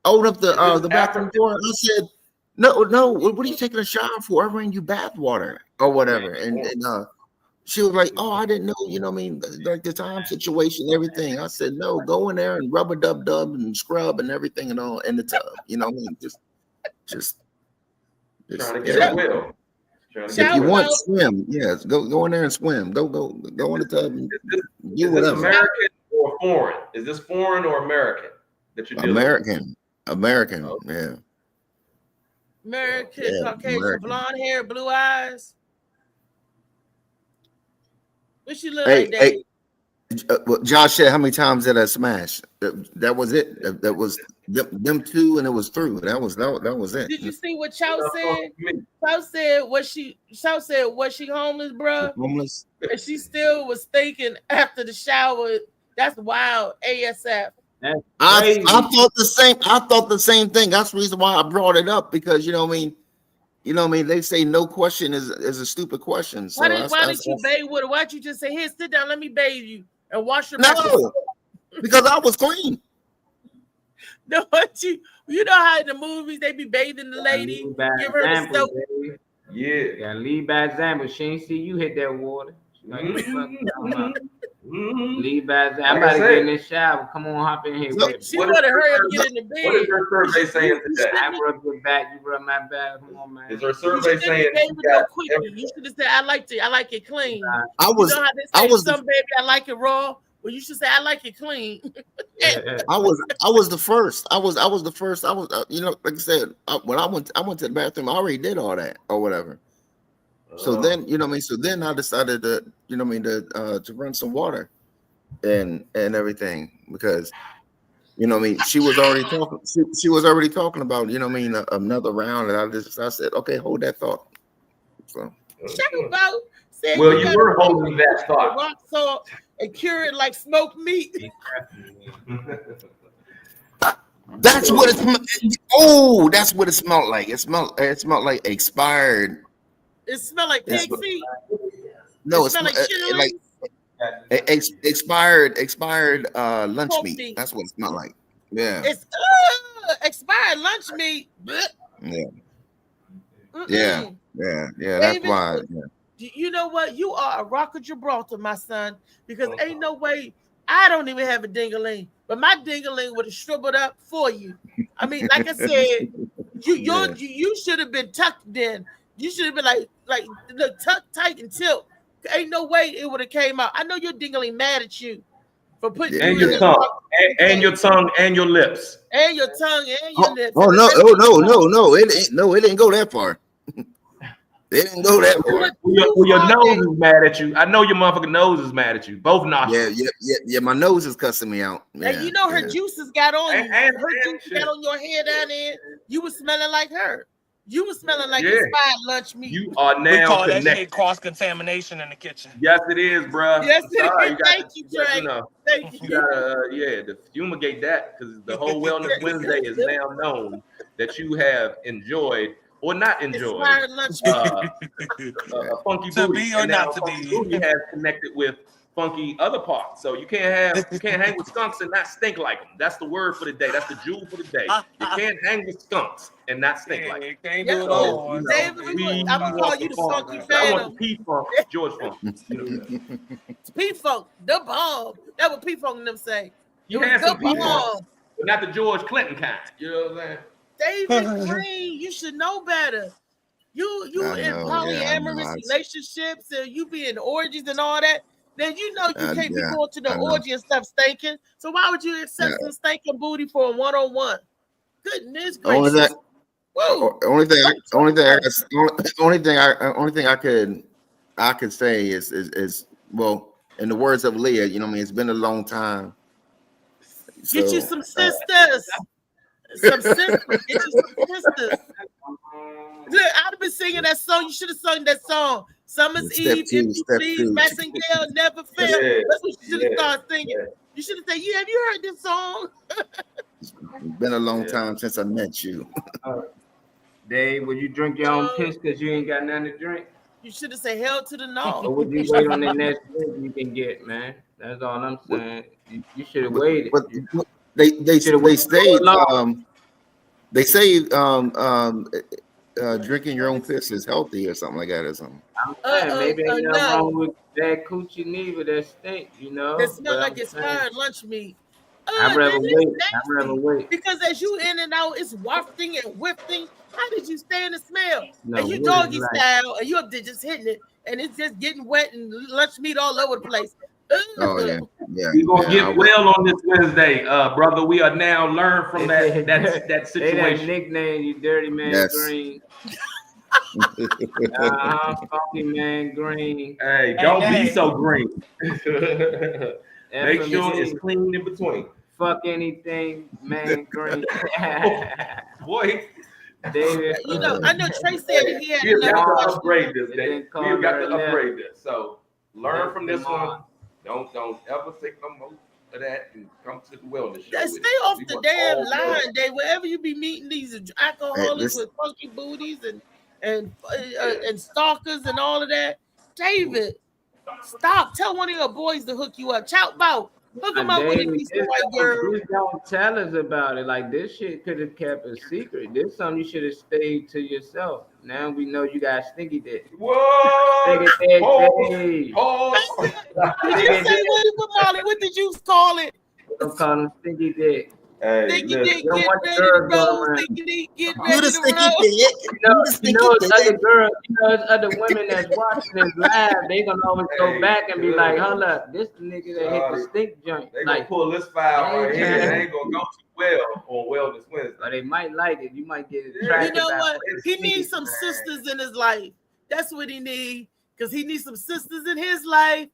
Open up the bathroom door. And I said, no, what are you taking a shower for? I ran you bath water or whatever. And she was like, oh, I didn't know, you know what I mean? Like the time situation, everything. I said, no, go in there and rub a dub and scrub and everything and all in the tub. You know what I mean? Just trying to get it well. If you want to swim, yes, go in there and swim. Go in the tub and do whatever. Is this American or foreign? Is this foreign or American that you're doing? American, yeah. American, Caucasian, blonde hair, blue eyes. What she look like, Dave? Josh said, how many times did I smash? That was it. That was them two, and it was through. That was it. Did you see what Chow said? Chow said was she homeless, bro? Homeless. And she still was thinking after the shower. That's wild. ASF. I thought the same thing. That's the reason why I brought it up, because you know what I mean, they say no question is a stupid question. So why did you bathe with her? Why'd you just say, here, sit down, let me bathe you and wash your because I was clean. No, you know how in the movies they be bathing the lady, give her the soap. Yeah, gotta lead by example. She ain't see you hit that water. Lead by example. I'm about to get in this shower. Come on, hop in here. She would have hurry up and get in the bed. What is her survey saying today? I rub your back, you rub my back. Come on, man. Is her survey saying you should have said, I like it clean. You know how they say some baby I like it raw? Well, you should say I like it clean. I was the first. I was the first. I was you know, like I said, when I went to the bathroom, I already did all that or whatever. So then, you know what I mean? So then I decided to, you know what I mean, to run some water and everything, because, you know what I mean, she was already talking about, you know what I mean, another round, and I said, okay, hold that thought. So Showboat said Well, you you gotta were take holding that thought. rock salt and cure it like smoked meat. That's what it smelled. Oh, that's what it smelled like. It smelled like expired. It smelled like That's pig what- feet. No, It it's smell like chili. expired lunch Pork meat. meat. That's what it smelled like. Yeah. It's expired lunch meat. Blech. Yeah. Mm-mm. Yeah. That's David, why. Yeah. You know what? You are a rock of Gibraltar, my son, because ain't no way. I don't even have a ding-a-ling, but my ding-a-ling would have shriveled up for you. I mean, like I said, you should have been tucked in. You should have been like look tucked tight and tilt. Ain't no way it would have came out. I know your ding-a-ling mad at you for putting And you your in tongue, and your tongue, and your lips. and your tongue and your lips. Oh no! It didn't go that far. They didn't go that far. Well, your nose is mad at you. I know your motherfucking nose is mad at you. Both nostrils. Yeah. My nose is cussing me out. And Yeah, you know her juices got on you. And Her juices got on your hair down there. You was smelling like her. You was smelling like Yeah. expired lunch meat. You are We now call that connected. shit cross contamination in the kitchen. Yes, it is, bro. Yes, it Sorry, is. you gotta- Thank you, Trey. You know, Thank you you. gotta, to fumigate that, because the whole Wellness Wednesday is now known that you have enjoyed or not enjoyed Expired lunch meat. a funky To booty. be or And now not to funky be. booty has connected with funky other parts. So you can't hang with skunks and not stink like them. That's the word for the day. That's the jewel for the day. You can't hang with skunks and not stink like them. You can't Yeah, do it all. You know, David, I'm gonna call you the funky I phantom. want the P-Funk, George Funk. It's P-Funk, the bomb. That's what P-Funk and them say. You It had was some the P-Funk, bomb. but not the George Clinton kind. You know what I'm saying? David Green, you should know better. You I in know, polyamorous I know. relationships and you be in orgies and all that. Then you know you can't be yeah, going to the I know. orgy and stuff stinking. So why would you accept some stinking booty for a one-on-one? Goodness Only gracious. that. Whoa. Only thing I could say is well, in the words of Leah, you know what I mean, it's been a long time. Get you So, some sisters. Some sisters. Get you some sisters. Look, I'd have been singing that song. You should have sung that song. Summer's Step Eve, two, if you step please, two. Massingale never fail. Yeah, That's what you should have yeah, started singing. You should have said, have you heard this song? it's been a long time since I met you. Dave, would you drink your own piss because you ain't got nothing to drink? You should have said hell to the no. Or would you wait on the next drink you can get, man? That's all I'm saying. You should have waited. But they say drinking your own piss is healthy or something like that or something. I'm saying maybe ain't nothing wrong with that coochie neither that stink, you know. That smell But like I'm expired saying, lunch meat. I'd rather that is wait. nasty. I'd rather wait. Because as you in and out, it's wafting and whiffing. How did you stand the smell? No, and you what is doggy like- style, and you up there just hitting it, and it's just getting wet and lunch meat all over the place. Oh yeah. We're gonna get well on this Wednesday, brother. We are now learn from that They that situation. nickname you Dirty Man Yes. Green. Funky Man Green. Hey, don't be so green. Make FMG. sure it's clean in between. Fuck anything, Man Green. Boy, David. You know, I know Trey said that he had we have got another to question. upgrade this, It Dave. didn't call We have got her to that. upgrade this. So learn from this Come on. one. Don't ever think no more of that and come to the wellness show. Yeah, with stay it. off We the want damn all line, wellness. Dave. Wherever you be meeting these alcoholics with funky booties and stalkers and all of that, David, stop. Tell one of your boys to hook you up. Chow bout. Hook them up with a David, decent white girl. Just don't tell us about it. Like this shit could have kept a secret. This something you should have stayed to yourself. Now we know you got stinky dick. Whoa! Stinky dick, Pause. Dave. Pause. Did you say what, Molly? What did you call it? Don't call him stinky dick. Hey, Stinky listen. dick, You don't get want ready to girls going roll. around. Stinky dick, get You ready the to sticky roll. dick. You know, it's other girls, it's other women that's watching this live. They gonna always Hey, go back and be good. like, hold up, this the nigga that hit the Sorry. stink joint. They gonna Like, pull this file right here. Yeah. They ain't gonna go too well on Wellness Wednesday. or they might like it. You might get You attracted. know by what? it. He needs some sisters in his life. That's what he needs. Because he needs some sisters in his life.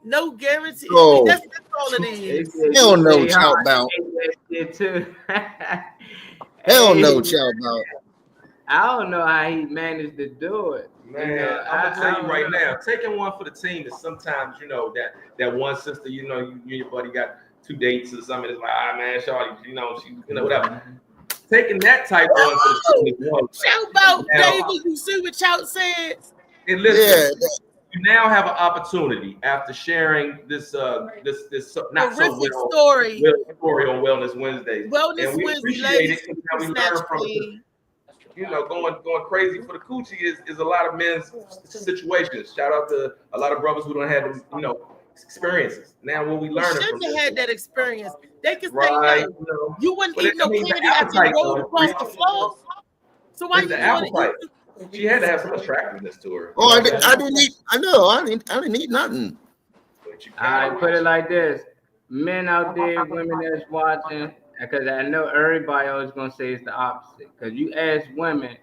No guarantee. Oh. That's all it is. You don't know Chow Bout. Too. Hell no, Hey, Chow Bout. I don't know how he managed to do it. Man, You know, I'm gonna tell you right know. now, taking one for the team is sometimes, that one sister, you and your buddy got 2 dates or something. It's like, man, Shawty, she, whatever. Taking that type one for the team is one. Showboat, David, you see what Chow said? And listen, you now have an opportunity after sharing this not so well story on Wellness Wednesdays. Wellness and we Wednesday, appreciate ladies, it because we learn from it. Going crazy for the coochie is a lot of men's situations. Shout out to a lot of brothers who don't have experiences. Now what we learn from shouldn't have had that experience. They could say right, no. You wouldn't but eat no the candy after you appetite, rolled though, across the floor. So why it's you the want appetite. She had to have some attractiveness to her. Oh, I didn't eat. I know. I didn't eat nothing. I put it like this: men out there, women that's watching, because I know everybody always gonna say it's the opposite. Because you ask women,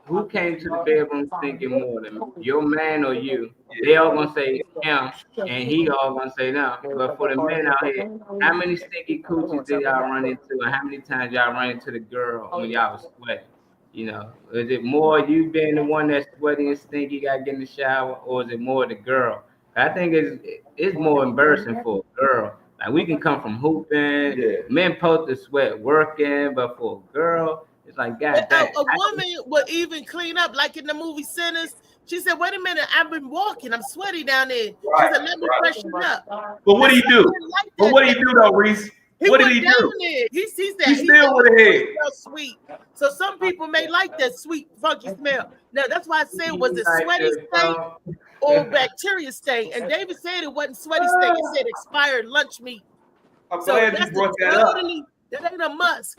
who came to the bedroom thinking more than your man or you? They all gonna say him, and he all gonna say them. But for the men out here, how many stinky coochies did y'all run into, and how many times y'all run into the girl when y'all was sweating? Is it more you being the one that's sweaty and stinky, got to get in the shower, or is it more the girl? I think it's more embarrassing for a girl. Like, we can come from hooping, men supposed to sweat working, but for a girl, it's like, God damn. A woman would even clean up, like in the movie Sinners. She said, "Wait a minute, I've been walking. I'm sweaty down there." She said, "Let me freshen up." But what do you do? But what do you do though, Reese? What did he do? He said he still would have had. Sweet. So some people may like that sweet, funky smell. Now that's why I said, was it sweaty stain or bacteria stain? And David said it wasn't sweaty stain. It said expired lunch meat. I'm glad you brought that up. That ain't a must.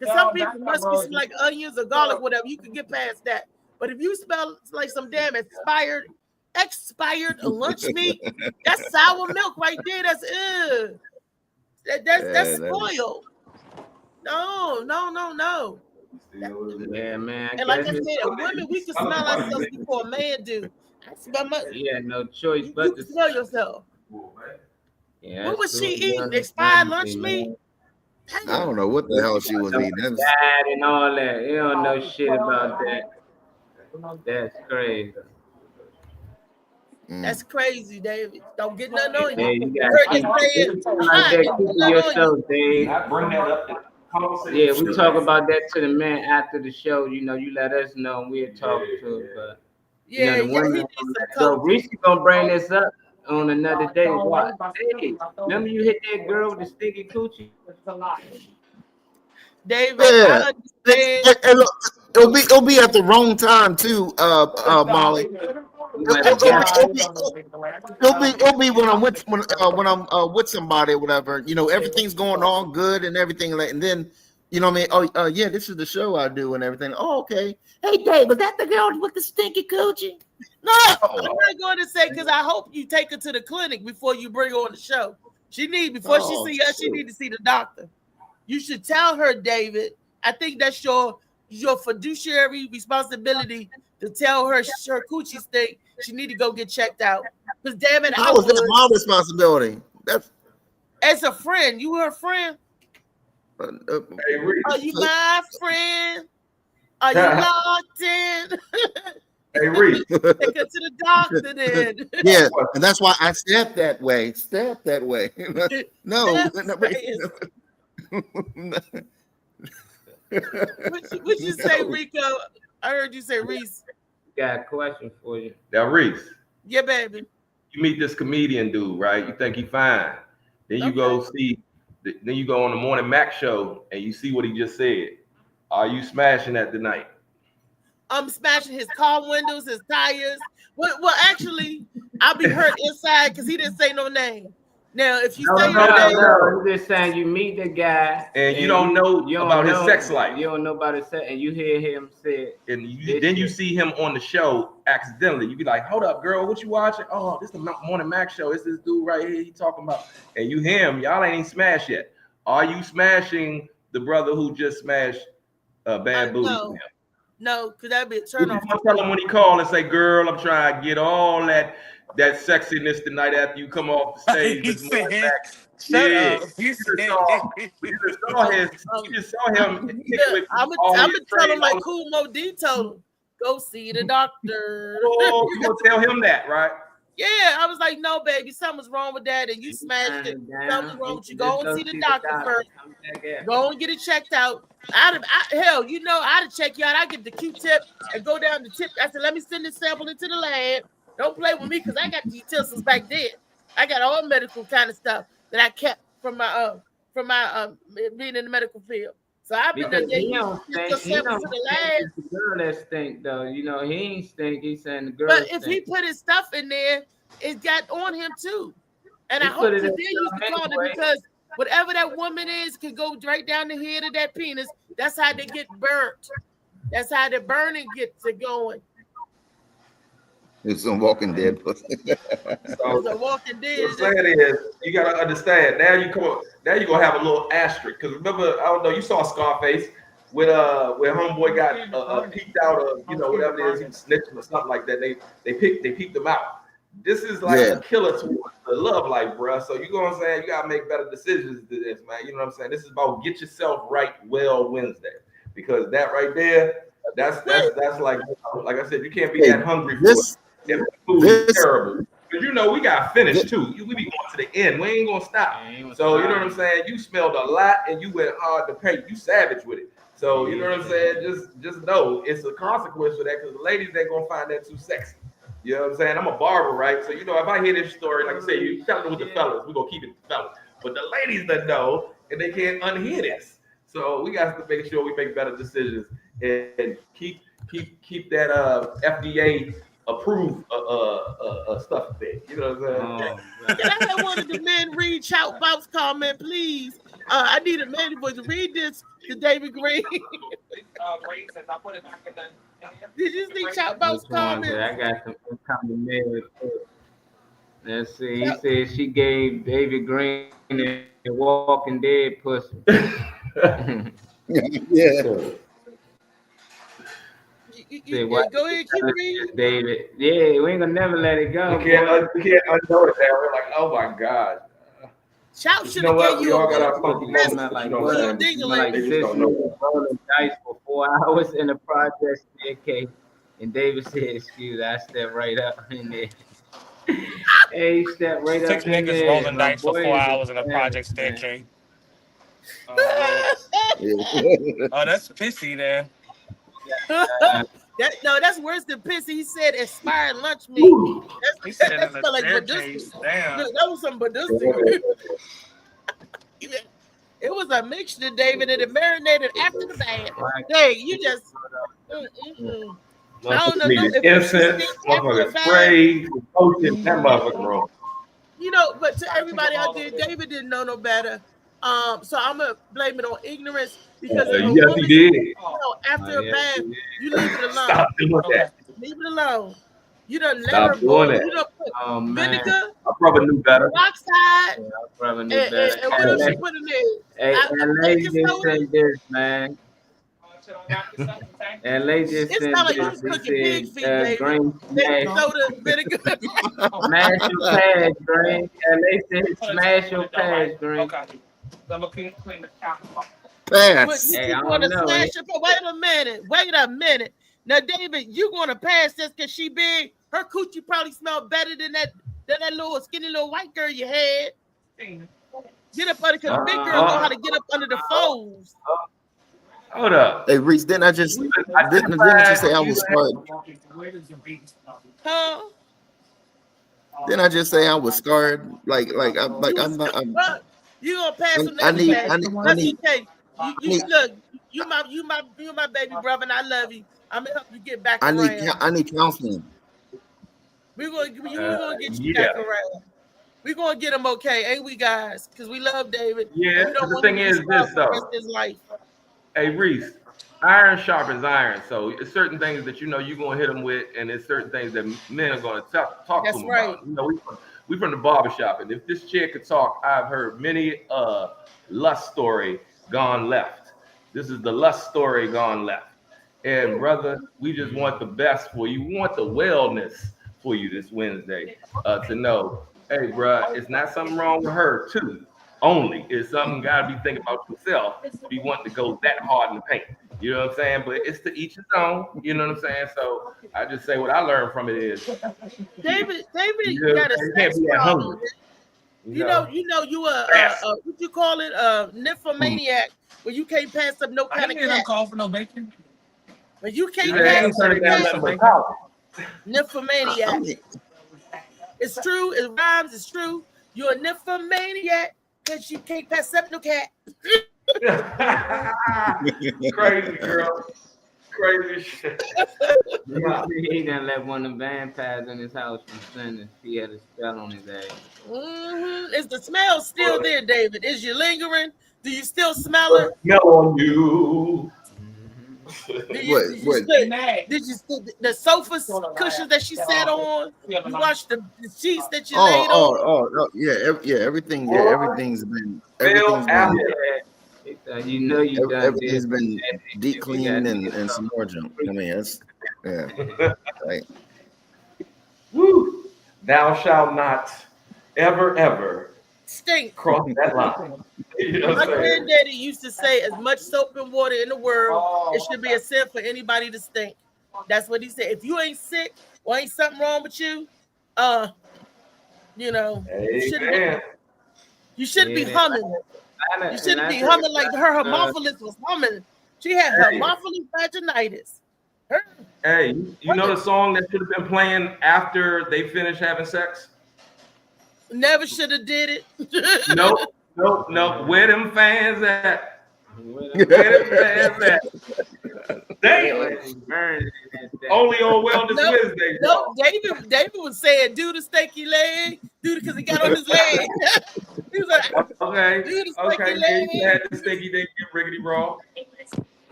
Because some people must be some like onions or garlic, whatever. You can get past that. But if you smell like some damn expired lunch meat, that's sour milk right there. That's that's spoiled. No. Yeah, man. And like I said, women, we can smell ourselves before a man do. I smell my. Yeah, no choice but to smell yourself. Yeah. What was she eating? Expired lunch meat? I don't know what the hell she was eating. Dad and all that. You don't know shit about that. That's crazy. That's crazy, David. Don't get nothing on you. Yeah, you got yourself, Dave. Bring that up. Yeah, we talk about that to the men after the show. You let us know, and we'll talk to it. But the women. So Reese gonna bring this up on another day. What? Hey, remember you hit that girl with the sticky coochie? David, yeah. And look, it'll be at the wrong time too, Molly. It'll be when I'm with somebody or whatever. Everything's going on good and everything, and then what I mean. Oh, yeah, this is the show I do and everything. Oh, okay. Hey, Dave, was that the girl with the stinky coochie? No, I'm not going to say, because I hope you take her to the clinic before you bring her on the show. She need she see us. She need to see the doctor. You should tell her, David. I think that's your fiduciary responsibility to tell her her coochie stink. She need to go get checked out. Because damn it, how is that my responsibility? That's as a friend. You her friend? Hey, are you my friend? Are you locked in? Hey, Reese. Take her to the doctor then. Yeah, and that's why I step that way. Step that way. No. What you say, Rico? I heard you say Reese. Got a question for you. Now, Reese. Yeah, baby. You meet this comedian dude, right? You think he fine. Then you go on the Morning Mac show and you see what he just said. Are you smashing that tonight? I'm smashing his car windows, his tires. Well, actually, I'll be hurt inside because he didn't say no name. Now, if you say your name, I'm just saying you meet the guy and you don't know about his sex life. You don't know about his sex, and you hear him say, and then you see him on the show accidentally. You be like, "Hold up, girl, what you watching? Oh, this is the Morning Mac show. It's this dude right here. He talking about." And you hear him. Y'all ain't smashed yet. Are you smashing the brother who just smashed Bad Booty? No, because that'd be a turn off. Tell him when he call and say, "Girl, I'm trying to get all that sexiness tonight after you come off the stage." Shut up. You just saw him. I'm gonna tell him like Kumo D told him, go see the doctor. Oh, you gonna tell him that, right? Yeah, I was like, no, baby, something's wrong with that, and you smashed it. Something's wrong with you. Go and see the doctor first. Go and get it checked out. Hell, you know, I'd check you out. I get the Q-tip and go down the tip. I said, let me send this sample into the lab. Don't play with me because I got the utensils back then. I got all medical kind of stuff that I kept from my being in the medical field. So I've been there. He don't stink. He don't stink. It's the girl that stink though. You know, he ain't stink. He's saying the girl. But if he put his stuff in there, it got on him too. And I hope he did use the condom because whatever that woman is can go right down the head of that penis. That's how they get burnt. That's how the burning gets it going. It's some Walking Dead. So, it's a Walking Dead. What I'm saying is, you gotta understand. Now you gonna have a little asterisk because remember, I don't know. You saw Scarface where homeboy got peeked out of whatever it is, he was snitching or something like that. They peeked him out. This is like a killer towards the love life, bro. So you know what I'm saying? You gotta make better decisions to this, man. You know what I'm saying? This is about get yourself right well Wednesday because that right there, that's like I said, you can't be that hungry for it. If the food is terrible. Because we got finished too. We be going to the end. We ain't gonna stop. So you know what I'm saying? You smelled a lot and you went hard to pay. You savage with it. So you know what I'm saying? Just know it's a consequence for that because the ladies ain't gonna find that too sexy. You know what I'm saying? I'm a barber, right? So if I hear this story, like I say, you tell it with the fellas, we're gonna keep it with the fellas. But the ladies that know and they can't unhear this. So we got to make sure we make better decisions and keep that FDA approved stuff there. You know what I'm saying? Can I have one of the men read Shout Bout's comment, please? I need a man voice to read this to David Green. Did you see Shout Bout's comment? I got some comment. Let's see. He said she gave David Green a Walking Dead pussy. Yeah. Go ahead, keep reading. David. Yeah, we ain't gonna never let it go. We can't unknow it now. We're like, oh my God. Shout should have gave you all got our funky moments. Like rolling dice for 4 hours in the project staircase. And David said, excuse, I stepped right up in there. Hey, he stepped right up in there. 6 niggas rolling dice for 4 hours in a project staircase. Oh, that's pissy then. That's worse than pissy. He said expired lunch meat. He said that smelled like Badooski. Damn. That was some Badooski. It was a mixture, David, and it marinated after the bath. Hey, you just I don't know. Incense, motherfucker spray, potion, that motherfucker wrong. But to everybody out there, David didn't know no better. So I'm gonna blame it on ignorance because yes, he did. After a bath, you leave it alone. Stop doing that. Leave it alone. You done Stop doing that. You done put vinegar. I probably knew better. Peroxide. I probably knew better. And what else you put in there? Hey, LA just said this, man. LA just said this. He said, Green soda, vinegar. Smash your pads, Green. LA said, smash your pads, Green. Okay. I'm gonna clean the couch. Pass. Hey, I don't know. Wait a minute. Now, David, you gonna pass this because she big? Her coochie probably smelled better than that little skinny little white girl you had. Get up under because big girl know how to get up under the folds. Hold up. Hey, Reese, didn't I just say I was scarred? Huh? Didn't I just say I was scarred? Like I'm not. You gonna pass him? I need. Look, you my baby brother, and I love you. I'm gonna help you get back around. I need counseling. We're gonna get you back around. We're gonna get him okay, ain't we, guys? Because we love David. Yeah. The thing is this though. His life. Hey Reese, iron sharpens iron. So it's certain things that you're gonna hit them with, and it's certain things that men are gonna talk to them about. We from the barbershop, and if this chick could talk, I've heard many lust story gone left. This is the lust story gone left. And brother, we just want the best for you. We want the wellness for you this Wednesday to know, hey, bro, it's not something wrong with her too. only is something you gotta be thinking about yourself. Be wanting to go that hard in the paint. You know what I'm saying? But it's to each his own. You know what I'm saying? So I just say what I learned from it is David you got a can't sex be that problem. hungry. You know, you a what you call it, nymphomaniac, where you can't pass up no kind of cat. Call for no bacon. When you can't Yeah, pass turn it down up nothing but power. nymphomaniac. It's true. It rhymes. It's true. You're a nymphomaniac because you can't pass up no cat. Crazy girl. Crazy shit. He done let one of the vampires in his house from Sunday. He had a spell on his ass. Is the smell still there, David? Is you lingering? Do you still smell it? Smell on you. Did you the sofa cushions that she sat on? You washed the sheets that you laid on? Yeah, everything's been you know you done everything's been deep cleaned and some more junk. I mean, that's right. Woo! Thou shalt not ever stink cross that line. You know My granddaddy used to say, as much soap and water in the world, it should be a sin for anybody to stink. That's what he said. If you ain't sick or ain't something wrong with you, you know, you shouldn't be humming. You shouldn't be humming like her Haemophilus was humming. She had Haemophilus vaginitis. Hey, you know the song that should have been playing after they finished having sex? Never should have did it. Nope. Where them fans at? Where them fans at? Damn. Only on Wellness Wednesday. No, David was saying, do the stanky leg, because he got on his leg. He was like, okay, do the stanky leg. You had the stinky leg, get riggedy raw.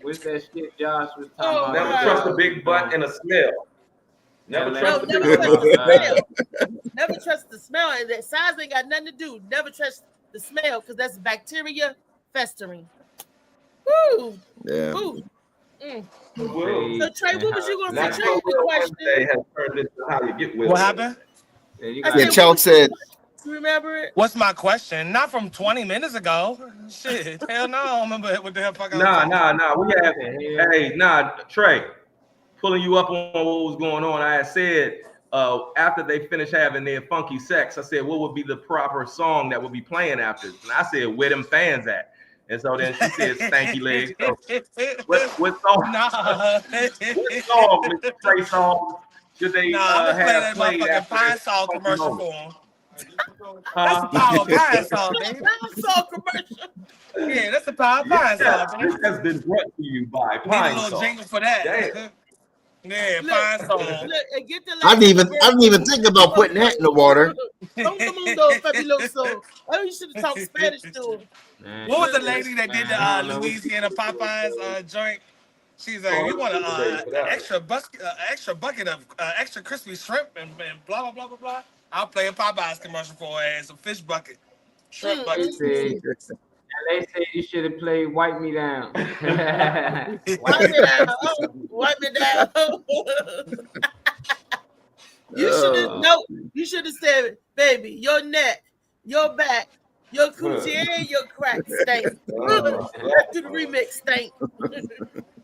What's that shit Josh was talking about? Never trust a big butt and a smell. Never trust the smell. Never trust the smell. And that size ain't got nothing to do. Never trust the smell because that's bacteria festering. Woo! Yeah. Woo. So Trey, what was you gonna say? Trey, the question. Has turned into how you get with what happened? Yeah, Chuck said. Remember it? What's my question? Not from 20 minutes ago. Shit, hell no, I don't remember what the hell fuck I was Nah. Trey, pulling you up on what was going on. I had said after they finished having their funky sex, I said, what would be the proper song that would be playing after? And I said, where them fans at? And so then she said, stanky legs. So what song? Nah. What song, Mr. Trey song, should they have played that Pine Sol commercial for them? That's the power of Pine Sol, baby. Pine Sol commercial. Yeah, that's the power of Pine Sol. This has been brought to you by Pine Sol. Need a little jingle for that. Damn. Yeah, Pine Sol. I didn't even think about putting that in the water. Oh, you should have talked Spanish to him. What was the lady that did the Louisiana Popeyes joint? She's like, you want an extra bucket of extra crispy shrimp and blah blah blah blah blah. I'll play a Popeyes commercial for her as a fish bucket, shrimp bucket. They say you should have played "Wipe Me Down." Wipe me down. Wipe me down. You should have said, baby, your neck, your back, your coochie, and your crack stank. Let's do the remix stank.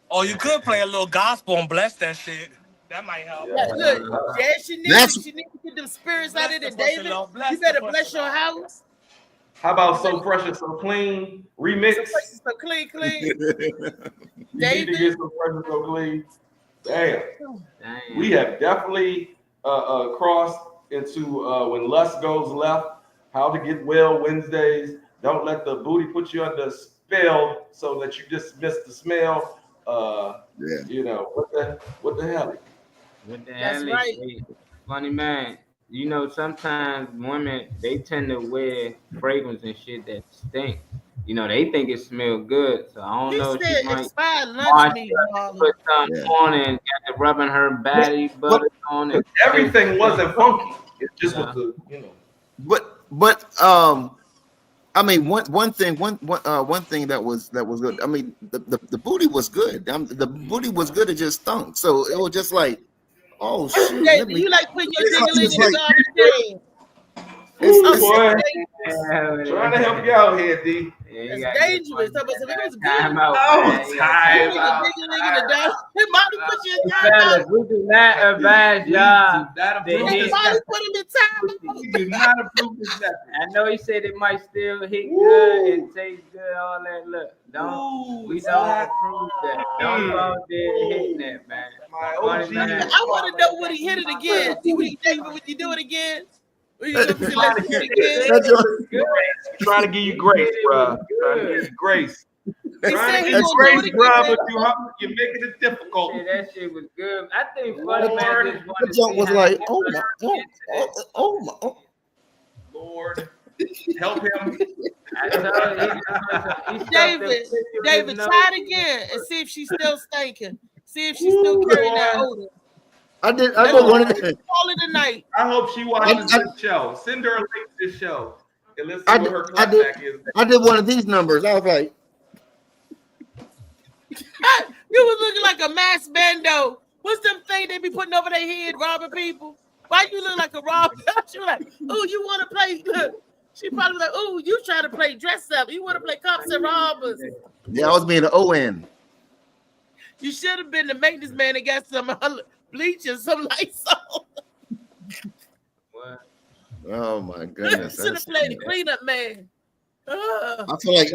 Oh, you could play a little gospel and bless that shit. That might help. Look, she needs to get them spirits out of it, David. You better bless your house. How about So Fresh and So Clean remix? So Fresh and So Clean. You need to get So Fresh and So Clean. Damn. We have definitely crossed into when lust goes left. How to get well Wednesdays. Don't let the booty put you under a spell so that you just miss the smell. You know what the hell? That's right. Funny man. You know, sometimes women, they tend to wear fragrance and shit that stink. You know, they think it smells good. So I don't know. She might put something on and got the rubbing her body butter on it. Everything wasn't funky. It just was the, you know. But I mean, one thing that was good. I mean, the booty was good. The booty was good. It just stunk. So it was just like, oh shit. You like putting your dingling in the garbage can. Ooh, boy. dangerous. Trying to help you out here, D. It's dangerous. So, but if it was good, Time out. Oh, man. time out. It might have put you in time Fellas, out. we do not advise y'all. Not to approve hit- this Somebody put him in time out. We do not approve this method. I know he said it might still hit good and taste good, all that. Look, we don't approve that. Don't go out there hitting that, man. My OG. I want to know when he hit it again. See what he think when you do it again. When you do it again. Trying to give you grace, bro. Trying to give you grace. He Trying said to he give you gonna grace, do it bro, again. but you're making it difficult. Yeah, that shit was good. I think Funny Man just The wanted joke to was see how like, he oh my, oh my, oh. Lord, help him. I told you, he David, try it again and see if she's still stinking. See if she's still carrying that odor. I did one of them. Call it a night. I hope she watches this show. Send her a link to this show. And let's see I what did- her I did- clapback is. I did one of these numbers. I was like, You was looking like a mass bando. What's them thing they be putting over their head, robbing people? Why you look like a robber? She was like, oh, you want to play? She probably was like, oh, you trying to play dress up. You want to play cops and robbers. yeah, I was being an ON. You should have been the maintenance man and got some bleach and some lights on. Oh my goodness. Should have played the cleanup man. I feel like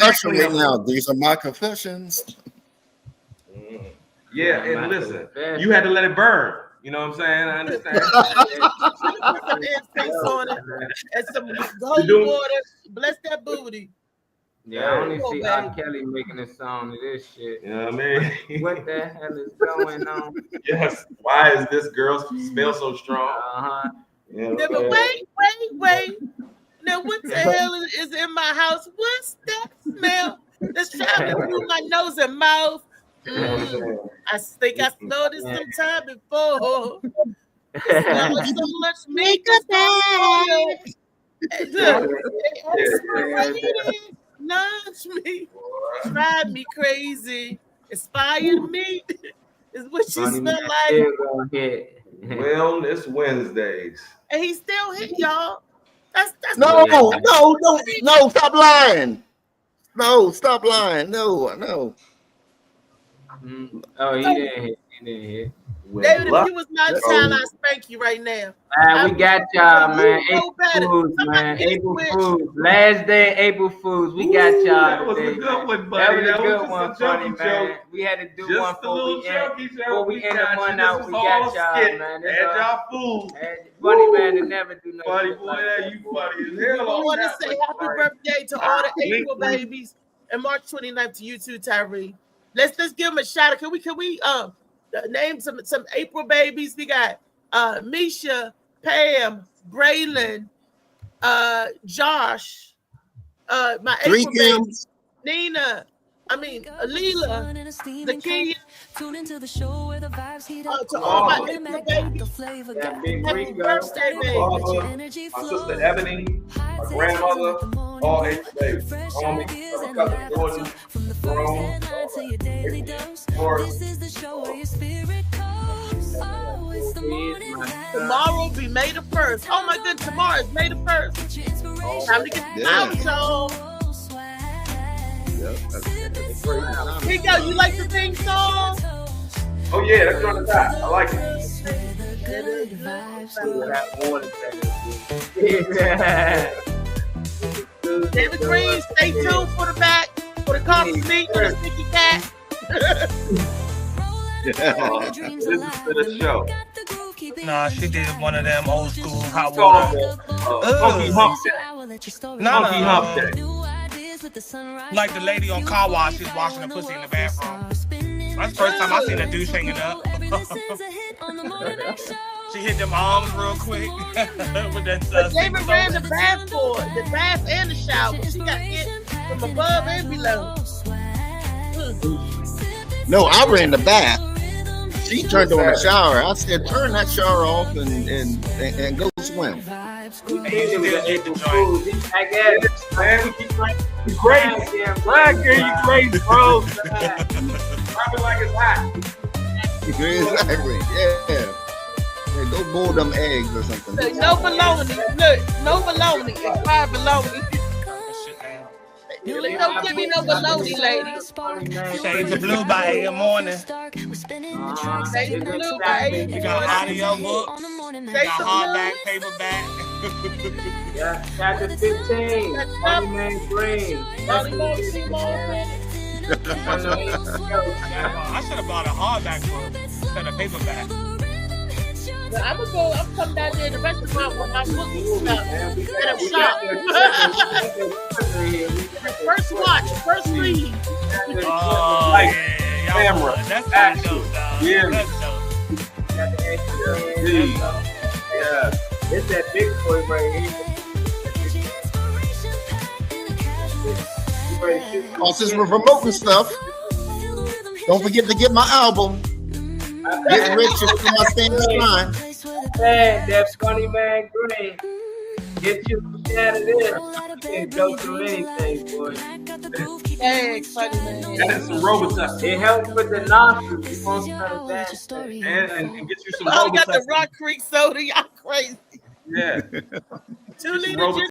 Usher right now. These are my confessions. Yeah, and listen, you had to let it burn. You know what I'm saying? I understand. Put some incense on it and some holy water. Bless that booty. Yeah, I only see R. Kelly making a song of this shit. You know what I mean? What the hell is going on? Yes. Why is this girl smell so strong? Uh-huh. Yeah, Yeah, but wait. Now, what the hell is in my house? What's that smell that's traveling through my nose and mouth? I think I smelled this sometime before. It smells like so much makeup Nudge me, drive me crazy, inspired me. Is what you Funny smell Man like. still gonna hit. Wellness Wednesdays. And he still hit y'all. That's No, stop lying. No, stop lying. No. Oh, he didn't hit. David, if you was my child, I'd spank you right now. We got y'all, man. know better. April Fools, man. April Fools. Last day, April Fools. We got y'all. That was today, a good man. one, buddy. That was a good just one, a funny jokey man. joke. We had to do Just one a little before we end the got month you. out. This We was got all y'all, skit. man. Had y'all fooled. Funny man to never do nothing. Buddy, boy, you funny as hell. I want to say happy birthday to all the Link, April babies and March 29th to you too, Tyree. Let's give them a shout out. Can we name some April babies? We got Misha, Pam, Braylon, Josh, my Three April babies, Kims. Nina. Leela, Zakiya. Tune into the show where the vibes heat up. To all my April babies. Happy birthday, baby. My sister Ebony, my grandmother, all April babies. Homie, my cousin Jordan, Jerome, This is the show where your spirit goes. Oh, it's the morning. Tomorrow will be May the 1st. Oh my goodness, tomorrow is May the 1st. Time to get out, y'all. Here you go. You like the theme song? Oh yeah, that's on the top. I like it. David Green, stay tuned for the back for the coffee meet with the sticky cat. This is for the show. Nah, she did one of them old school hot water. Funky Hump Day. Nah, Funky Hump Day. Like the lady on Car Wash, she's washing her pussy in the bathroom. That's the first time I seen a douche hanging up. She hit them arms real quick. With that, But David ran the bath for it, the bath and the shower. She got hit from above and below. No, I ran the bath. She turned on the shower. I said, turn that shower off and go swim. Man, we keep you crazy. Black girl, you crazy, bro. Drop it like it's hot. Exactly. Yeah. Go boil them eggs or something. Look, no bologna. Look, no bologna. Expired bologna. Please don't give me no bologna, lady. Shades of blue by 8 in the morning. Shades of blue by 8. You got audio book. You got hardback, paperback. Yeah, chapter 15. Funny Man Green. I should have bought a hardback book instead of paperback. I'm coming down there the rest of my book and stuff at a shop. First watch, first read. Oh, Like, yeah. camera, That's action. dope, dog. Yeah. That's dope. Yeah. It's that big boy right here. Oh, since we're promoting stuff, don't forget to get my album. Get rich and my stand line. Hey, that Funny Man Green. Get you some out of this. You can't go through anything, boy. Hey, funny man. That is some Robitussin. It helps with the nostrils. You won't smell that. And get you some I got the Robitussin. Rock Creek soda. Y'all crazy. Yeah. 2 liters.